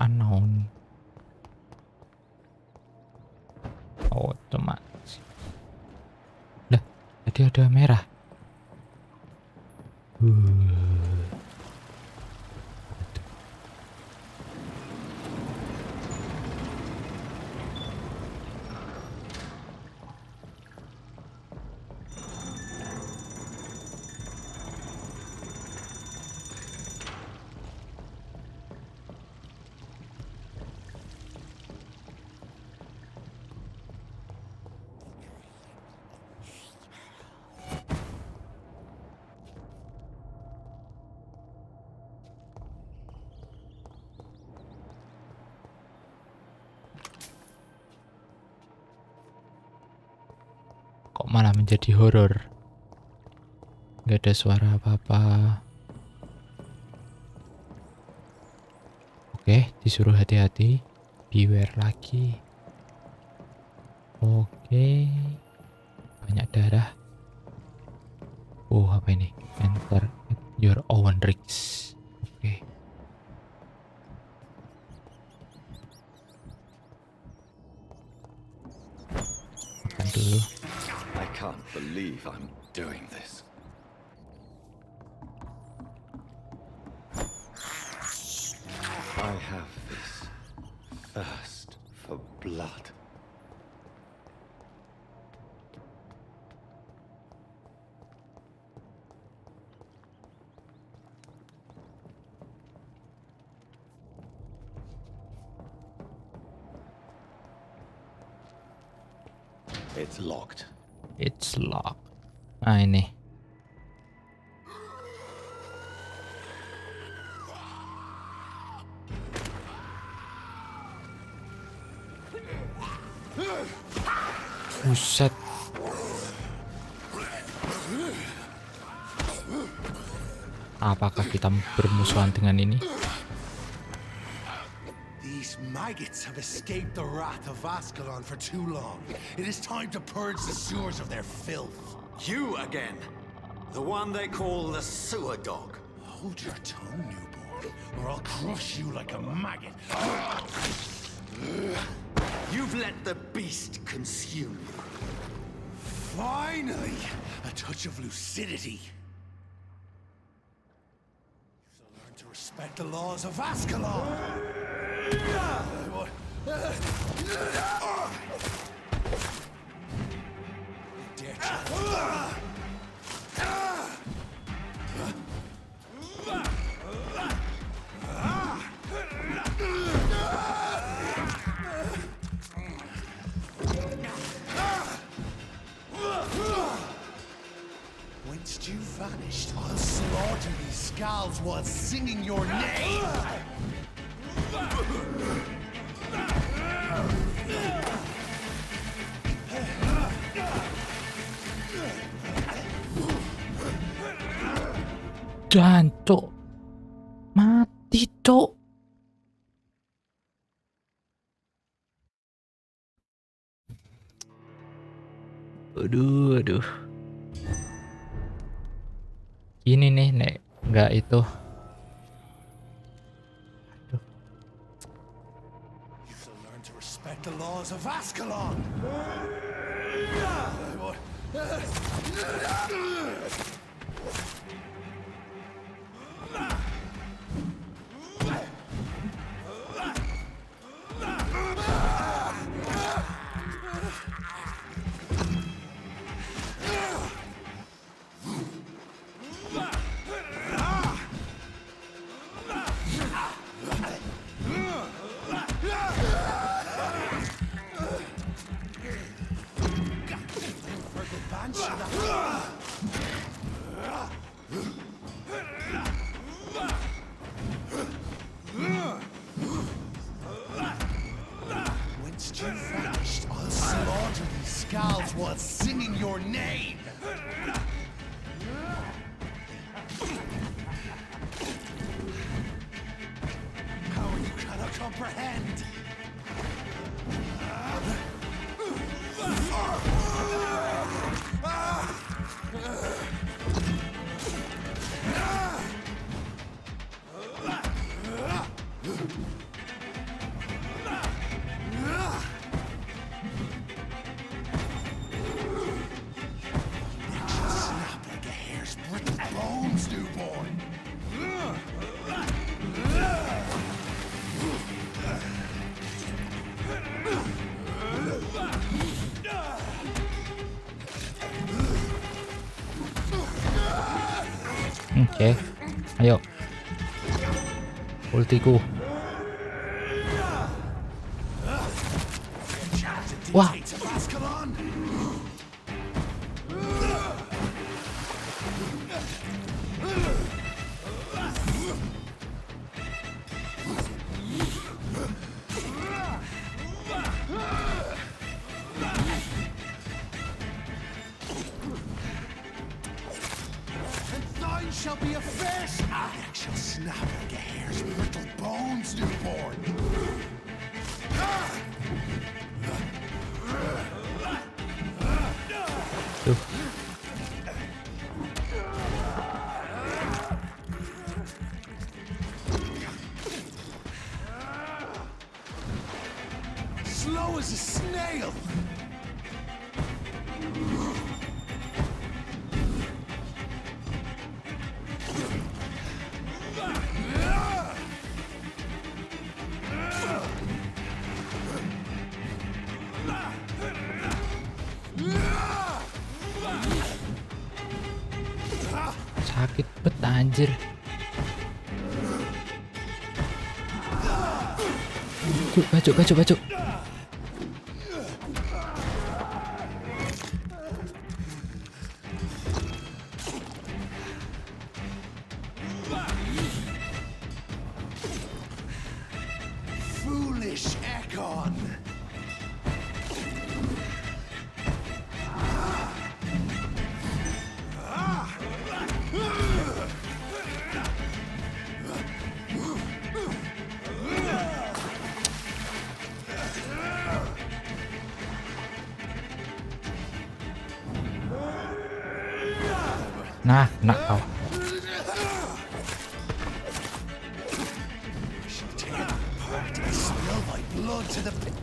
Unknown. Oh, cuma. Lah, tadi ada merah. Kok malah menjadi horor? Gak ada suara apa-apa. Oke, disuruh hati-hati. Beware lagi. Oke. Banyak darah. Oh, apa ini? Enter at your own risk. Oke. Makan dulu. I can't believe I'm doing this. I have this thirst for blood. It's locked. It's locked. Nah ini. Buset. Apakah kita bermusuhan dengan ini? These maggots have escaped the wrath of Ascalon for too long. It is time to purge the sewers of their filth. You again! The one they call the sewer dog. Hold your tongue, newborn, or I'll crush you like a maggot. You've let the beast consume you. Finally! A touch of lucidity. So learn to respect the laws of Ascalon! Whence you vanished, I'll slaughter these skulls while singing your name! Dan cok, mati cok. Aduh. Ini nih, nek nggak itu. Aduh. You shall learn to respect the laws of Ascalon. Once you vanished, I'll slaughter these skulls while singing your name. How you cannot comprehend. Snap like a hare's brittle bones, newborn. Oke, ayo. Ultiku. Wah. Thine shall be a fair neck shall snap like a hare's brittle bones, newborn. Tuh. Slow as a snail. Sakit bet anjir. Cuk, bacuk. Nah, kena kau. Smell my blood to the pit.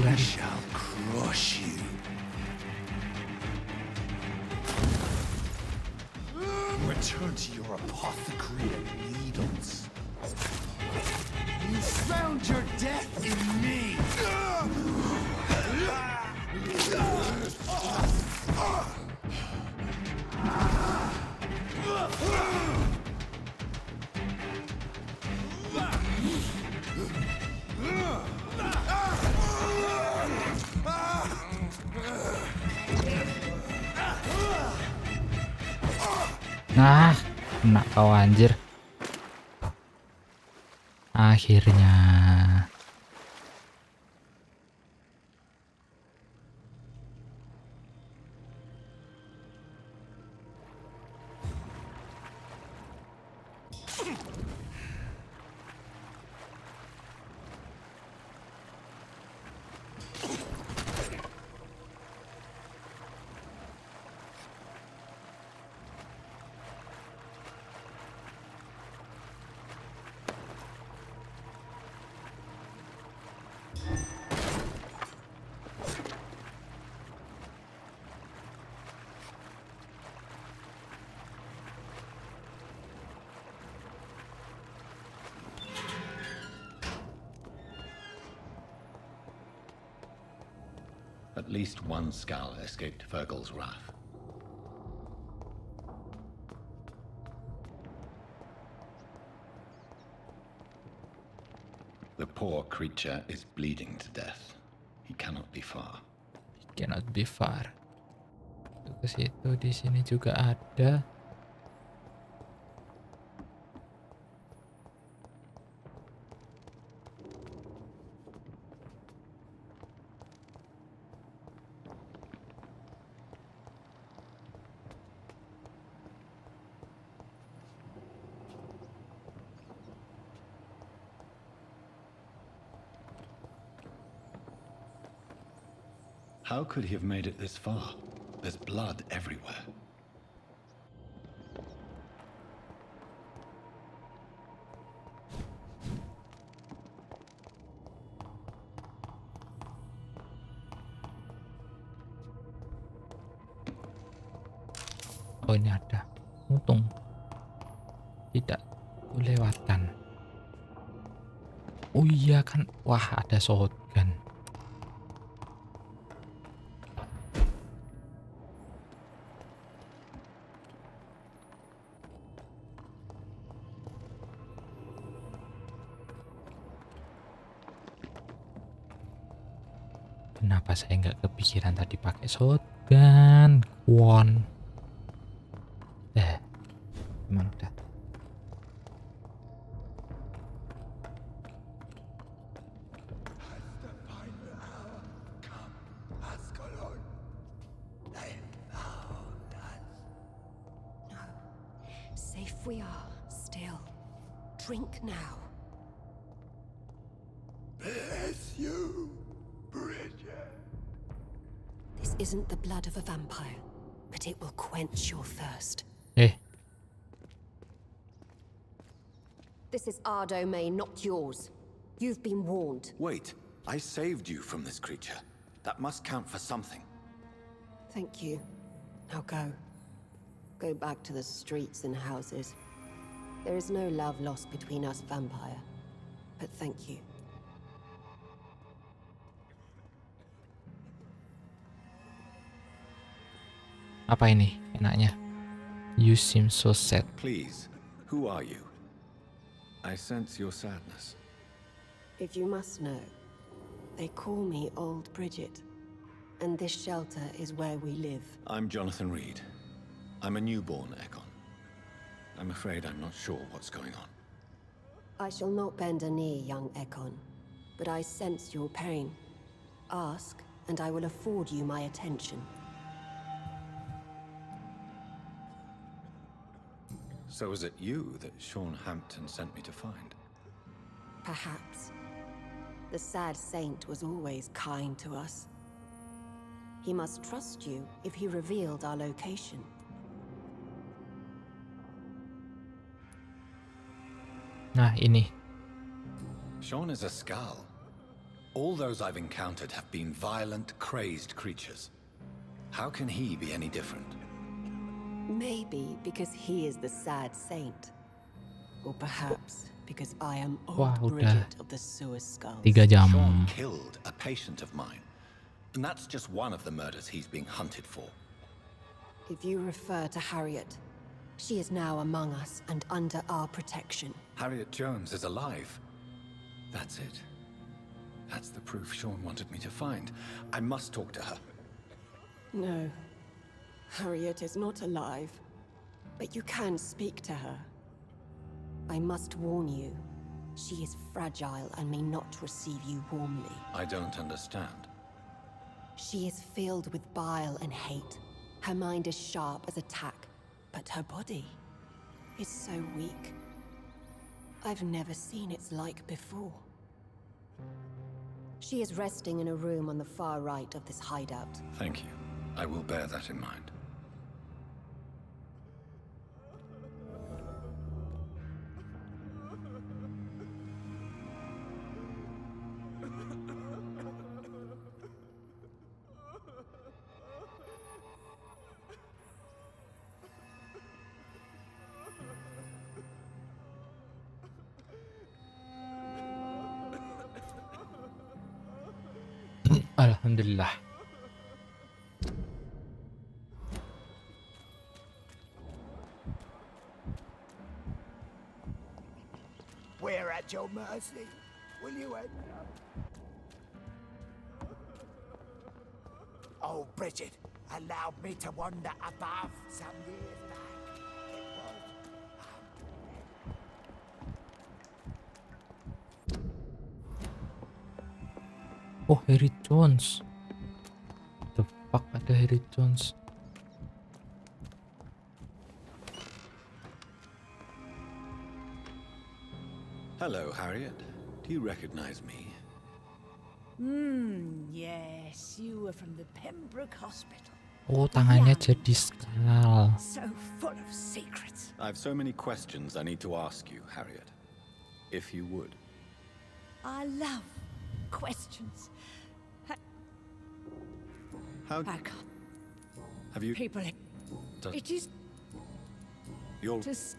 I shall crush you. Return to your apothecary and needles. You found your death in me. Nah, kena kau anjir. Akhirnya. At least one Skal escaped Fergal's wrath. The poor creature is bleeding to death. He cannot be far. He cannot be far. Ke situ, di sini juga ada. How could he have made it this far? There's blood everywhere. Oh, ini ada. Untung tidak lewatkan. Oh iya kan, wah ada shotgun. Kenapa saya nggak kepikiran tadi pakai shotgun? Won. Emang udah. Safe we are, still. Drink now. Bless you, Bridget. This isn't the blood of a vampire, but it will quench your thirst. This is our domain, not yours. You've been warned. Wait, I saved you from this creature. That must count for something. Thank you. Now go. Go back to the streets and houses. There is no love lost between us, vampire. But thank you. Apa ini enaknya? You seem so sad. Please, who are you? I sense your sadness. If you must know, they call me Old Bridget, and this shelter is where we live. I'm Jonathan Reed. I'm a newborn Ekon. I'm afraid I'm not sure what's going on. I shall not bend a knee, young Ekon, but I sense your pain. Ask, and I will afford you my attention. So was it you that Sean Hampton sent me to find? Perhaps. The sad saint was always kind to us. He must trust you if he revealed our location. Nah, ini. Sean is a Skal. All those I've encountered have been violent, crazed creatures. How can he be any different? Maybe because he is the sad saint. Or perhaps because I am Wah, old udah Bridget of the Sewer Skulls. 3 jam. Sean killed a patient of mine. And that's just one of the murders he's being hunted for. If you refer to Harriet, she is now among us and under our protection. Harriet Jones is alive. That's it. That's the proof Sean wanted me to find. I must talk to her. No. Harriet is not alive. But you can speak to her. I must warn you. She is fragile and may not receive you warmly. I don't understand. She is filled with bile and hate. Her mind is sharp as a tack, but her body is so weak. I've never seen its like before. She is resting in a room on the far right of this hideout. Thank you. I will bear that in mind. Alhamdulillah. We're at your mercy. Will you end up? Oh, Bridget allowed me to wander above some years back. It was... Oh, Harry Jones. The fuck, ada Harry Jones. Hello, Harriet. Do you recognize me? Yes, you were from the Pembroke Hospital. Oh, tangannya jadi skal. So full of secrets. I have so many questions I need to ask you, Harriet. If you would. I love questions. How I can't. have you... People. Does- It is You're... just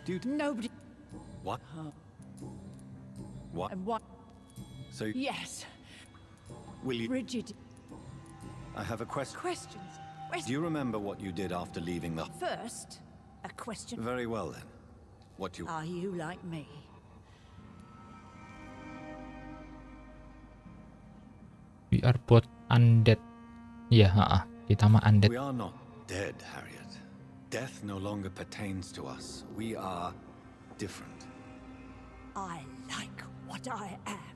Dude. nobody. What? What? And what? So... Yes, Will you... Bridget. I have a question. Questions. Do you remember what you did after leaving the... First, a question. Very well, then. What you... Are you like me? We are both undead. Ya, kita mah undead. We are not dead, Harriet. Death no longer pertains to us. We are different. I like what I am.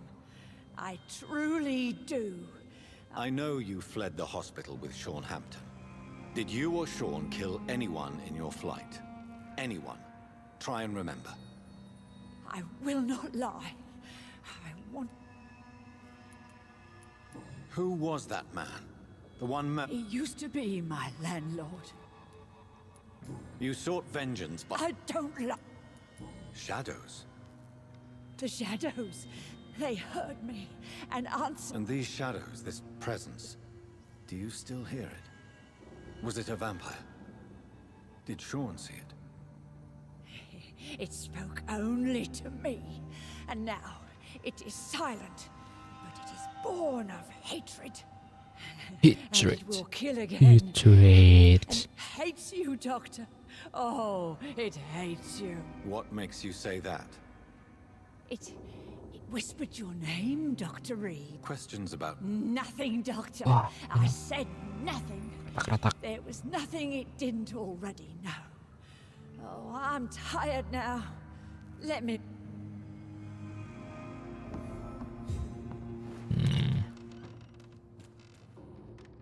I truly do. I know you fled the hospital with Sean Hampton. Did you or Sean kill anyone in your flight? Anyone? Try and remember. I will not lie. I want... Who was that man? The one He used to be my landlord. You sought vengeance, but... I don't like Shadows. the shadows. They heard me and answered. And these shadows, this presence, do you still hear it? Was it a vampire? Did Sean see it? It spoke only to me. And now it is silent. But it is born of hatred. Hatred. And it will kill again. Hatred. And hates you, Doctor. Oh, it hates you. What makes you say that? It whispered your name, Dr. Reed. Questions about... Nothing, Doctor. Oh, I said nothing. Retak-retak. There was nothing it didn't already know. Oh, I'm tired now. Let me...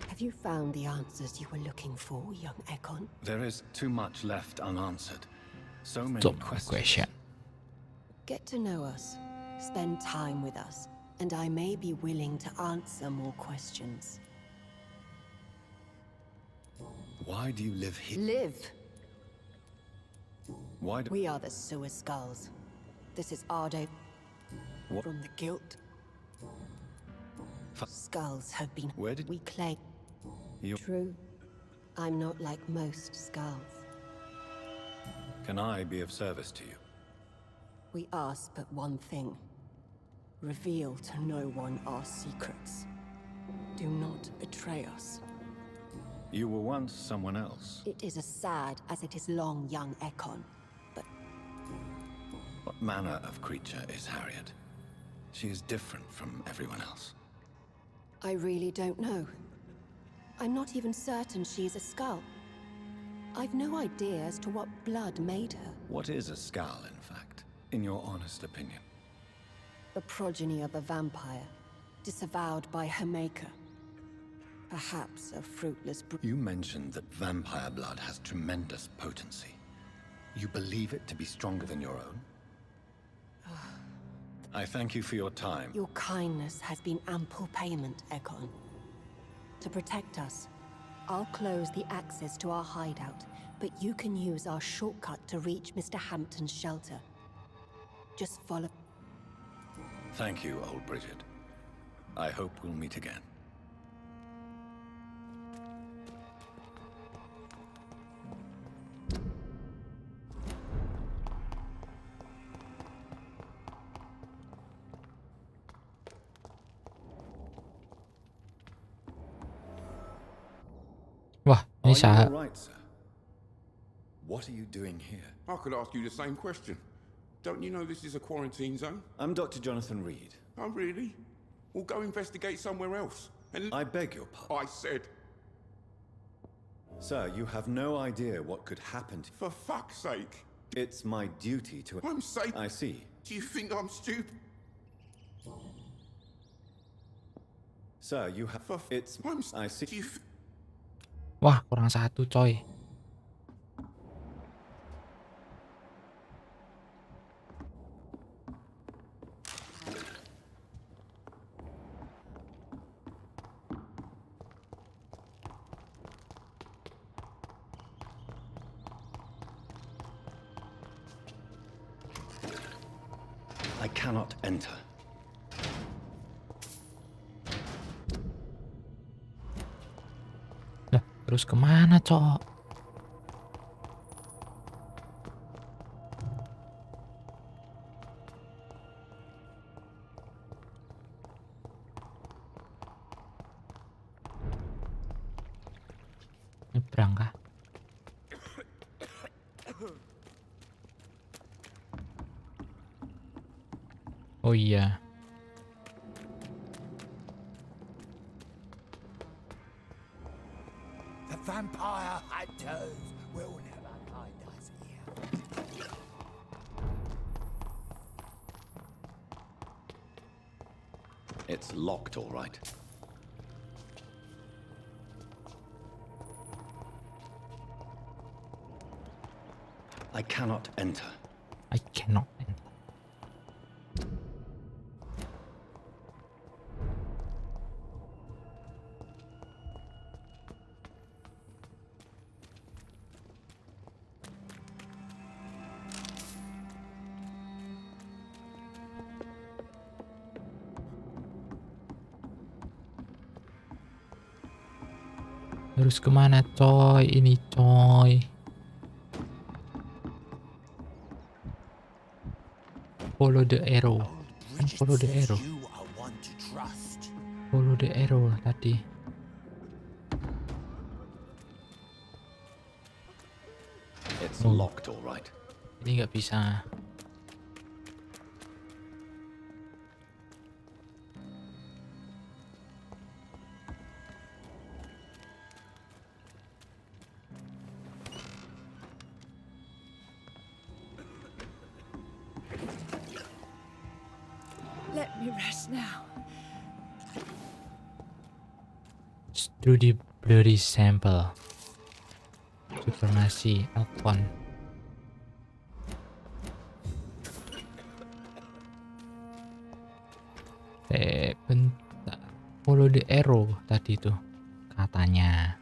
Have you found the answers you were looking for, young Ekon? There is too much left unanswered. So many Top questions. question. Get to know us, spend time with us, and I may be willing to answer more questions. Why do you live here? Live! Why do We are the sewer skulls. This is our day. What? From the guilt. Skulls have been. Where did we claim? you? True. I'm not like most skulls. Can I be of service to you? We ask but one thing. Reveal to no one our secrets. Do not betray us. You were once someone else. It is as sad as it is long, young Ekon. But What manner of creature is Harriet? She is different from everyone else. I really don't know. I'm not even certain she's a skull. I've no idea as to what blood made her. What is a skull, in fact, in your honest opinion? The progeny of a vampire, disavowed by her maker. Perhaps a fruitless You mentioned that vampire blood has tremendous potency. You believe it to be stronger than your own? I thank you for your time. Your kindness has been ample payment, Ekon. To protect us, I'll close the access to our hideout, but you can use our shortcut to reach Mr. Hampton's shelter. Just follow. Thank you, old Bridget. I hope we'll meet again. Wah, ini Are you sah. all right, sir? What are you doing here? I could ask you the same question. Don't you know this is a quarantine zone? I'm Dr. Jonathan Reed. Oh, really? We'll go investigate somewhere else. And I beg your pardon. I said, Sir, you have no idea what could happen to for fuck's sake. It's my duty to... I'm safe. I see. Do you think I'm stupid? Sir, you have... It's... I see. Wah, kurang satu coy. I cannot enter. Lah, terus kemana, cok? Nyebrang kah? Oh iya. The vampire hunters will never find us here. It's locked, all right. I cannot enter. I cannot enter. Harus kemana coy? Ini coy. Follow the arrow. Kan follow the arrow. Follow the arrow tadi. It's locked, all right. Ini nggak bisa. Let me rest now. Studi blurry sample. Supremasi Alcon. Bentar. Follow the arrow tadi tuh katanya.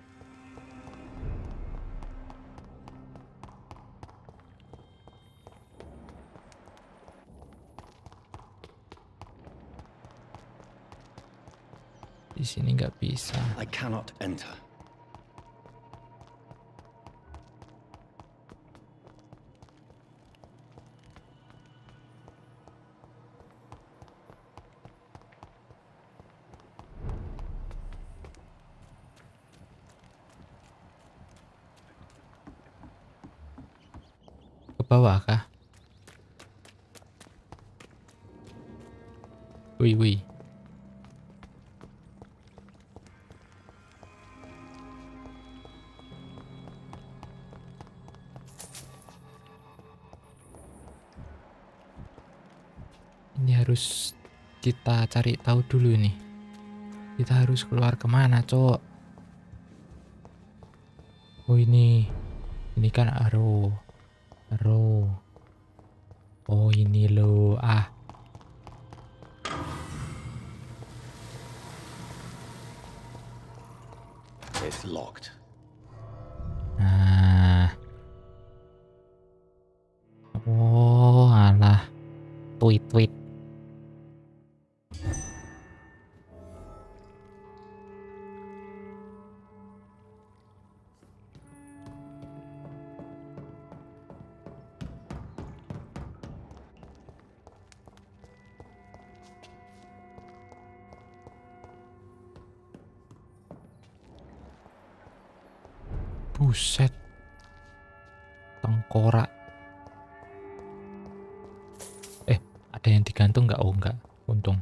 Di sini nggak bisa. I cannot enter. Ke bawah kah? Wih, wih. Ini harus kita cari tahu dulu nih. Kita harus keluar kemana, Cok? Oh ini kan arrow. Oh ini loh. It's locked. Nah. Oh alah. Tweet. Buset. Tengkorak. Ada yang digantung nggak? Oh nggak. Untung.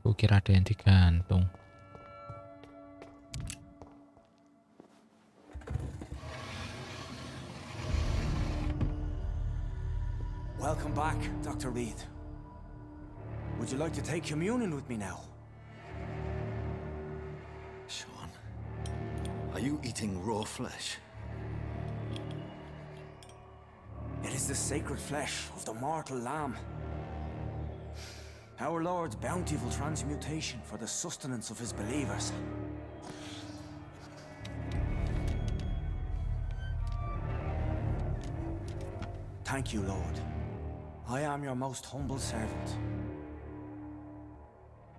Gue kira ada yang digantung. Welcome back, Dr. Reed. Would you like to take communion with me now? Sean, are you eating raw flesh? It is the sacred flesh of the mortal lamb. Our Lord's bountiful transmutation for the sustenance of his believers. Thank you, Lord. I am your most humble servant.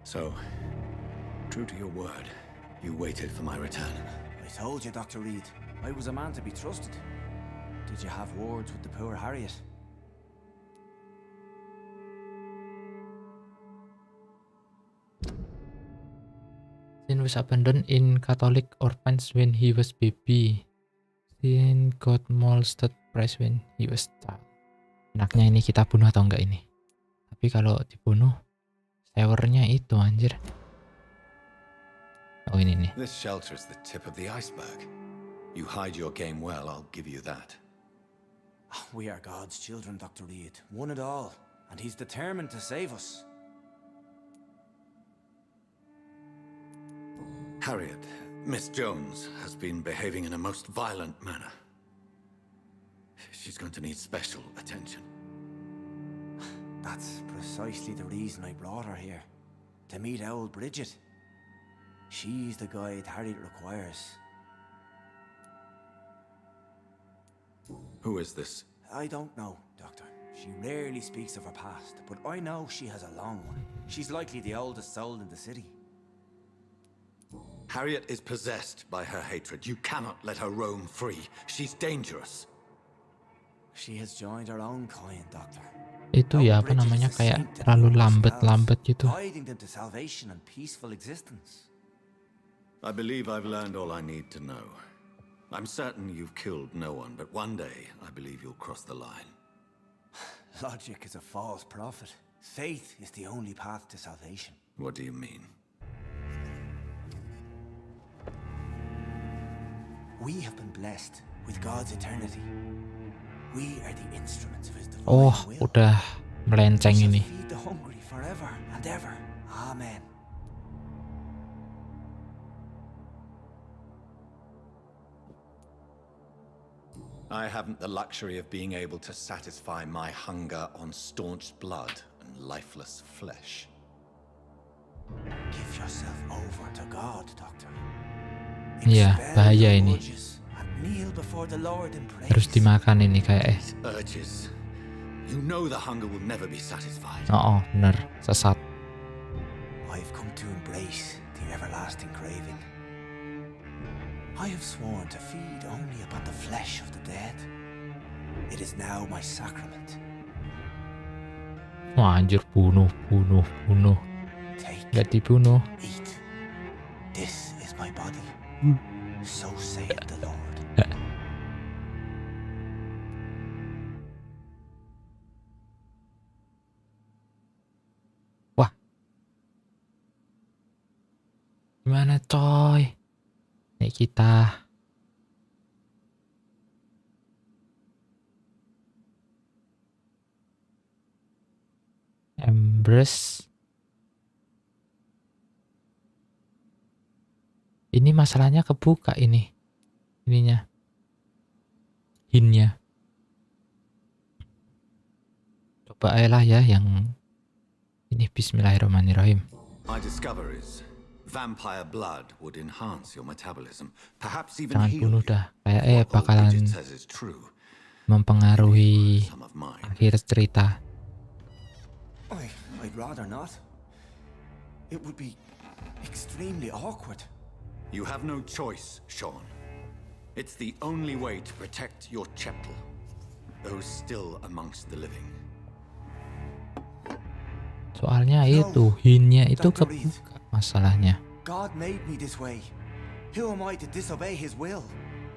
So, true to your word, you waited for my return. I told you, Dr. Reed, I was a man to be trusted. Did you have words with the poor Harriet? Sin was abandoned in Catholic orphans when he was baby. Sin got molested price when he was child. Enaknya ini kita bunuh atau enggak ini? Tapi kalau dibunuh, sewernya itu anjir. Oh ini nih. This shelter is the tip of the iceberg. You hide your game well, I'll give you that. We are God's children, Dr. Reed, one and all, and he's determined to save us. Harriet, Miss Jones has been behaving in a most violent manner. She's going to need special attention. That's precisely the reason I brought her here. To meet old Bridget. She's the guide Harriet requires. Who is this? I don't know, Doctor. She rarely speaks of her past, but I know she has a long one. She's likely the oldest soul in the city. Harriet is possessed by her hatred. You cannot let her roam free. She's dangerous. She has joined her own kind, Doctor. Itu ya apa namanya kayak terlalu lambat gitu. Guiding them to salvation and peaceful existence. I believe I've learned all I need to know. I'm certain you've killed no one, but one day I believe you'll cross the line. Logic is a false prophet. Faith is the only path to salvation. What do you mean? We have been blessed with God's eternity. We are the instruments of his divine will. Udah melenceng We shall ini. feed the hungry forever and ever. Amen. I haven't the luxury of being able to satisfy my hunger on staunched blood and lifeless flesh. Give yourself over to God, Doctor. Iya, bahaya ini. And kneel before the Lord in praise. Harus dimakan ini kayak Urges. You know the hunger will never be satisfied. Oh, bener, sesat. I've come to embrace the everlasting craving. I have sworn to feed only upon the flesh of the dead. It is now my sacrament. Wah, anjir, bunuh. Gak dibunuh. Eat. This is my body. So saith the Lord. Wah. Gimana coy? Nih kita. Embrace. Ini masalahnya kebuka ini. Ininya. Hinnya. Coba ayolah ya yang ini. Bismillahirrahmanirrahim. My discoveries. Vampire blood would enhance your metabolism, perhaps even Jangan heal bunuh you. dah. Kayak bakalan mempengaruhi akhir cerita. I'd rather not. It would be extremely awkward. You have no choice, Sean. It's the only way to protect your cheptel, those still amongst the living. Soalnya itu hinnya itu kebuka masalahnya. God made me this way. Who am I to disobey his will?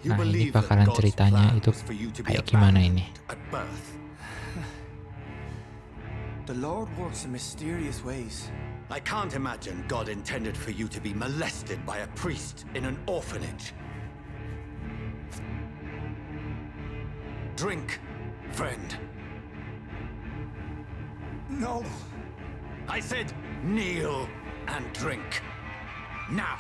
Nah, ini bakalan ceritanya itu kayak gimana ini? The Lord works in mysterious ways. I can't imagine God intended for you to be molested by a priest in an orphanage. Drink, friend. No. I said kneel and drink. Now.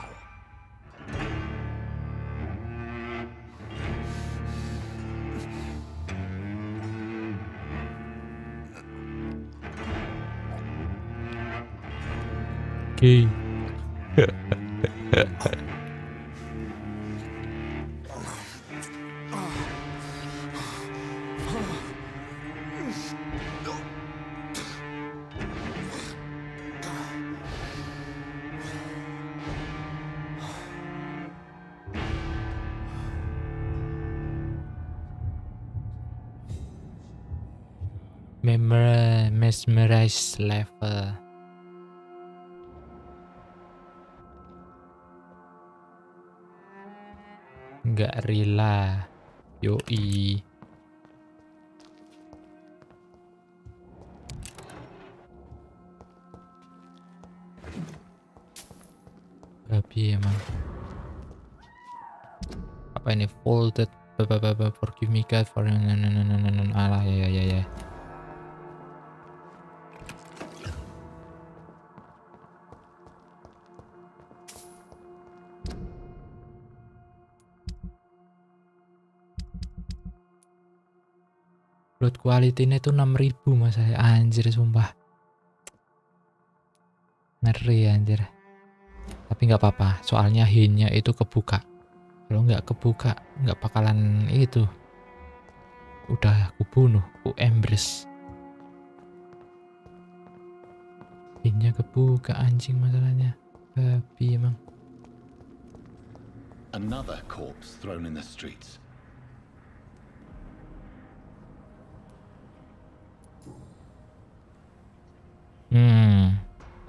Okay. Mesmerize level. Nggak rela. Yoi. Babi emang. Apa ini? Folded. Forgive me God for alah ya. Upload quality-nya itu 6.000 mas saya. Anjir sumpah. Ngeri anjir. Tapi nggak apa-apa, soalnya hinnya itu kebuka. Kalau nggak kebuka, nggak bakalan itu. Udah aku bunuh, aku embrace. Hinnya kebuka anjing masalahnya. Babi emang. Another corpse thrown in the streets.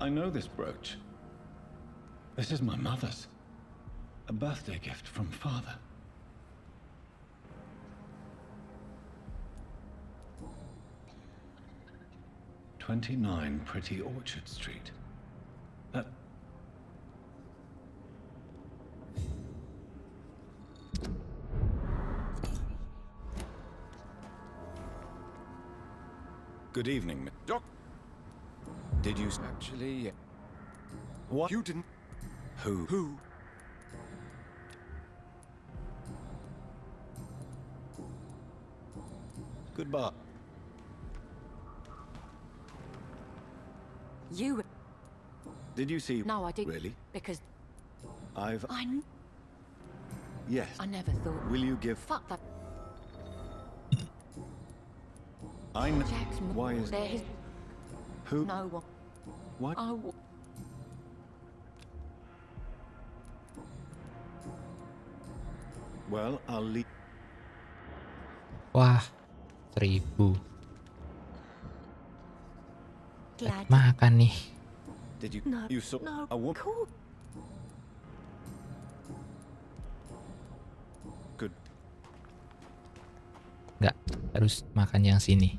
I know this brooch. This is my mother's. A birthday gift from father. "29 Pretty Orchard Street." That... Good evening, Doc. Did you actually? What? You didn't. Who? Goodbye. You. Did you see? No, I did. Really? Because I've. I Yes. never thought. Will you give? Fuck that. I know. Jack's Why is? there? His... Who? No one. What? Well, I'll leave. Wah, 1000. Glad. Makan nih. Did you? No. You saw No. a woman? Cool. Good. Nggak, harus makan yang sini.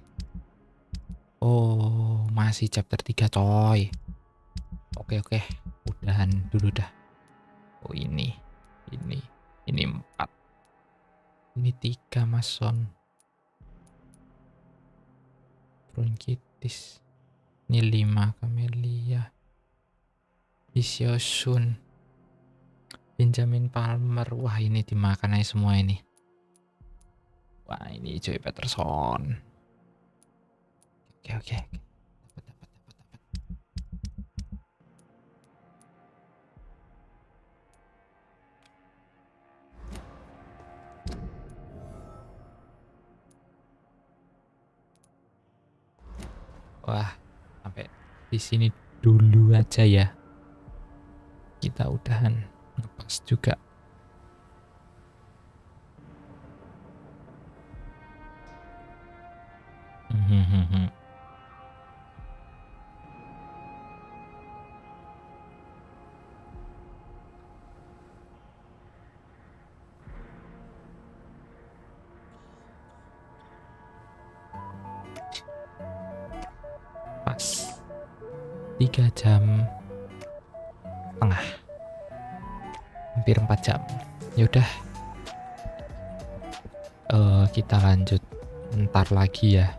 Oh, masih chapter 3 coy. Oke, udahan dulu dah. Oh ini 4. Ini 3 mason. Bronkitis. Ini 5 Camellia. Isiosun. Benjamin Palmer. Wah ini dimakan aja semua ini. Wah ini Joey Peterson. Oke. Dapat. Wah, sampai di sini dulu aja ya. Kita udahan ngepas juga. Pas 3 jam setengah, hampir 4 jam. Yaudah, kita lanjut ntar lagi ya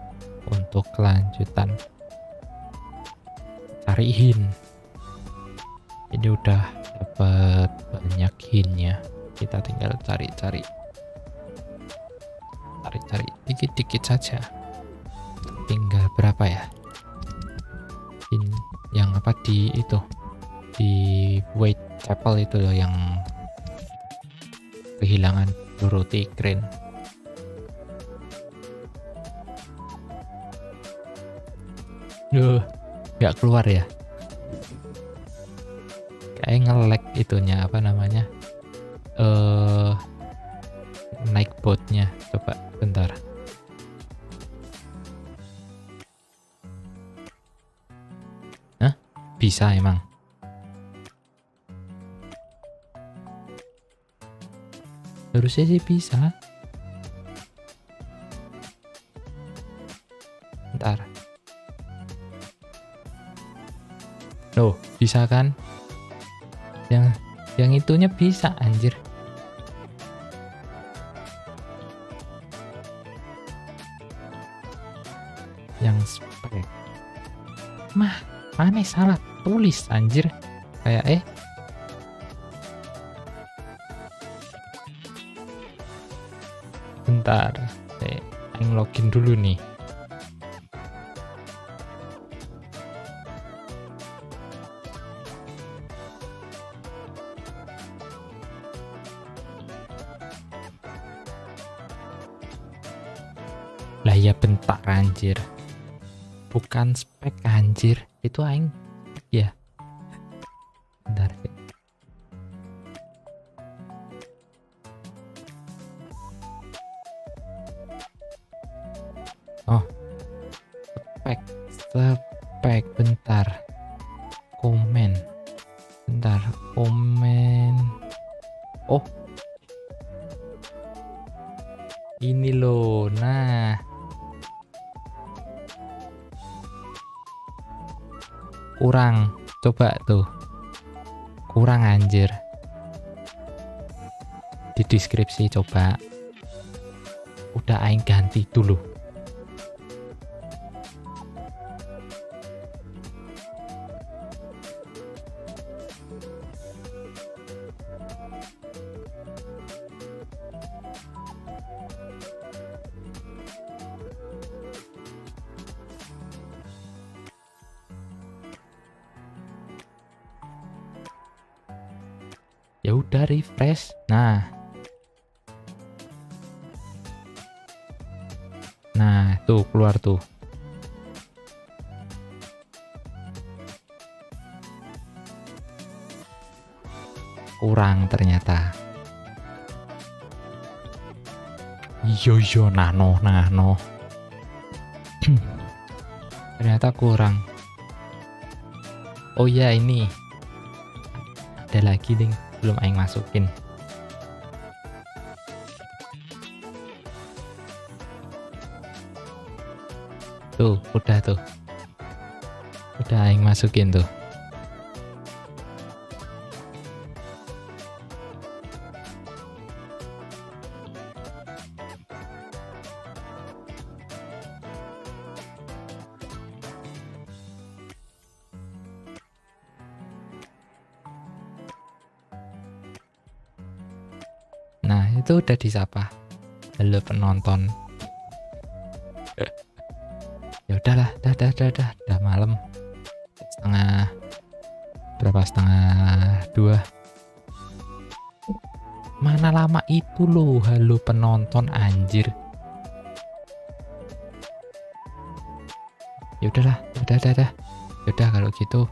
untuk kelanjutan. Cari hint. Ini udah dapat banyak hintnya. Kita tinggal cari dikit-dikit saja. Tinggal berapa ya? Yang apa di itu, di Whitechapel itu loh, yang kehilangan Dorothy Crane. Nggak keluar ya, kayak nge-lag itunya, apa namanya, naik botnya. Coba bentar. Bisa emang. Harusnya sih bisa. Bentar. Loh, bisa kan? Yang itunya bisa, anjir. Yang spek. Mana salah tulis anjir. Kayak bentar. Yang login dulu nih. Lah ya bentar anjir. Bukan spek anjir. Itu aing ya. Bentar. Oh. Spek bentar. Komen. Bentar, komen. Oh. Ini loh. Nah. Kurang, coba tuh. Kurang anjir. Di deskripsi coba. Udah aing ganti dulu. Ya udah refresh. Nah tuh keluar tuh. Kurang ternyata. Yo nano ternyata kurang. Oh ya, ini ada lagi ding, belum aing masukin. Tuh udah aing masukin tuh. Nah, itu udah disapa. Halo penonton. Ya udahlah, dah malam. Setengah 2. Mana lama itu loh, halo penonton anjir. Ya udahlah, udah. Yaudah kalau gitu.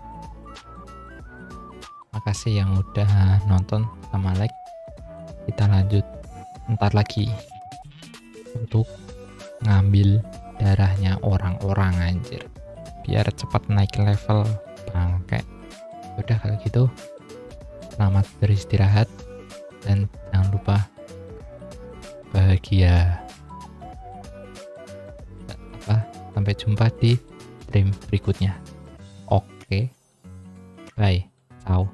Makasih yang udah nonton sama like. Kita lanjut ntar lagi untuk ngambil darahnya orang-orang anjir, biar cepat naik level bangke. Udah kalau gitu, selamat beristirahat dan jangan lupa bahagia. Sampai jumpa di stream berikutnya. Oke, bye, ciao.